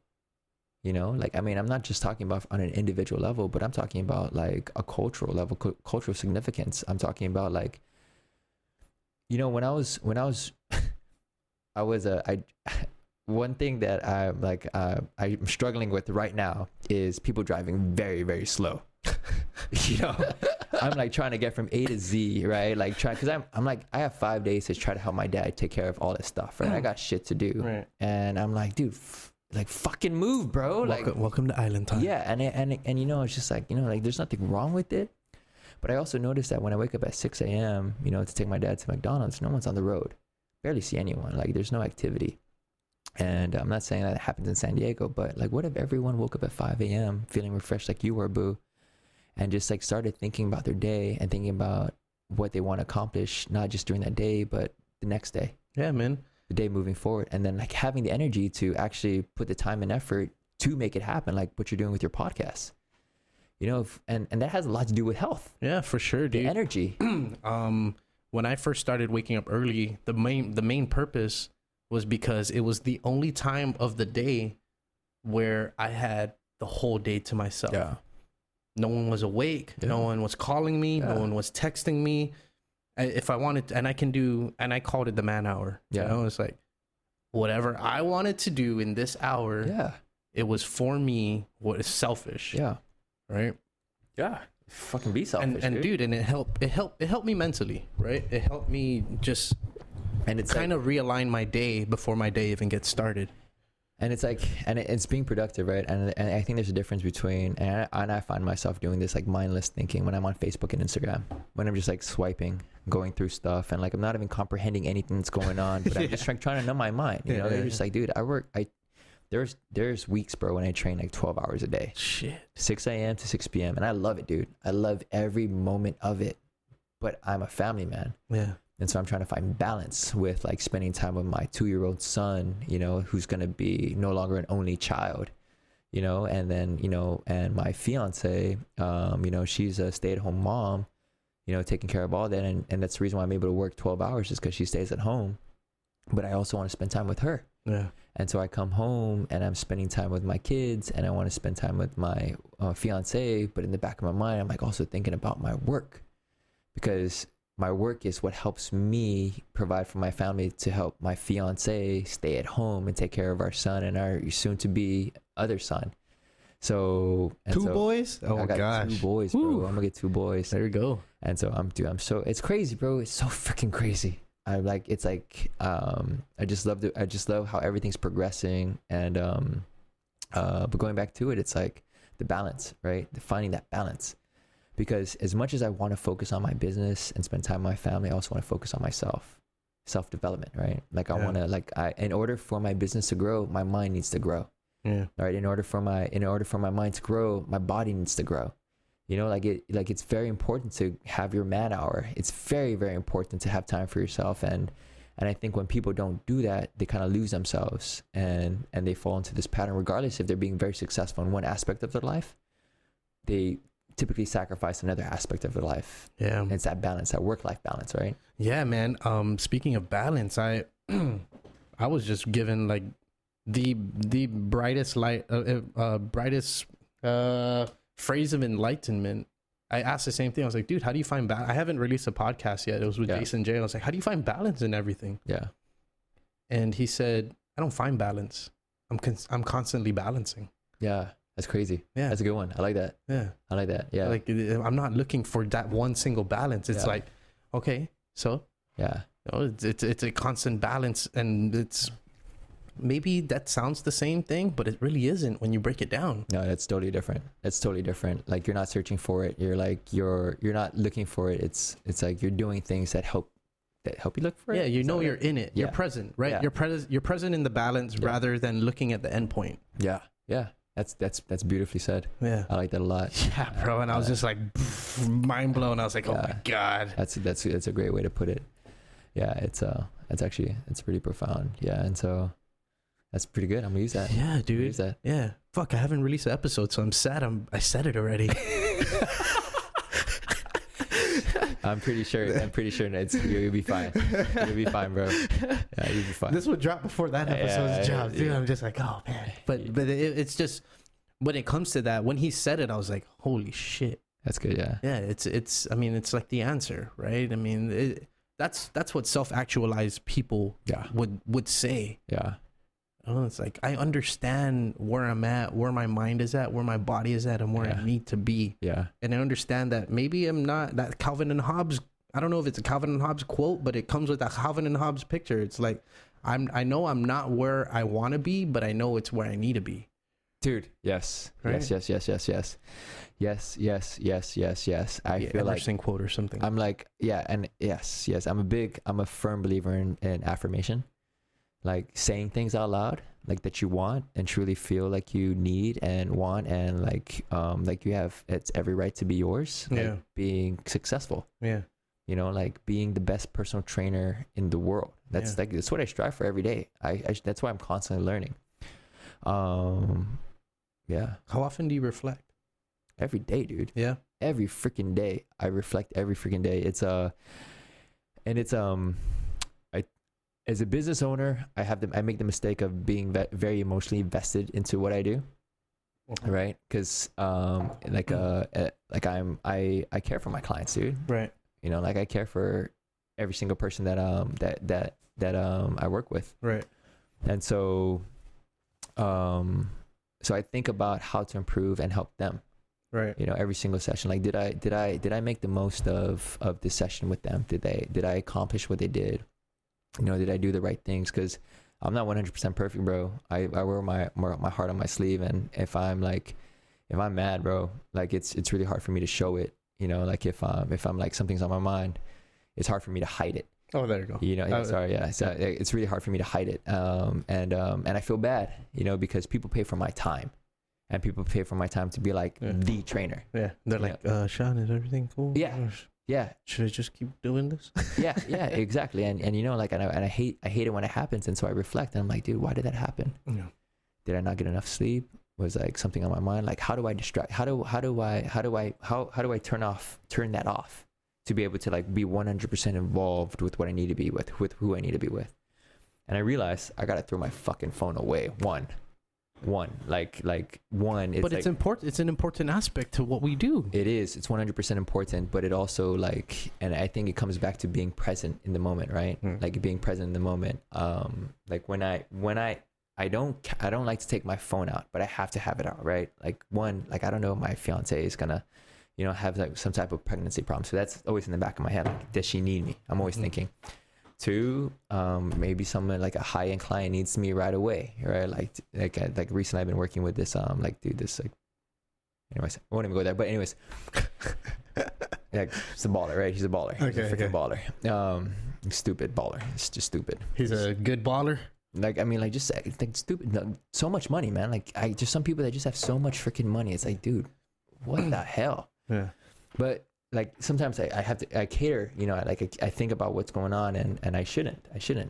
You know, like, I mean, I'm not just talking about on an individual level, but I'm talking about like a cultural level, cultural significance. I'm talking about like, you know, when I was one thing that I'm struggling with right now is people driving very, very slow. You know, I'm like trying to get from A to Z, right? Like because I'm like, I have 5 days to try to help my dad take care of all this stuff, right? I got shit to do, right? And I'm like, dude, like, fucking move, bro. Welcome to island time. Yeah, and you know, it's just like, you know, like, there's nothing wrong with it. But I also noticed that when I wake up at 6 a.m., you know, to take my dad to McDonald's, no one's on the road. Barely see anyone. Like, there's no activity. And I'm not saying that it happens in San Diego, but like, what if everyone woke up at 5 a.m. feeling refreshed like you were, boo, and just like started thinking about their day and thinking about what they want to accomplish, not just during that day, but the next day. Yeah, man. The day moving forward, and then like having the energy to actually put the time and effort to make it happen, like what you're doing with your podcast, you know, and that has a lot to do with health. Yeah, for sure, dude. The energy. When I first started waking up early, the main purpose was because it was the only time of the day where I had the whole day to myself. Yeah. No one was awake. Yeah. No one was calling me. Yeah. No one was texting me. if I wanted to, and I can do, and I called it the man hour. Yeah. You know, it's like whatever I wanted to do in this hour. Yeah. It was for me. What is selfish? Yeah. Right. Yeah. Fucking be selfish, And dude, and it helped me mentally, right? It helped me just, and it's kind of realign my day before my day even gets started. And it's like, and it's being productive, right? And I think there's a difference between, and I find myself doing this like mindless thinking when I'm on Facebook and Instagram, when I'm just like swiping, going through stuff, and like I'm not even comprehending anything that's going on, but I'm just trying to numb my mind. You know, they're just like, dude, there's weeks, bro, when I train like 12 hours a day. Shit. 6 a.m. to 6 p.m. And I love it, dude. I love every moment of it. But I'm a family man. Yeah. And so I'm trying to find balance with like spending time with my 2-year-old son, you know, who's going to be no longer an only child, you know, and then, you know, and my fiance, you know, she's a stay-at-home mom, you know, taking care of all that. And that's the reason why I'm able to work 12 hours is because she stays at home. But I also want to spend time with her. Yeah. And so I come home and I'm spending time with my kids and I want to spend time with my fiance. But in the back of my mind, I'm like also thinking about my work, because my work is what helps me provide for my family to help my fiance stay at home and take care of our son and our soon to be other son. So two boys? Oh I got gosh. 2 boys, bro. Woo. I'm gonna get 2 boys. There you go. And so I'm so, it's crazy, bro. It's so freaking crazy. I just love how everything's progressing. And but going back to it, it's like the balance, right? Finding that balance. Because as much as I want to focus on my business and spend time with my family, I also want to focus on myself, self-development, right? Like I want to, in order for my business to grow, my mind needs to grow. Yeah. Right. In order for my mind to grow, my body needs to grow. You know, it's very important to have your man hour. It's very, very important to have time for yourself. And I think when people don't do that, they kind of lose themselves and they fall into this pattern, regardless if they're being very successful in one aspect of their life, they typically sacrifice another aspect of their life. Yeah. And it's that balance, that work-life balance, right? Yeah, man. Speaking of balance, I was just given like the brightest phrase of enlightenment. I asked the same thing. I was like, dude, how do you find balance? I haven't released a podcast yet. It was with Jason J. I was like, how do you find balance in everything? Yeah. And he said, I don't find balance. I'm constantly balancing. Yeah. That's crazy. Yeah. That's a good one. I like that. Yeah. I like that. Yeah. Like I'm not looking for that one single balance. It's like, okay, so yeah, you know, it's a constant balance, and it's maybe that sounds the same thing, but it really isn't when you break it down. No, it's totally different. It's totally different. Like you're not searching for it. You're like you're not looking for it. It's like you're doing things that help you look for it. Yeah, you know you're in it. You're Yeah. present, right? Yeah. You're present in the balance rather than looking at the end point. Yeah. Yeah. That's beautifully said. Yeah. I like that a lot. Yeah, bro. And I was just like mind blown. I was like, oh my God. That's a great way to put it. Yeah, it's pretty profound. Yeah, and so that's pretty good. I'm gonna use that. Yeah, dude. Use that. Yeah. Fuck, I haven't released an episode, so I'm sad I said it already. I'm pretty sure you'll be fine. You'll be fine, bro. Yeah, you'll be fine. This would drop before that episode's dropped, dude. I'm just like, oh man. But it's just when it comes to that, when he said it, I was like, holy shit. That's good. Yeah. Yeah. It's. I mean, it's like the answer, right? I mean, that's what self-actualized people would say. Yeah. Oh, it's like I understand where I'm at, where my mind is at, where my body is at, and where I need to be. Yeah. And I understand that maybe I'm not that Calvin and Hobbes. I don't know if it's a Calvin and Hobbes quote, but it comes with a Calvin and Hobbes picture. It's like I know I'm not where I want to be, but I know it's where I need to be. Dude, yes. Right? Yes. I feel like Emerson quote or something. I'm like, and yes. I'm a firm believer in affirmation. Like saying things out loud, like that you want and truly feel like you need and want, and like you have, it's every right to be yours. Yeah. Like being successful. Yeah. You know, like being the best personal trainer in the world. That's that's what I strive for every day. I that's why I'm constantly learning. Yeah. How often do you reflect? Every day, dude. Yeah. Every freaking day. I reflect every freaking day. As a business owner, I make the mistake of being very emotionally invested into what I do. Okay. Right? Because I care for my clients, dude. Right. You know, like I care for every single person that I work with. Right. And so so I think about how to improve and help them. Right. You know, every single session. Like, did I make the most of this session with them? Did I accomplish what they did? You know, did I do the right things? Because I'm not 100% perfect, bro. I wear my heart on my sleeve, and if I'm mad, bro, like it's really hard for me to show it. You know, like if I'm like something's on my mind, it's hard for me to hide it. Oh, there you go. You know, So it's really hard for me to hide it. And I feel bad, you know, because people pay for my time, and people pay for my time to be like the trainer. Yeah. They're like, Sean, is everything cool? Yeah. Yeah. Should I just keep doing this? Yeah, exactly. And you know, like, and I hate it when it happens. And so I reflect, and I'm like, dude, why did that happen? Yeah. Did I not get enough sleep? Was like something on my mind? Like, how do I distract? How do I turn that off to be able to like be 100% involved with what I need to be with who I need to be with? And I realized I got to throw my fucking phone away. One, like one. But it's important. It's an important aspect to what we do. It is. It's 100% important, but it also like, and I think it comes back to being present in the moment, right? Like being present in the moment. Like when I don't like to take my phone out, but I have to have it out, right? Like one, like I don't know if my fiance is gonna, you know, have like some type of pregnancy problem. So that's always in the back of my head. Like, does she need me? I'm always thinking. Two, maybe someone like a high-end client needs me right away, right? Like recently I've been working with this anyways, I won't even go there. But anyways, like he's a baller, right? He's a baller. He's a freaking baller. Stupid baller. It's just stupid. He's a good baller. Like, I mean, like, just like stupid. No, so much money, man. Like, just some people that just have so much freaking money. It's like, dude, what the hell? Yeah. But like sometimes I cater, you know, I think about what's going on, and I shouldn't.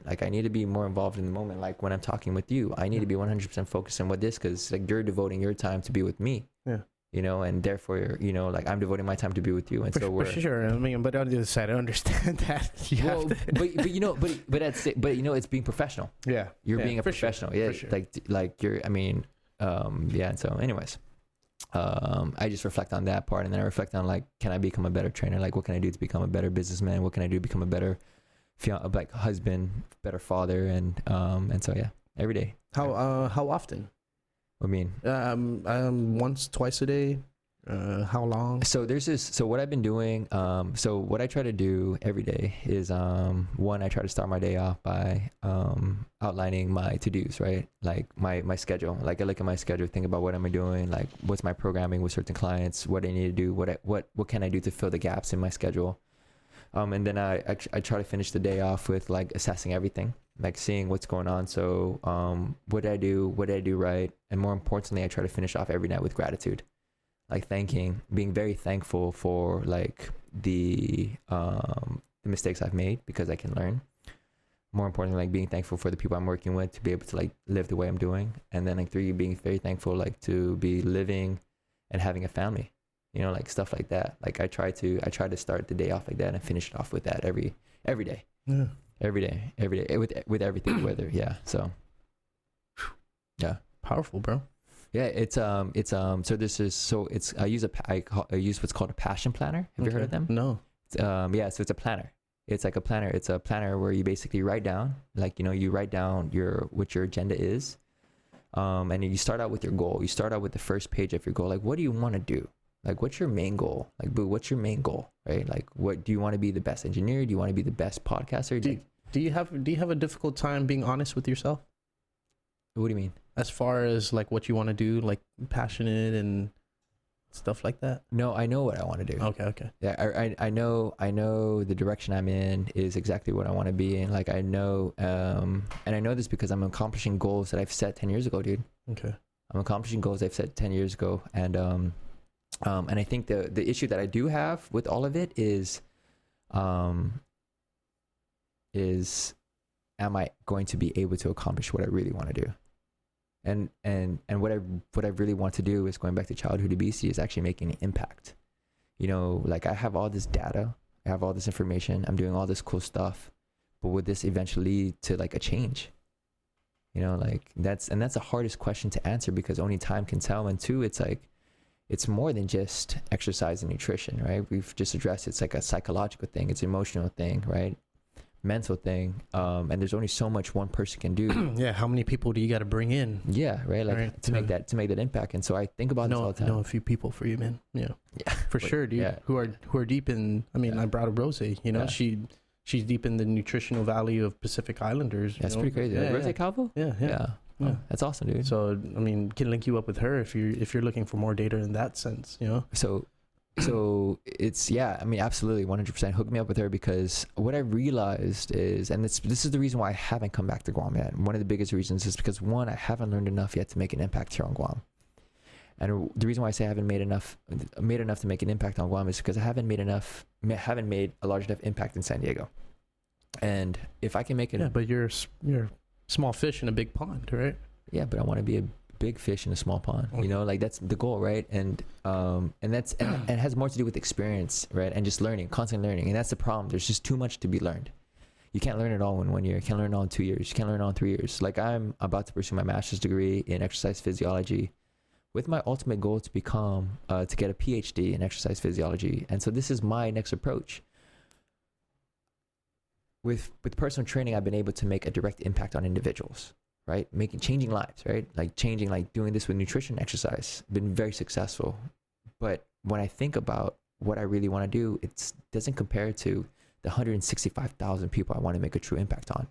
Like, I need to be more involved in the moment. Like when I'm talking with you, I need to be 100% focused on what this, because like you're devoting your time to be with me. Yeah. You know, and therefore, you know, like I'm devoting my time to be with you, and so we're for sure. I mean, but on the other side, I understand that. But you know, but that's it. But you know, it's being professional. Yeah, you're being a professional. Sure. Yeah, sure. like you're. I mean, yeah. And so, anyways, I just reflect on that part, and then I reflect on like, can I become a better trainer? Like, what can I do to become a better businessman? What can I do to become a better, like husband, better father, and so yeah, every day. How often? I mean, once, twice a day. How long? So there's this. So what I've been doing. So what I try to do every day is one. I try to start my day off by outlining my to-dos, right? Like my schedule. Like I look at my schedule, think about what am I doing, like what's my programming with certain clients, what I need to do, what can I do to fill the gaps in my schedule. And then I try to finish the day off with like assessing everything, like seeing what's going on. So what did I do right? And more importantly, I try to finish off every night with gratitude, like being very thankful for like the mistakes I've made, because I can learn. More importantly, like being thankful for the people I'm working with to be able to like live the way I'm doing. And then like 3, being very thankful like to be living and having a family. You know, like stuff like that. Like I try to start the day off like that and finish it off with that every day. Yeah. Every day with everything, whether so yeah. Powerful, bro. Yeah, so I use what's called a passion planner. Have you heard of them? No. So it's a planner. It's like a planner. It's a planner where you basically write down, like, you know, you write down what your agenda is. And then you start out with your goal. You start out with the first page of your goal. Like, what do you want to do? Like, what's your main goal? Like, boo, what's your main goal, right? Like, what do you want to be? The best engineer? Do you want to be the best podcaster? Do you have a difficult time being honest with yourself? What do you mean? As far as like what you want to do, like passionate and stuff like that? No, I know what I want to do. Okay. Yeah, I know the direction I'm in is exactly what I want to be in. Like I know, and I know this because I'm accomplishing goals that I've set 10 years ago, dude. Okay. I'm accomplishing goals I've set 10 years ago, and I think the issue that I do have with all of it is am I going to be able to accomplish what I really want to do? And what I really want to do is, going back to childhood obesity, is actually making an impact. You know, like I have all this data, I have all this information, I'm doing all this cool stuff, but would this eventually lead to like a change? You know, like that's the hardest question to answer, because only time can tell. And two, it's like, it's more than just exercise and nutrition, right? We've just addressed it's like a psychological thing, it's an emotional thing, right? mental thing. And there's only so much one person can do. Yeah. How many people do you got to bring in? Yeah. Right. Like Right. to make that impact. And so I think about this all the time. Know a few people for you, man. Yeah. Yeah. For sure, dude. Yeah. Who are deep in, I mean, I brought up Rose, you know, she's deep in the nutritional value of Pacific Islanders. That's pretty crazy. Yeah, Rose Calvo? Yeah. Yeah. Oh, that's awesome, dude. So, I mean, can link you up with her if you're looking for more data in that sense, you know? So it's, yeah, I mean, absolutely 100% hook me up with her, because what I realized is, and this is the reason why I haven't come back to Guam yet. One of the biggest reasons is because, one, I haven't learned enough yet to make an impact here on Guam. And the reason why I say I haven't made enough to make an impact on Guam is because I haven't made a large enough impact in San Diego. And if I can make it, yeah, but you're small fish in a big pond, right? Yeah, but I want to be a big fish in a small pond. Okay. You know, like that's the goal, right? And it has more to do with experience, right? And just learning, constant learning. And that's the problem. There's just too much to be learned. You can't learn it all in 1 year. You can't learn it all in 2 years. You can't learn it all in 3 years. Like, I'm about to pursue my master's degree in exercise physiology, with my ultimate goal to become to get a PhD in exercise physiology. And so this is my next approach. With personal training, I've been able to make a direct impact on individuals, right? Changing lives, right? Like doing this with nutrition, exercise, been very successful. But when I think about what I really want to do, it doesn't compare to the 165,000 people I want to make a true impact on,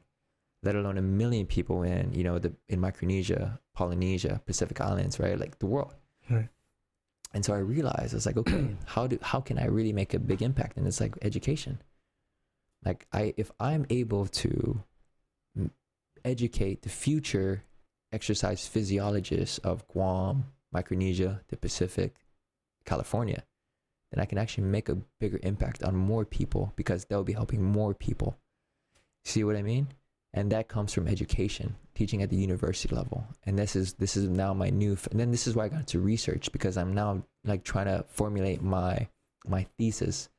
let alone 1 million people in, you know, in Micronesia, Polynesia, Pacific Islands, right? Like the world. Right. And so I realized, I was like, okay, how can I really make a big impact? And it's like education. Like if I'm able to educate the future exercise physiologists of Guam, Micronesia, the Pacific, California, then I can actually make a bigger impact on more people, because they'll be helping more people. See what I mean? And that comes from education, teaching at the university level. And this is now my new, and then this is why I got into research, because I'm now like trying to formulate my thesis,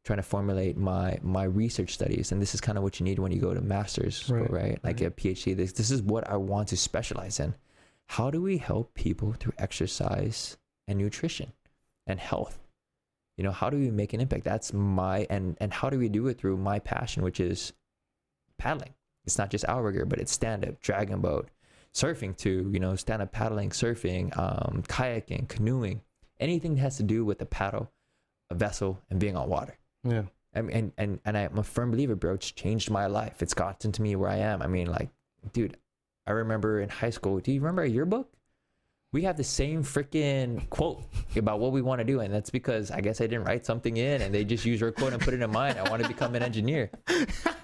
trying to formulate my research studies. And this is kind of what you need when you go to master's school, right? Like a PhD. This is what I want to specialize in. How do we help people through exercise and nutrition and health? You know, how do we make an impact? That's and how do we do it through my passion, which is paddling. It's not just outrigger, but it's stand-up, dragon boat, surfing too, you know, stand-up paddling, surfing, kayaking, canoeing, anything that has to do with a paddle, a vessel, and being on water. Yeah. And I'm a firm believer, bro. It's changed my life. It's gotten to me where I am. I mean, like, dude, I remember in high school, do you remember our yearbook? We have the same freaking quote about what we want to do. And that's because I guess I didn't write something in, and they just used your quote and put it in mine. I want to become an engineer.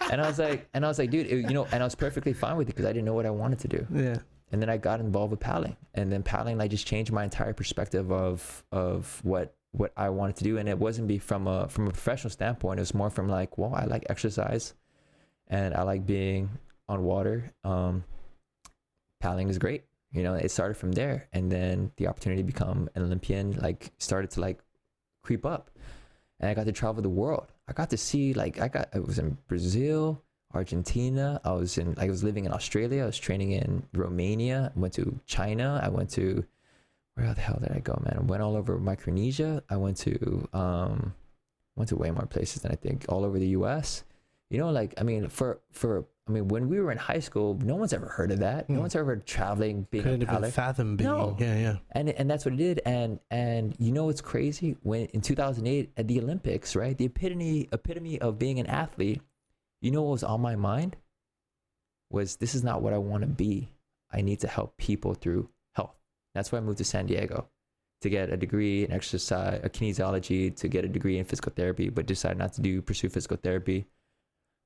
And I was like, dude, you know, and I was perfectly fine with it because I didn't know what I wanted to do. Yeah. And then I got involved with paddling, and then paddling, like, just changed my entire perspective of what I wanted to do. And it wasn't from a professional standpoint. It was more from like, well, I like exercise and I like being on water. Paddling is great. You know, it started from there. And then the opportunity to become an Olympian, like, started to like creep up, and I got to travel the world. I got to see, like, I was in Brazil, Argentina. I was living in Australia. I was training in Romania. I went to China. I went to, where the hell did I go, man? I went all over Micronesia. I went to way more places than I think, all over the US. You know, like, I mean, when we were in high school, no one's ever heard of that. No one's ever heard of traveling, being Couldn't a even pilot. fathom being. No. Yeah. And that's what it did. And you know what's crazy? When in 2008 at the Olympics, right? The epitome of being an athlete, you know what was on my mind? Was, this is not what I want to be. I need to help people through health. That's why I moved to San Diego, to get a degree in exercise, kinesiology, to get a degree in physical therapy, but decided not to pursue physical therapy.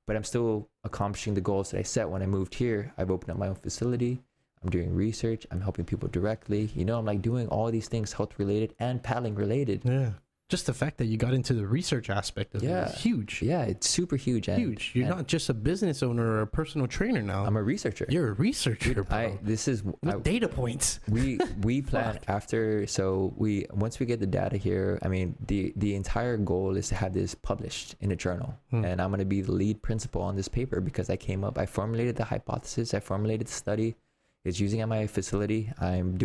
But I'm still accomplishing the goals that I set when I moved here. I've opened up my own facility. I'm doing research. I'm helping people directly. You know, I'm like doing all these things health related and paddling related. Yeah. Just the fact that you got into the research aspect of it is huge. Yeah, it's super huge. Huge. You're not just a business owner or a personal trainer now. I'm a researcher. You're a researcher, bro. With data points. We plan after, so once we get the data here, I mean, the entire goal is to have this published in a journal. And I'm going to be the lead principal on this paper, because I formulated the hypothesis, I formulated the study. It's using at my facility. I'm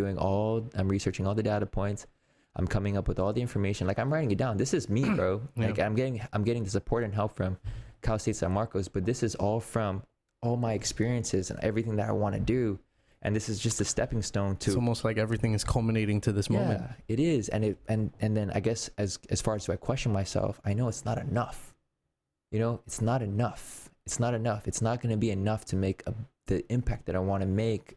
researching all the data points. I'm coming up with all the information. Like, I'm writing it down. This is me, bro. Like, I'm getting the support and help from Cal State San Marcos, but this is all from all my experiences and everything that I want to do. And this is just a stepping stone to. It's almost like everything is culminating to this moment. Yeah, it is. And then I guess as far as do I question myself, I know it's not enough. You know, it's not enough. It's not enough. It's not going to be enough to make the impact that I want to make.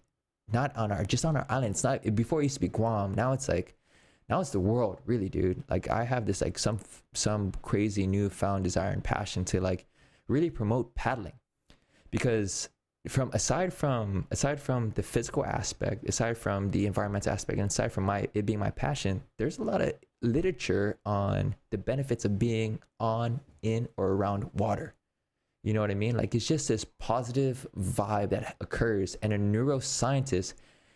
Not on just on our island. It's not. Before it used to be Guam. Now it's the world, really, dude. Like I have this like some crazy newfound desire and passion to like really promote paddling, because aside from the physical aspect, aside from the environmental aspect, and aside from it being my passion, there's a lot of literature on the benefits of being on, in, or around water. You know what I mean? Like it's just this positive vibe that occurs, and a neuroscientist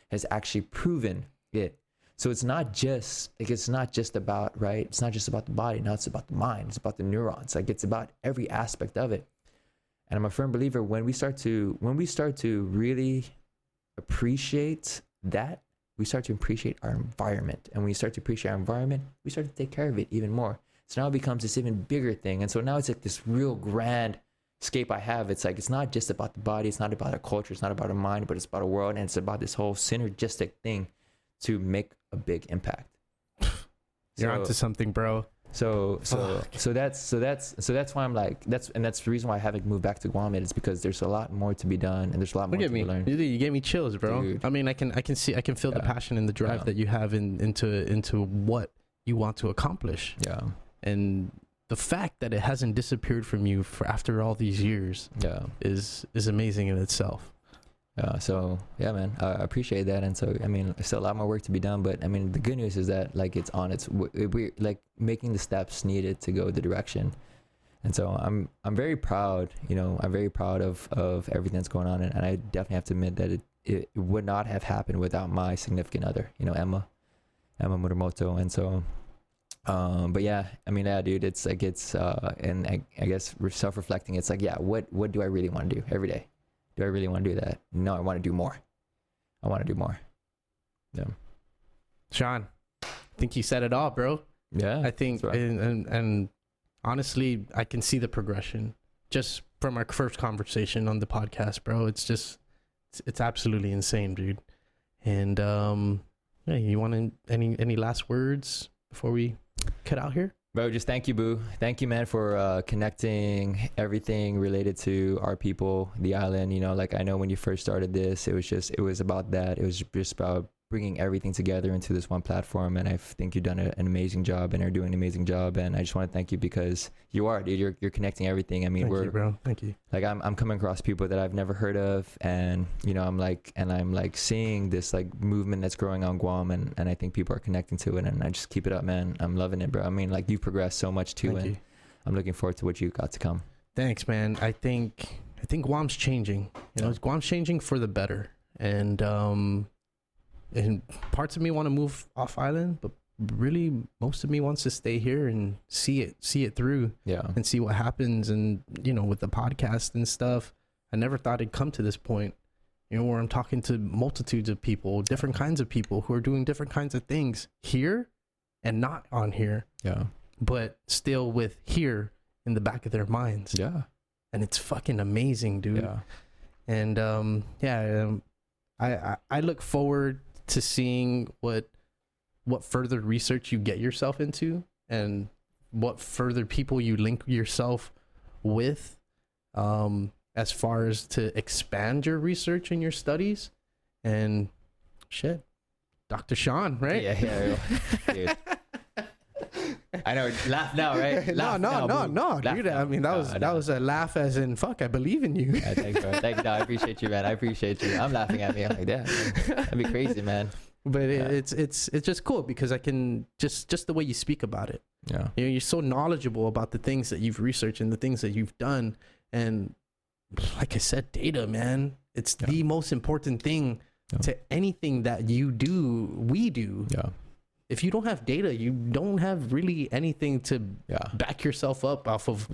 has actually proven it. So it's not just about, right? It's not just about the body. Now it's about the mind. It's about the neurons. Like it's about every aspect of it. And I'm a firm believer when we start to really appreciate that, we start to appreciate our environment. And when we start to appreciate our environment, we start to take care of it even more. So now it becomes this even bigger thing. And so now it's like this real grand scape I have. It's like, it's not just about the body. It's not about our culture. It's not about our mind, but it's about a world. And it's about this whole synergistic thing to make a big impact. You're onto something, bro. So that's why I'm like, that's the reason why I haven't moved back to Guam. It's because there's a lot more to be done, and there's a lot more to be learned. You gave me chills, bro. Dude. I mean, I can feel the passion and the drive that you have into what you want to accomplish. Yeah. And the fact that it hasn't disappeared from you after all these years, is amazing in itself. So yeah, man, I appreciate that. And so, I mean, there's still a lot more work to be done, but I mean, the good news is that like we're like making the steps needed to go the direction. And so I'm very proud, I'm very proud of everything that's going on. And I definitely have to admit that it would not have happened without my significant other, Emma Muramoto. And so, but yeah, I mean, yeah, dude, it's like, and I guess self-reflecting, it's like, yeah, what do I really want to do every day? Do I really want to do that? No, I want to do more. Yeah. Sean, I think you said it all, bro. Yeah. I think, right. and honestly, I can see the progression just from our first conversation on the podcast, bro. It's absolutely insane, dude. And, yeah, you want any last words before we cut out here? Bro, just thank you, Boo. Thank you, man, for connecting everything related to our people, the island. Like I know when you first started this, it was about that. It was just about bringing everything together into this one platform. And I think you've done an amazing job and are doing an amazing job. And I just want to thank you because you are, dude. You're connecting everything. I mean, thank you, bro. Thank you. Like I'm coming across people that I've never heard of, and I'm like seeing this like movement that's growing on Guam, and I think people are connecting to it, and I just keep it up, man. I'm loving it, bro. I mean, like you've progressed so much too, and I'm looking forward to what you got to come. Thanks, man. I think Guam's changing. Guam's changing for the better, and parts of me want to move off island, but really most of me wants to stay here and see it through, and see what happens. And with the podcast and stuff, I never thought it'd come to this point, where I'm talking to multitudes of people, different kinds of people who are doing different kinds of things here and not on here, but still with here in the back of their minds. And it's fucking amazing, dude. And I look forward to seeing what further research you get yourself into, and what further people you link yourself with, as far as to expand your research and your studies. And shit, Dr. Sean, right? Yeah. Dude. I know. Laugh now, right? Laugh no, dude. Now. I mean, that was a laugh as in fuck. I believe in you. Yeah, thanks, bro. Thank you. No, I appreciate you, man. I appreciate you. I'm laughing at me. I'm like, yeah, that'd be crazy, man. But it's just cool because I can just the way you speak about it. Yeah. You're so knowledgeable about the things that you've researched and the things that you've done. And like I said, data, man. It's the most important thing to anything that we do. Yeah. If you don't have data, you don't have really anything to back yourself up off of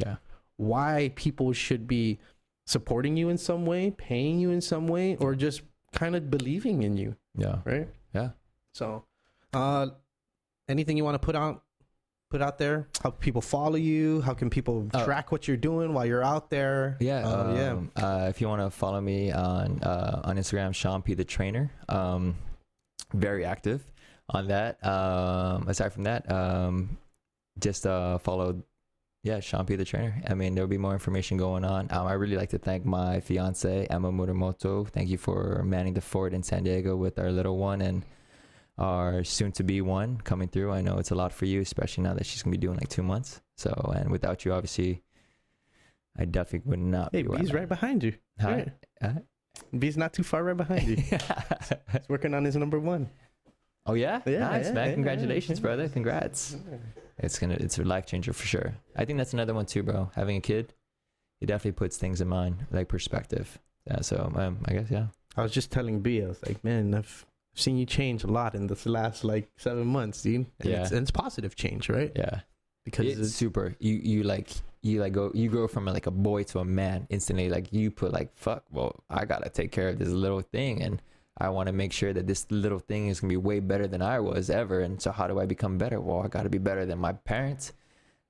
why people should be supporting you in some way, paying you in some way, or just kind of believing in you. Yeah. Right? Yeah. So, anything you want to put out put out there? How can people follow you? How can people track what you're doing while you're out there? If you want to follow me on Instagram, Sean P the Trainer. Very active on that. Aside from that, just follow Sean P the Trainer. I mean, there'll be more information going on. I really like to thank my fiance Emma Muramoto. Thank you for manning the fort in San Diego with our little one and our soon-to-be one coming through. I know it's a lot for you, especially now that she's gonna be doing like 2 months. So, and without you, obviously, I definitely would not. Hey, B's right behind you. Hi. B's not too far right behind you. He's working on his number 1. Oh yeah, nice, man. Congratulations, brother. Yeah. Congrats. It's a life changer for sure. I think that's another one too, bro. Having a kid, it definitely puts things in mind, like perspective. Yeah. So I guess I was just telling B, I was like, man, I've seen you change a lot in this last like 7 months, dude. And it's positive change, right? Yeah. Because it's super. You grow from like a boy to a man instantly. Like you put like, fuck, well, I gotta take care of this little thing, and I want to make sure that this little thing is gonna be way better than I was ever. And so how do I become better? Well, I gotta be better than my parents,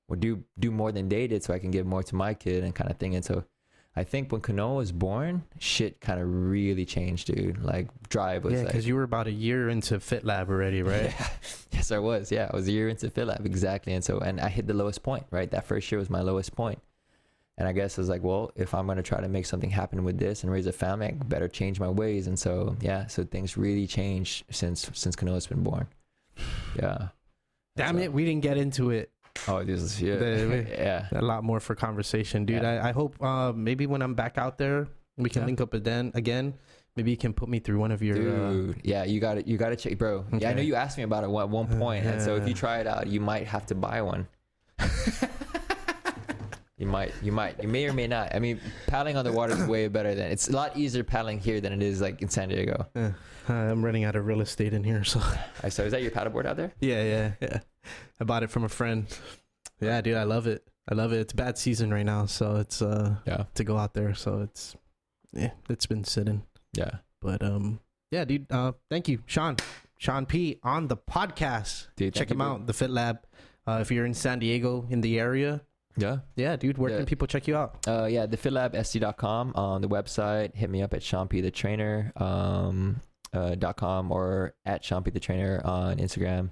or do more than they did, so I can give more to my kid and kind of thing. And so I think when Kanoa was born, shit kind of really changed, dude. Like drive was because you were about a year into FitLab already, right? Yeah. Yes, I was. Yeah, I was a year into FitLab, exactly. And I hit the lowest point, right? That first year was my lowest point. And I guess I was like, well, if I'm going to try to make something happen with this and raise a family, I better change my ways. And so, so things really changed since Kanoa's been born. Yeah. Damn it, we didn't get into it. Oh, this is a lot more for conversation, dude. I hope maybe when I'm back out there, we can link up again. Maybe you can put me through one of your. Dude, you got to check, bro. Okay. Yeah, I know you asked me about it at one point, and so if you try it out, you might have to buy one. You may or may not. I mean, paddling on the water is way better than it's a lot easier paddling here than it is like in San Diego. I'm running out of real estate in here, so. So is that your paddleboard out there? Yeah. I bought it from a friend. Yeah, dude, I love it. It's bad season right now, so it's to go out there. So it's been sitting. Yeah. But dude. Thank you, Sean P on the podcast. Dude, check him out, the FitLab. If you're in San Diego in the area. Yeah, dude. Where can people check you out? TheFitLabSC.com on the website. Hit me up at SeanPTheTrainer .com or at Sean P the Trainer on Instagram.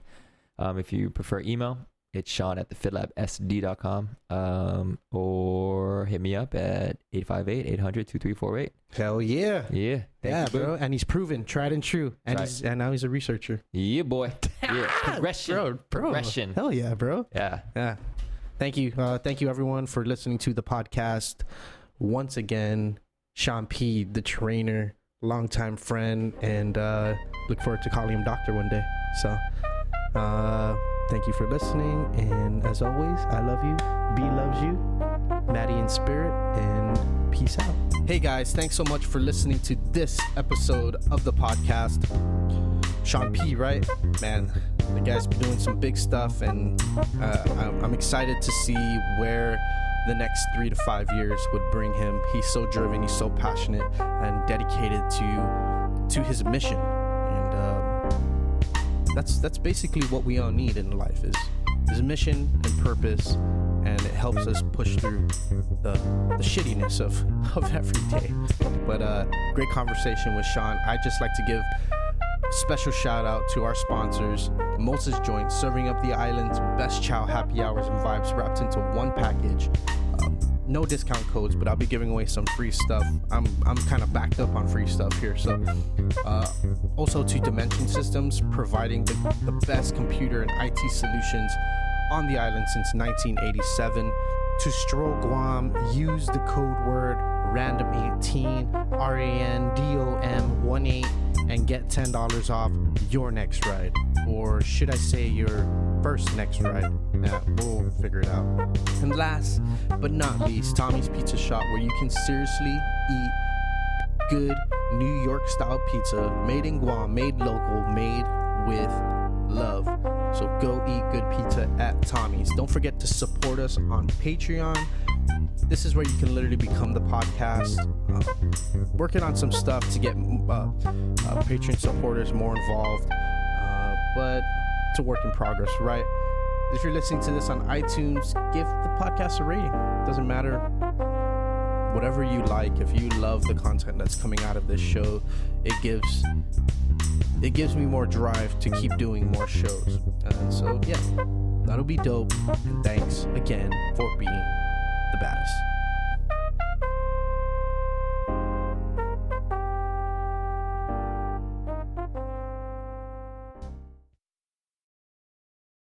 If you prefer email, it's Sean at TheFitLabSD.com. Or hit me up at 858-800-2348. Hell yeah. Yeah. Thank you, bro. And he's proven, tried and true. And now he's a researcher. Yeah, boy. Yeah. Progression. Bro. Progression. Hell yeah, bro. Yeah. Thank you. Thank you, everyone, for listening to the podcast. Once again, Sean P, the trainer, longtime friend, and look forward to calling him doctor one day. So, thank you for listening. And as always, I love you. B loves you. Maddie in spirit, and peace out. Hey, guys. Thanks so much for listening to this episode of the podcast. Sean P, right? Man, the guy's been doing some big stuff, and I'm excited to see where the next 3 to 5 years would bring him. He's so driven, he's so passionate and dedicated to his mission, and that's basically what we all need in life is mission and purpose, and it helps us push through the shittiness of every day. But great conversation with Sean. I'd just like to give special shout out to our sponsors, Mosa's Joint, serving up the island's best chow, happy hours, and vibes wrapped into one package. No discount codes, but I'll be giving away some free stuff. I'm kind of backed up on free stuff here. So also to Dimension Systems, providing the best computer and IT solutions on the island since 1987. To Stroll Guam, use the code word random18, RANDOM18, and get $10 off your next ride, or should I say your first next ride. We'll figure it out. And last but not least, Tommy's Pizza Shop, where you can seriously eat good New York style pizza, made in Guam, made local, made with love. So go eat good pizza at Tommy's. Don't forget to support us on Patreon. This is where you can literally become the podcast. Working on some stuff to get Patreon supporters more involved, but it's a work in progress, right? If you're listening to this on iTunes, give the podcast a rating. Doesn't matter. Whatever you like. If you love the content that's coming out of this show, it gives me more drive to keep doing more shows. So yeah, that'll be dope. And thanks again for being the baddest.